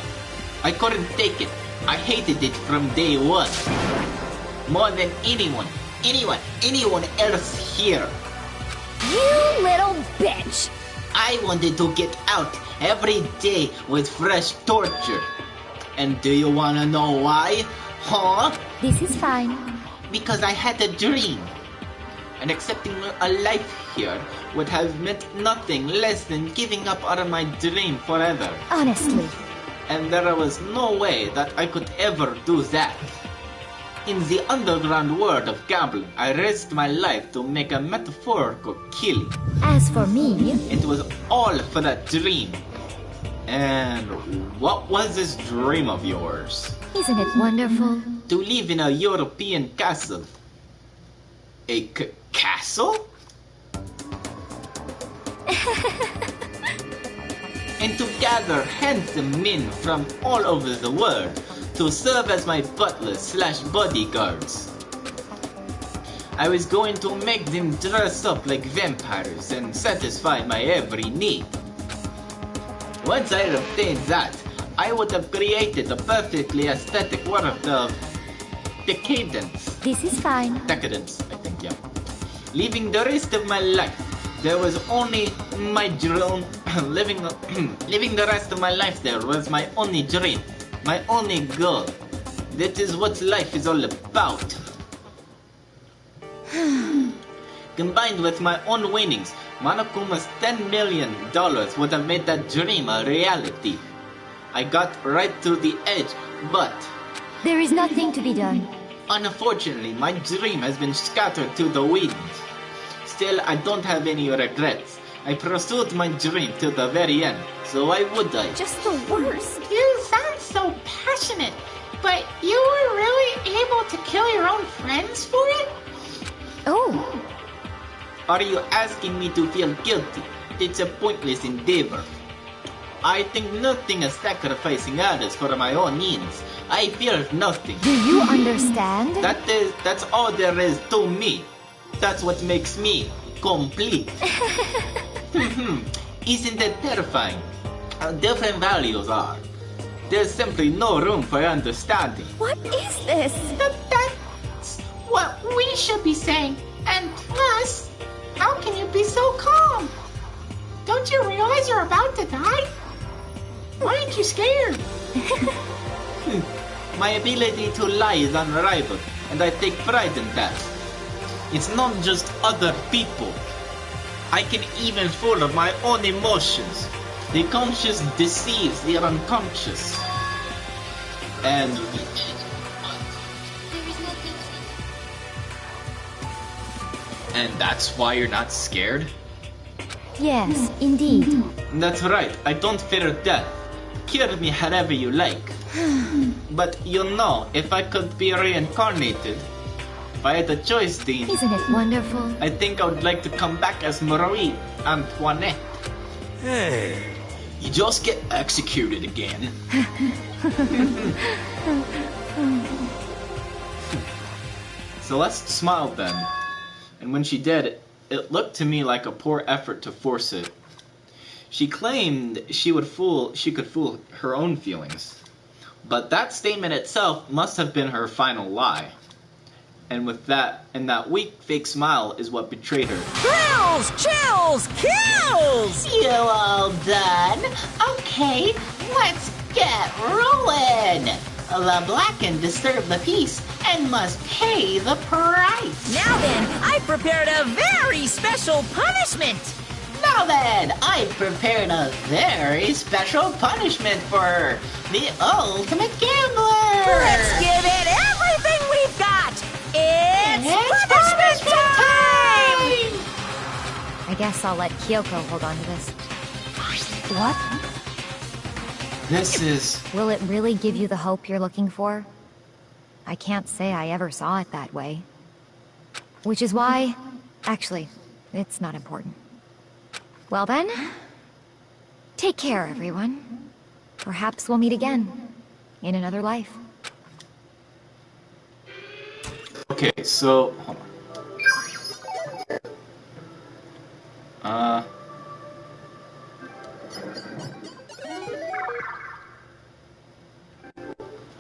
I couldn't take it. I hated it from day one. More than anyone else here. You little bitch! I wanted to get out every day with fresh torture. And do you wanna know why? Huh? This is fine. Because I had a dream. And accepting a life here would have meant nothing less than giving up on my dream forever. Honestly. And there was no way that I could ever do that. In the underground world of gambling, I risked my life to make a metaphorical killing. As for me, it was all for that dream. And what was this dream of yours? Isn't it wonderful? To live in a European castle. A castle? And to gather handsome men from all over the world to serve as my butlers/bodyguards. I was going to make them dress up like vampires and satisfy my every need. Once I obtained that, I would have created a perfectly aesthetic world of decadence. This is fine. Decadence, I think, yeah. Living the rest of my life, there was only my dream. living the rest of my life there was my only dream, my only goal. That is what life is all about. Combined with my own winnings, Monokuma's $10 million would have made that dream a reality. I got right to the edge, but there is nothing to be done. Unfortunately, my dream has been scattered to the wind. Still, I don't have any regrets. I pursued my dream to the very end, so why would I? Just the worst. You sound so passionate, but you were really able to kill your own friends for it? Oh. Are you asking me to feel guilty? It's a pointless endeavor. I think nothing is sacrificing others for my own ends. I fear nothing. Do you understand? That's all there is to me. That's what makes me complete. Isn't it terrifying? How different values are. There's simply no room for understanding. What is this? That's what we should be saying. And plus, how can you be so calm? Don't you realize you're about to die? Why aren't you scared? My ability to lie is unrivaled, and I take pride in that. It's not just other people. I can even fool my own emotions. The conscious deceives the unconscious. And that's why you're not scared? Yes, indeed. That's right, I don't fear death. Kill me however you like. But you know, if I could be reincarnated, if I had a choice, Dean, isn't it wonderful? I think I would like to come back as Marie Antoinette. Hey, you just get executed again. Celeste smiled then, and when she did, it looked to me like a poor effort to force it. She claimed she could fool her own feelings. But that statement itself must have been her final lie. And that weak fake smile is what betrayed her. Thrills, chills, kills! You all done? Okay, let's get rolling! The Blackened disturb the peace and must pay the price. Now then, I've prepared a very special punishment. Now then, I've prepared a very special punishment for the ultimate gambler. Let's give it everything we've got. It's Christmas time! I guess I'll let Kyoko hold on to this. What? This is... Will it really give you the hope you're looking for? I can't say I ever saw it that way. Which is why... Actually, it's not important. Well then... Take care, everyone. Perhaps we'll meet again. In another life. Okay, so... Hold on.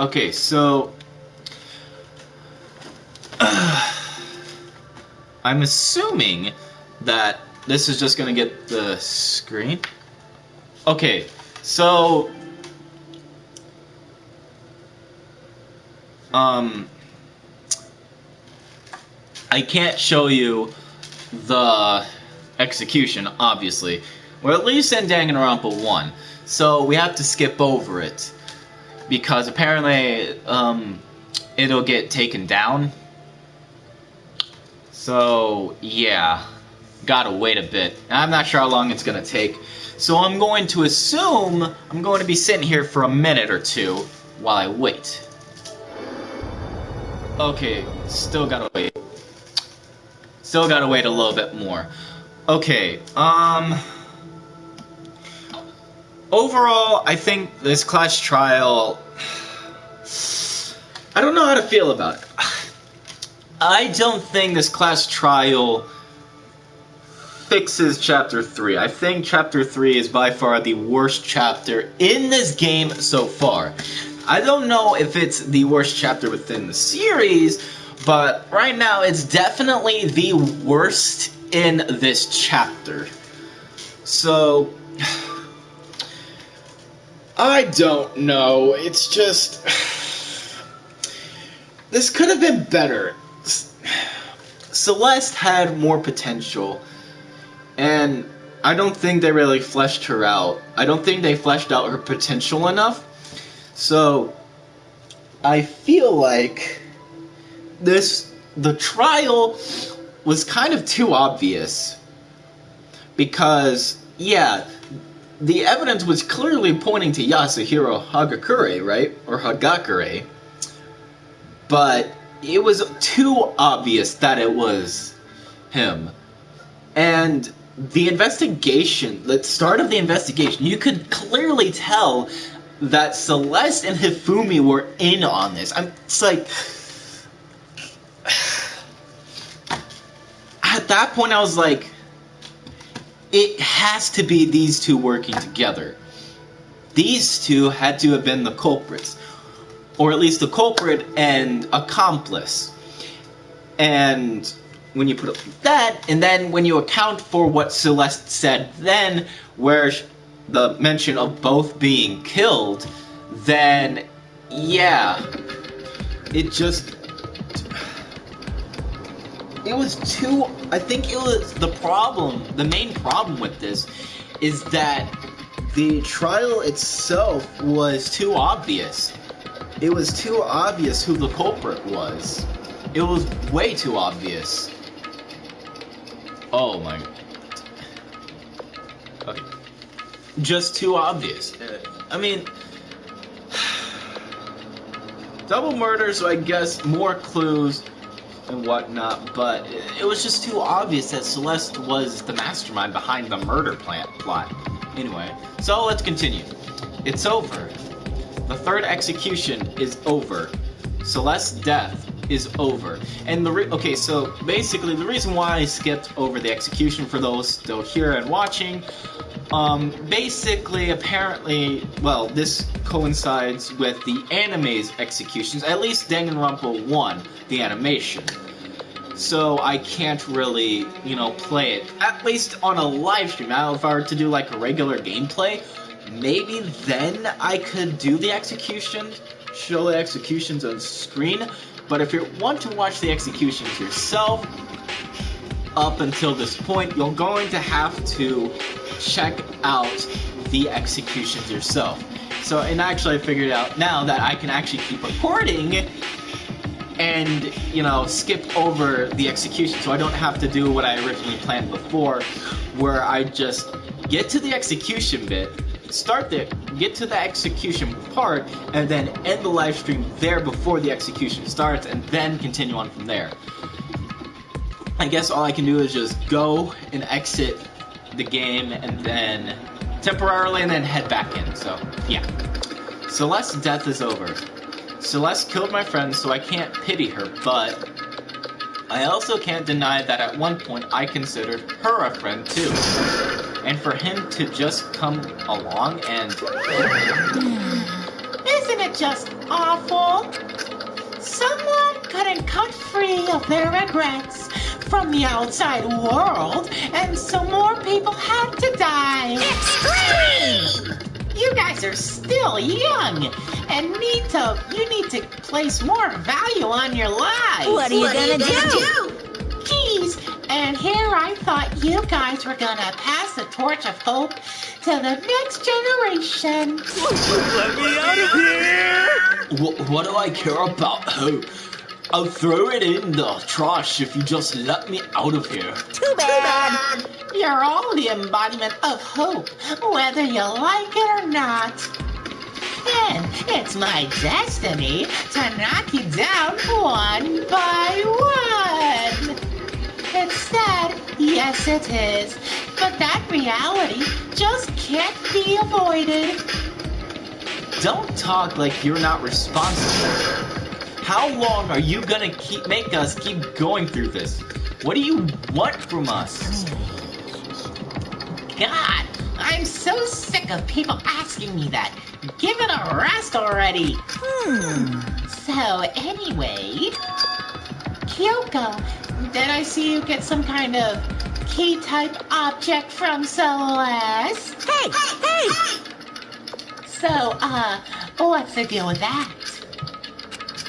Okay, so... I'm assuming that this is just gonna get the screen. Okay, so... I can't show you the execution, obviously. Or at least in Danganronpa 1. So we have to skip over it. Because apparently, it'll get taken down. So, yeah. Gotta wait a bit. I'm not sure how long it's gonna take. So I'm going to assume I'm going to be sitting here for a minute or two while I wait. Okay, still gotta wait. Still gotta wait a little bit more. Okay, overall, I think this class trial... I don't know how to feel about it. I don't think this class trial fixes Chapter 3. I think Chapter 3 is by far the worst chapter in this game so far. I don't know if it's the worst chapter within the series, but right now it's definitely the worst in this chapter. So... I don't know. It's just... This could have been better. Celeste had more potential, and I don't think they really fleshed her out. I don't think they fleshed out her potential enough. So, I feel like the trial was kind of too obvious. Because, yeah, the evidence was clearly pointing to Yasuhiro Hagakure, right? Or Hagakure. But it was too obvious that it was him. And the investigation, the start of the investigation, you could clearly tell that Celeste and Hifumi were in on this. It's like... At that point I was like, it has to be these two working together. These two had to have been the culprits. Or at least the culprit and accomplice. And when you put it like that, and then when you account for what Celeste said then, where the mention of both being killed, then, yeah, it just... It was too... I think it was the problem, the main problem with this, is that the trial itself was too obvious. It was too obvious who the culprit was. It was way too obvious. Oh my... Okay. Just too obvious. I mean... Double murder, so I guess more clues and whatnot, but it was just too obvious that Celeste was the mastermind behind the murder plot. Anyway, so let's continue. It's over. The third execution is over. Celeste's death is over. And okay, so basically the reason why I skipped over the execution for those still here and watching, basically, apparently, well, this coincides with the anime's executions, at least Danganronpa 1, the animation. So I can't really, play it, at least on a live stream. Now, if I were to do like a regular gameplay, maybe then I could do the execution, show the executions on screen. But if you want to watch the executions yourself, up until this point, you're going to have to check out the executions yourself. So, and actually I figured out now that I can actually keep recording and, you know, skip over the execution so I don't have to do what I originally planned before, where I just get to the execution bit, start there, get to the execution part, and then end the live stream there before the execution starts, and then continue on from there. I guess all I can do is just go and exit the game, and then temporarily, and then head back in. So, yeah. Celeste's death is over. Celeste killed my friend, so I can't pity her, but I also can't deny that at one point I considered her a friend too. And for him to just come along and... Isn't it just awful? Someone couldn't cut free of their regrets from the outside world, and so more people had to die. Extreme! You guys are still young, and you need to place more value on your lives. What are you gonna do? Geez, and here I thought you guys were gonna pass the torch of hope to the next generation. Let me out of here! What do I care about hope? I'll throw it in the trash if you just let me out of here. Too bad. You're all the embodiment of hope, whether you like it or not. And it's my destiny to knock you down one by one. It's sad, yes it is, but that reality just can't be avoided. Don't talk like you're not responsible. How long are you gonna make us keep going through this? What do you want from us? God, I'm so sick of people asking me that. Give it a rest already. So anyway, Kyoko, did I see you get some kind of key-type object from Celeste? Hey! So, what's the deal with that?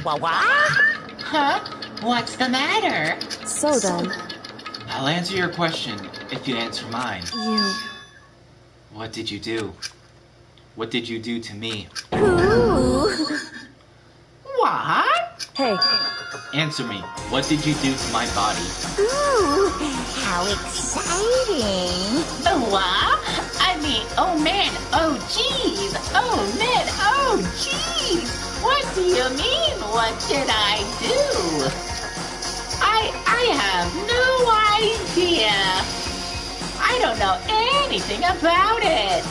What? Huh? What's the matter? So then, I'll answer your question if you answer mine. What did you do? What did you do to me? Ooh. What? Hey. Answer me. What did you do to my body? Ooh, how exciting. What? I mean, oh man, oh jeez, oh man, oh jeez. What do you mean, what did I do? I have no idea. I don't know anything about it.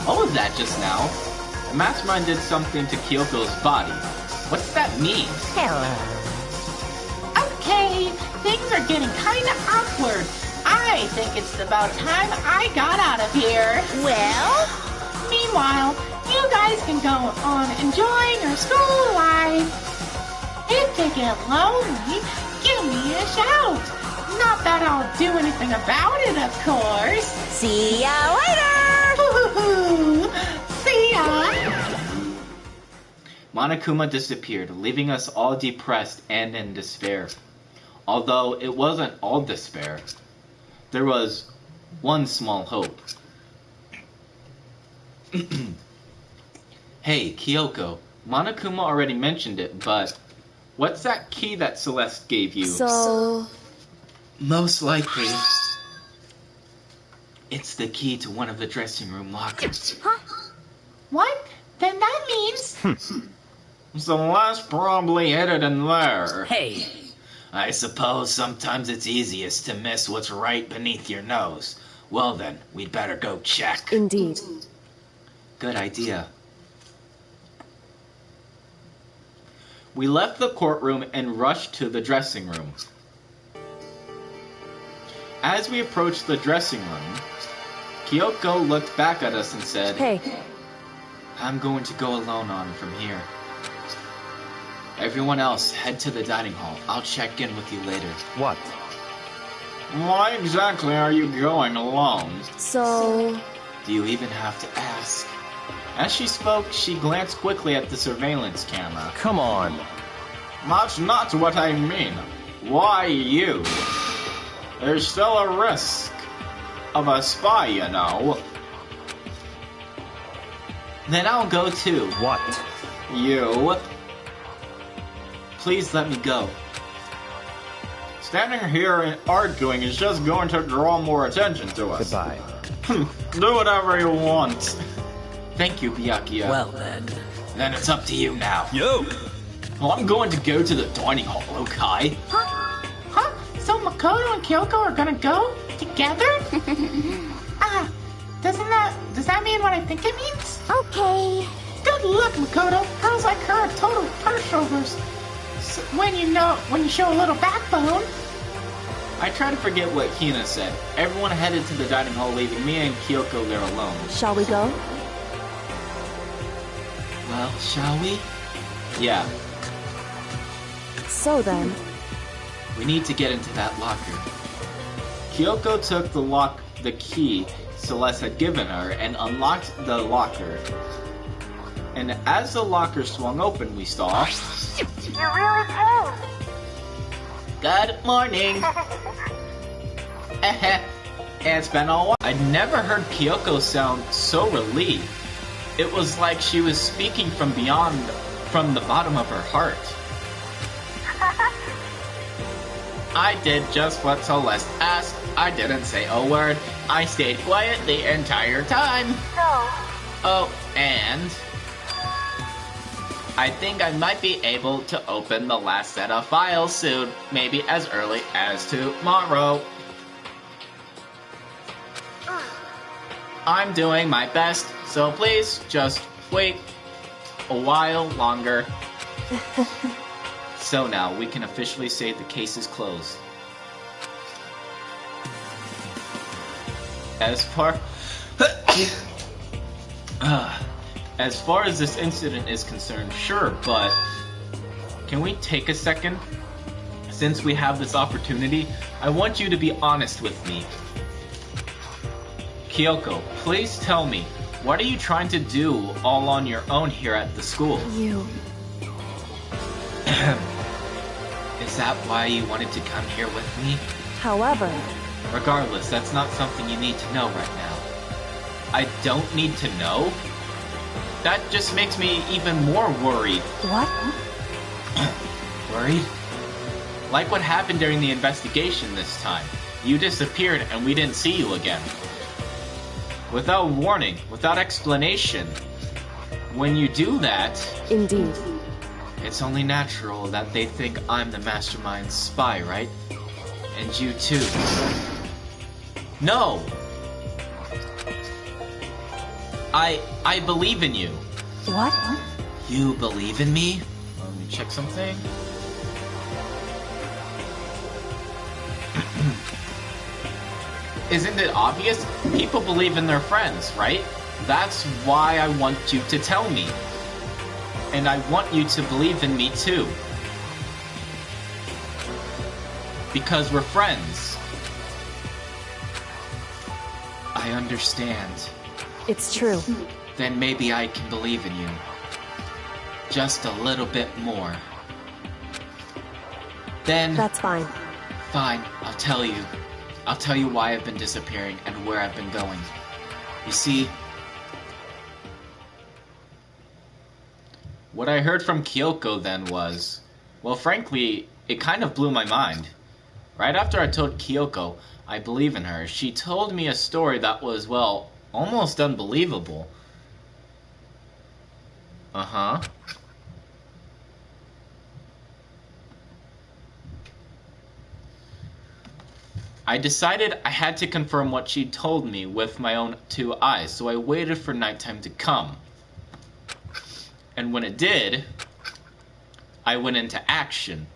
What was that just now? The mastermind did something to Kyoko's body. What's that mean? Hello. Okay, things are getting kind of awkward. I think it's about time I got out of here. Well? Meanwhile, you guys can go on enjoying your school life. If you get lonely, give me a shout. Not that I'll do anything about it, of course. See ya later! See ya! Monokuma disappeared, leaving us all depressed and in despair. Although it wasn't all despair, there was one small hope. Hey, Kyoko, Monokuma already mentioned it, but what's that key that Celeste gave you? So... Most likely, it's the key to one of the dressing room lockers. Huh? What? Then that means... Celeste probably hid it in there. Hey. I suppose sometimes it's easiest to miss what's right beneath your nose. Well then, we'd better go check. Indeed. Good idea. We left the courtroom and rushed to the dressing room. As we approached the dressing room, Kyoko looked back at us and said, Hey. I'm going to go alone on from here. Everyone else, head to the dining hall. I'll check in with you later. What? Why exactly are you going alone? So... Do you even have to ask? As she spoke, she glanced quickly at the surveillance camera. Come on. That's not what I mean. Why you? There's still a risk of a spy, you know. Then I'll go too. What? You. Please let me go. Standing here and arguing is just going to draw more attention to us. Goodbye. Do whatever you want. Thank you, Byakuya. Well then. Then it's up to you now. Yo! Well, I'm going to go to the dining hall, okay? Huh? So Makoto and Kyoko are gonna go? Together? Does that mean what I think it means? Okay. Good luck, Makoto. Girls like her are total pushovers. So when you show a little backbone. I try to forget what Hina said. Everyone headed to the dining hall, leaving me and Kyoko there alone. Shall we go? Well, shall we? Yeah. So then. We need to get into that locker. Kyoko took the key Celeste had given her and unlocked the locker. And as the locker swung open, we saw... You're really cold. Good morning! It's been a while. I'd never heard Kyoko sound so relieved. It was like she was speaking from the bottom of her heart. I did just what Celeste asked. I didn't say a word. I stayed quiet the entire time. Oh, and... I think I might be able to open the last set of files soon. Maybe as early as tomorrow. I'm doing my best, so please just wait a while longer. So now we can officially say the case is closed. As far as this incident is concerned, sure, but can we take a second? Since we have this opportunity, I want you to be honest with me. Kyoko, please tell me, what are you trying to do all on your own here at the school? You. Is that why you wanted to come here with me? However... Regardless, that's not something you need to know right now. I don't need to know? That just makes me even more worried. What? Worried? Like what happened during the investigation this time. You disappeared and we didn't see you again. Without warning, without explanation. When you do that... Indeed. It's only natural that they think I'm the mastermind's spy, right? And you too. No! I believe in you. What? You believe in me? Let me check something. Isn't it obvious? People believe in their friends, right? That's why I want you to tell me. And I want you to believe in me too. Because we're friends. I understand. It's true. Then maybe I can believe in you. Just a little bit more. Then... That's fine. Fine, I'll tell you. I'll tell you why I've been disappearing and where I've been going. You see... What I heard from Kyoko then was... Well, frankly, it kind of blew my mind. Right after I told Kyoko I believe in her, she told me a story that was, well, almost unbelievable. Uh-huh. I decided I had to confirm what she told me with my own two eyes, so I waited for nighttime to come. And when it did, I went into action.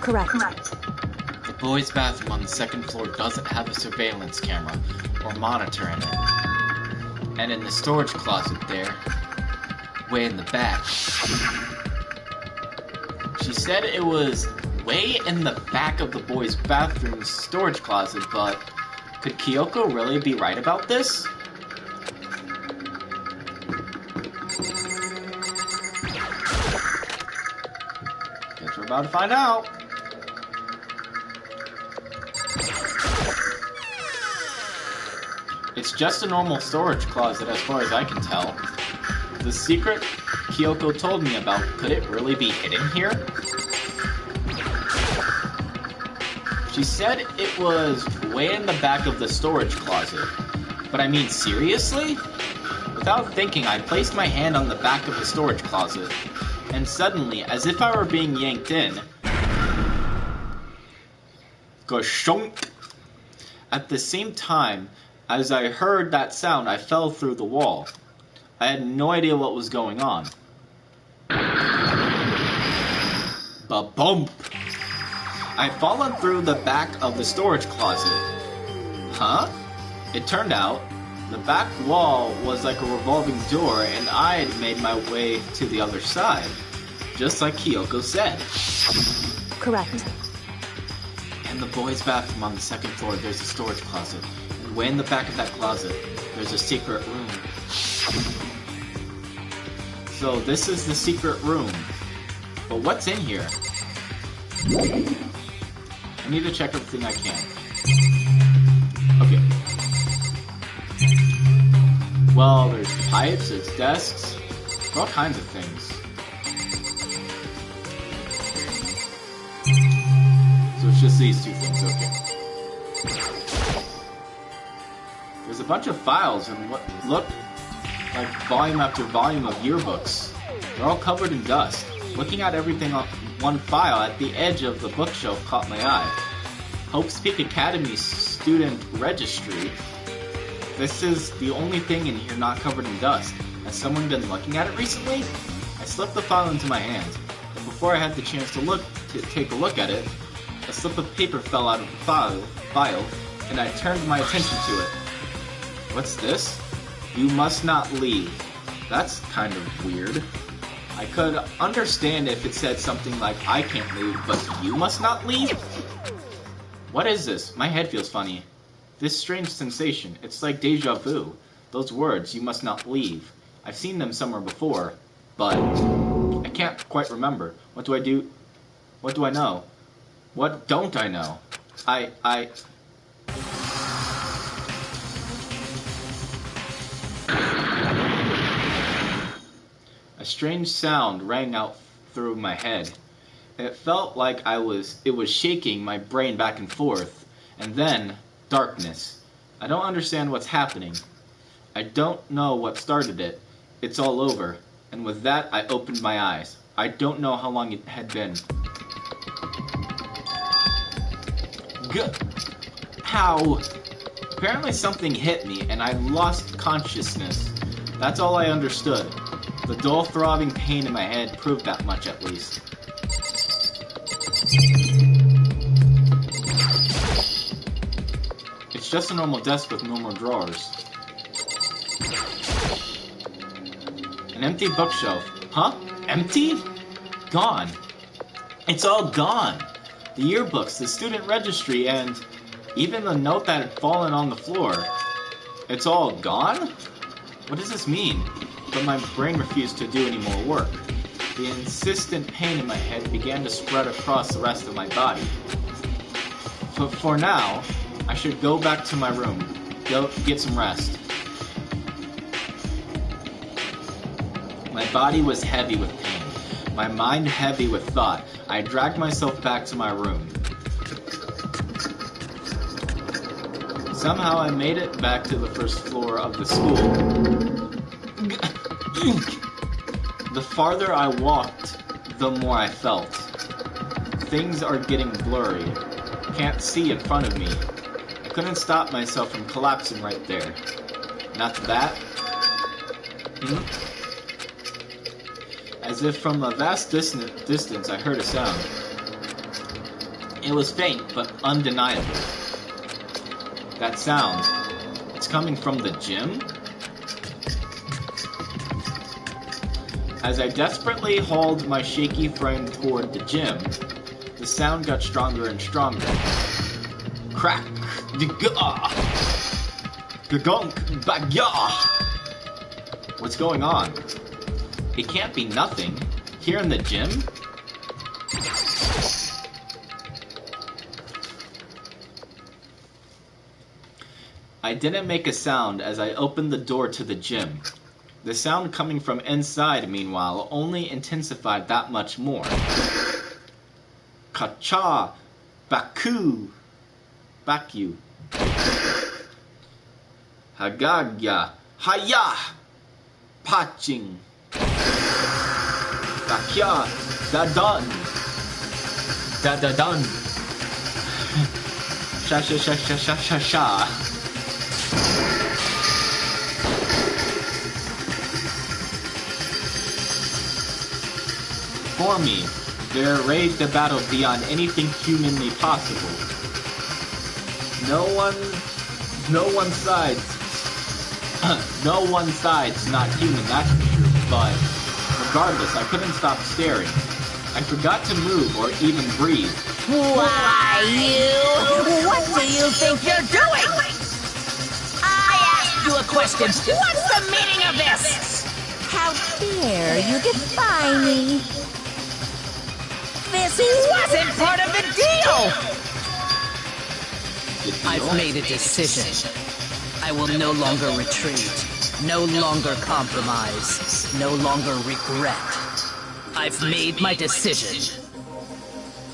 Correct. The boys' bathroom on the second floor doesn't have a surveillance camera or monitor in it. And in the storage closet there, way in the back, she said it was way in the back of the boys' bathroom storage closet, but could Kyoko really be right about this? Guess we're about to find out. It's just a normal storage closet as far as I can tell. The secret Kyoko told me about, could it really be hidden here? She said it was way in the back of the storage closet. But I mean, seriously? Without thinking, I placed my hand on the back of the storage closet, and suddenly, as if I were being yanked in, Goshonk! At the same time, as I heard that sound, I fell through the wall. I had no idea what was going on. Ba-bump! I'd fallen through the back of the storage closet. Huh? It turned out, the back wall was like a revolving door, and I had made my way to the other side, just like Kyoko said. Correct. In the boys' bathroom on the second floor, there's a storage closet. And way in the back of that closet, there's a secret room. So this is the secret room. But what's in here? I need to check everything I can. Okay. Well, there's pipes, there's desks, all kinds of things. So it's just these two things, okay. There's a bunch of files and what look like volume after volume of yearbooks. They're all covered in dust. Looking at everything on one file at the edge of the bookshelf caught my eye. Hope's Peak Academy Student Registry. This is the only thing in here not covered in dust. Has someone been looking at it recently? I slipped the file into my hands, but before I had the chance to take a look at it, a slip of paper fell out of the file, and I turned my attention to it. What's this? You must not leave. That's kind of weird. I could understand if it said something like, I can't leave, but you must not leave? What is this? My head feels funny. This strange sensation, it's like deja vu. Those words, you must not leave. I've seen them somewhere before, but I can't quite remember. What do I do? What do I know? What don't I know? A strange sound rang out through my head. It felt like it was shaking my brain back and forth. And then, darkness. I don't understand what's happening. I don't know what started it. It's all over. And with that, I opened my eyes. I don't know how long it had been. How? Apparently something hit me, and I lost consciousness. That's all I understood. The dull throbbing pain in my head proved that much at least. It's just a normal desk with no more drawers. An empty bookshelf. Huh? Empty? Gone. It's all gone. The yearbooks, the student registry, and even the note that had fallen on the floor. It's all gone? What does this mean? But my brain refused to do any more work. The insistent pain in my head began to spread across the rest of my body. But for now, I should go back to my room, go get some rest. My body was heavy with pain, my mind heavy with thought. I dragged myself back to my room. Somehow I made it back to the first floor of the school. The farther I walked, the more I felt. Things are getting blurry. Can't see in front of me. I couldn't stop myself from collapsing right there. And after that, as if from a vast distance, I heard a sound. It was faint, but undeniable. That sound, it's coming from the gym? As I desperately hauled my shaky frame toward the gym, the sound got stronger and stronger. Crack! Gah! Gagunk! Bagya! What's going on? It can't be nothing. Here in the gym? I didn't make a sound as I opened the door to the gym. The sound coming from inside, meanwhile, only intensified that much more. Kacha, Baku, Hagagya, Haya, Paching, Bakya, Dadan, Dadadan, Sha sha sha sha sha sha sha. For me, there raged a battle beyond anything humanly possible. No one side's not human, that's for sure, but regardless, I couldn't stop staring. I forgot to move or even breathe. Why, you? What do you think you're doing? I asked you a question. What's the meaning of this? How dare you defy me? This wasn't part of the deal! I've made a decision. I will no longer retreat, no longer compromise, no longer regret. I've made my decision.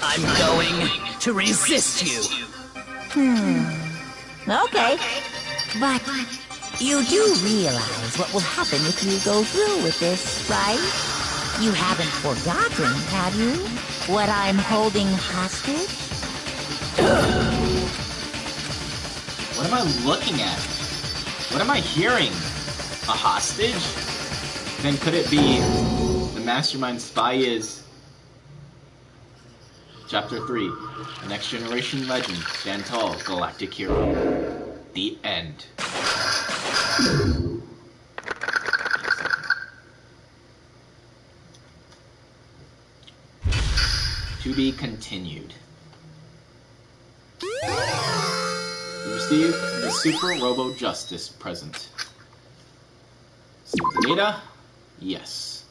I'm going to resist you. Okay. But you do realize what will happen if you go through with this, right? You haven't forgotten, have you? What I'm holding hostage? What am I looking at? What am I hearing? A hostage? Then could it be the mastermind spy is... Chapter 3, The Next Generation Legend, Dantal, Galactic Hero. The end. To be continued. You received the Super Robo Justice present. Save the data? Yes.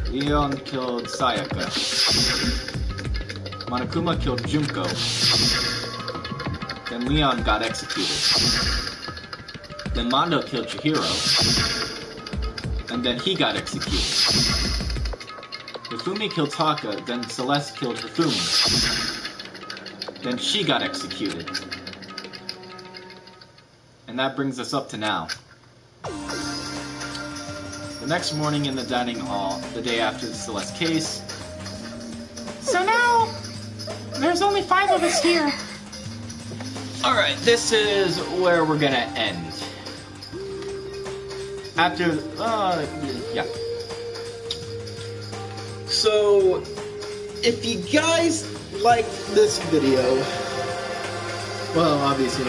Leon killed Sayaka. Monokuma killed Junko. Then Leon got executed. Then Mondo killed Chihiro. And then he got executed. Hifumi killed Taka, then Celeste killed Hifumi. Then she got executed. And that brings us up to now. The next morning in the dining hall, the day after the Celeste case. So now, there's only 5 of us here. Alright, this is where we're gonna end. After, yeah. So, if you guys like this video, well, obviously,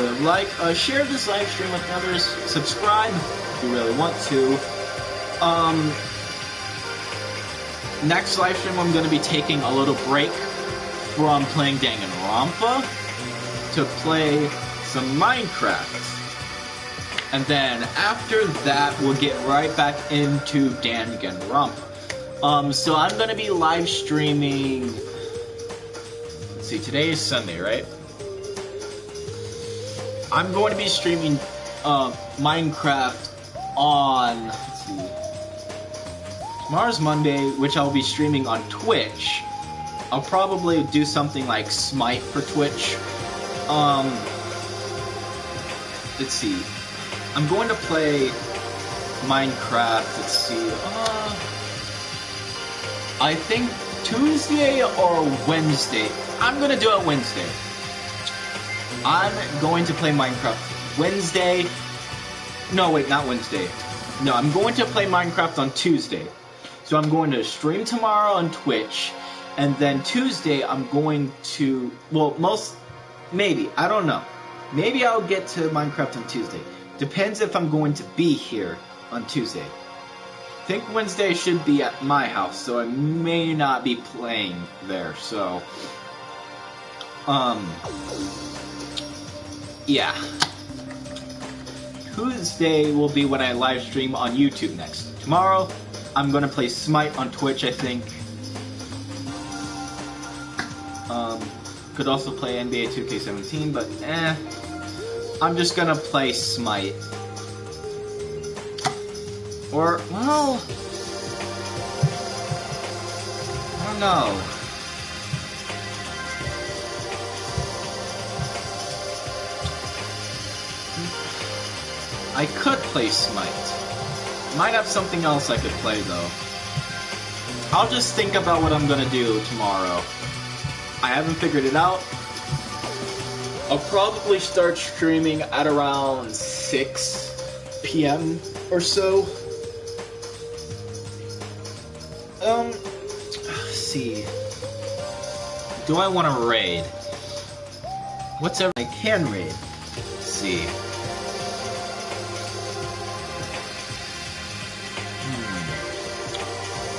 share this live stream with others, subscribe if you really want to. Next live stream, I'm going to be taking a little break from playing Danganronpa to play some Minecraft. And then after that, we'll get right back into Danganronpa. So I'm going to be live streaming... Let's see, today is Sunday, right? I'm going to be streaming Minecraft on... Let's see... Tomorrow's Monday, which I'll be streaming on Twitch. I'll probably do something like Smite for Twitch. Let's see. I'm going to play Minecraft, let's see, I think Tuesday or Wednesday. I'm going to do it Wednesday. I'm going to play Minecraft Wednesday. No, wait, not Wednesday. No, I'm going to play Minecraft on Tuesday. So I'm going to stream tomorrow on Twitch. And then Tuesday, I'm going to... Well, maybe. I don't know. Maybe I'll get to Minecraft on Tuesday. Depends if I'm going to be here on Tuesday. I think Wednesday should be at my house, so I may not be playing there, so... Yeah. Tuesday will be when I live stream on YouTube next. Tomorrow, I'm gonna play Smite on Twitch, I think. Could also play NBA 2K17, but I'm just gonna play Smite. Or, well, I don't know. I could play Smite. Might have something else I could play though. I'll just think about what I'm gonna do tomorrow. I haven't figured it out. I'll probably start streaming at around 6 p.m. or so. Let's see. Do I want to raid? What's ever I can raid? Let's see.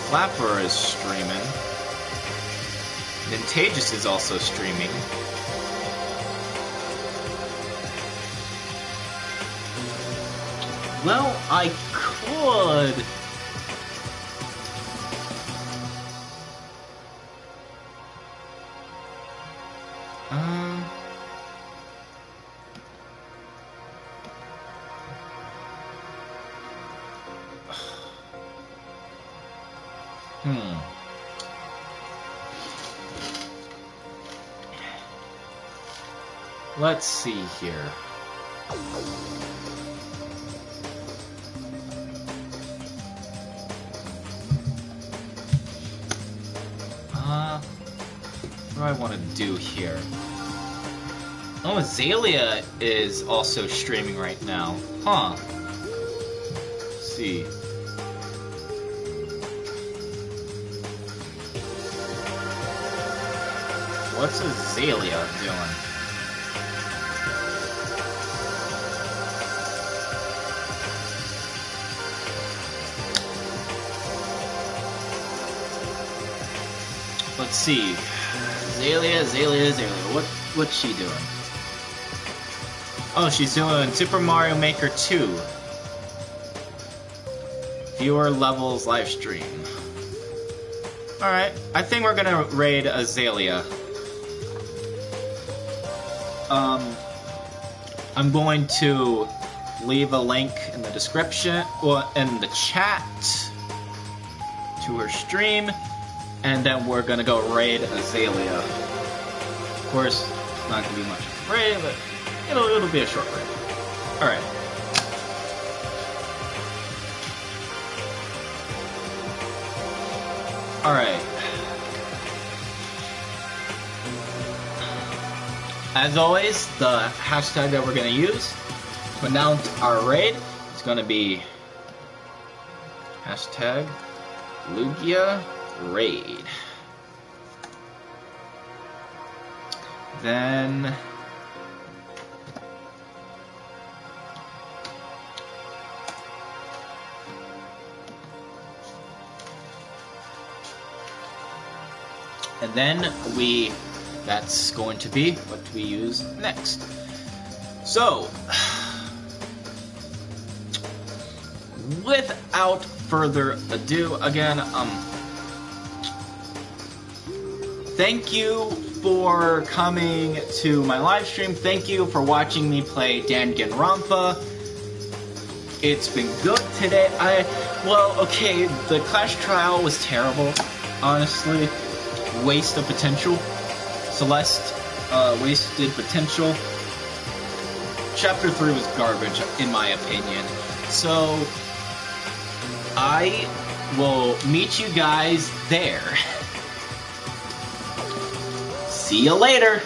Flapper is streaming. Vintageous is also streaming. Well, I could... Let's see here. What do I want to do here? Oh, Azalea is also streaming right now. Huh. Let's see. What's Azalea doing? Let's see. Azalea. What's she doing? Oh, she's doing Super Mario Maker 2. Viewer levels live stream. Alright, I think we're gonna raid Azalea. I'm going to leave a link in the description, or in the chat, to her stream. And then we're gonna go raid Azalea. Of course, it's not gonna be much of a raid, but it'll be a short raid. Alright. Alright. As always, the hashtag that we're gonna use to announce our raid is gonna be hashtag Lugia raid. Then that's going to be what we use next. So without further ado, again, thank you for coming to my live stream. Thank you for watching me play Danganronpa. It's been good today. Well, okay, the Clash Trial was terrible, honestly. Waste of potential. Celeste, wasted potential. Chapter 3 was garbage, in my opinion. So, I will meet you guys there. See you later!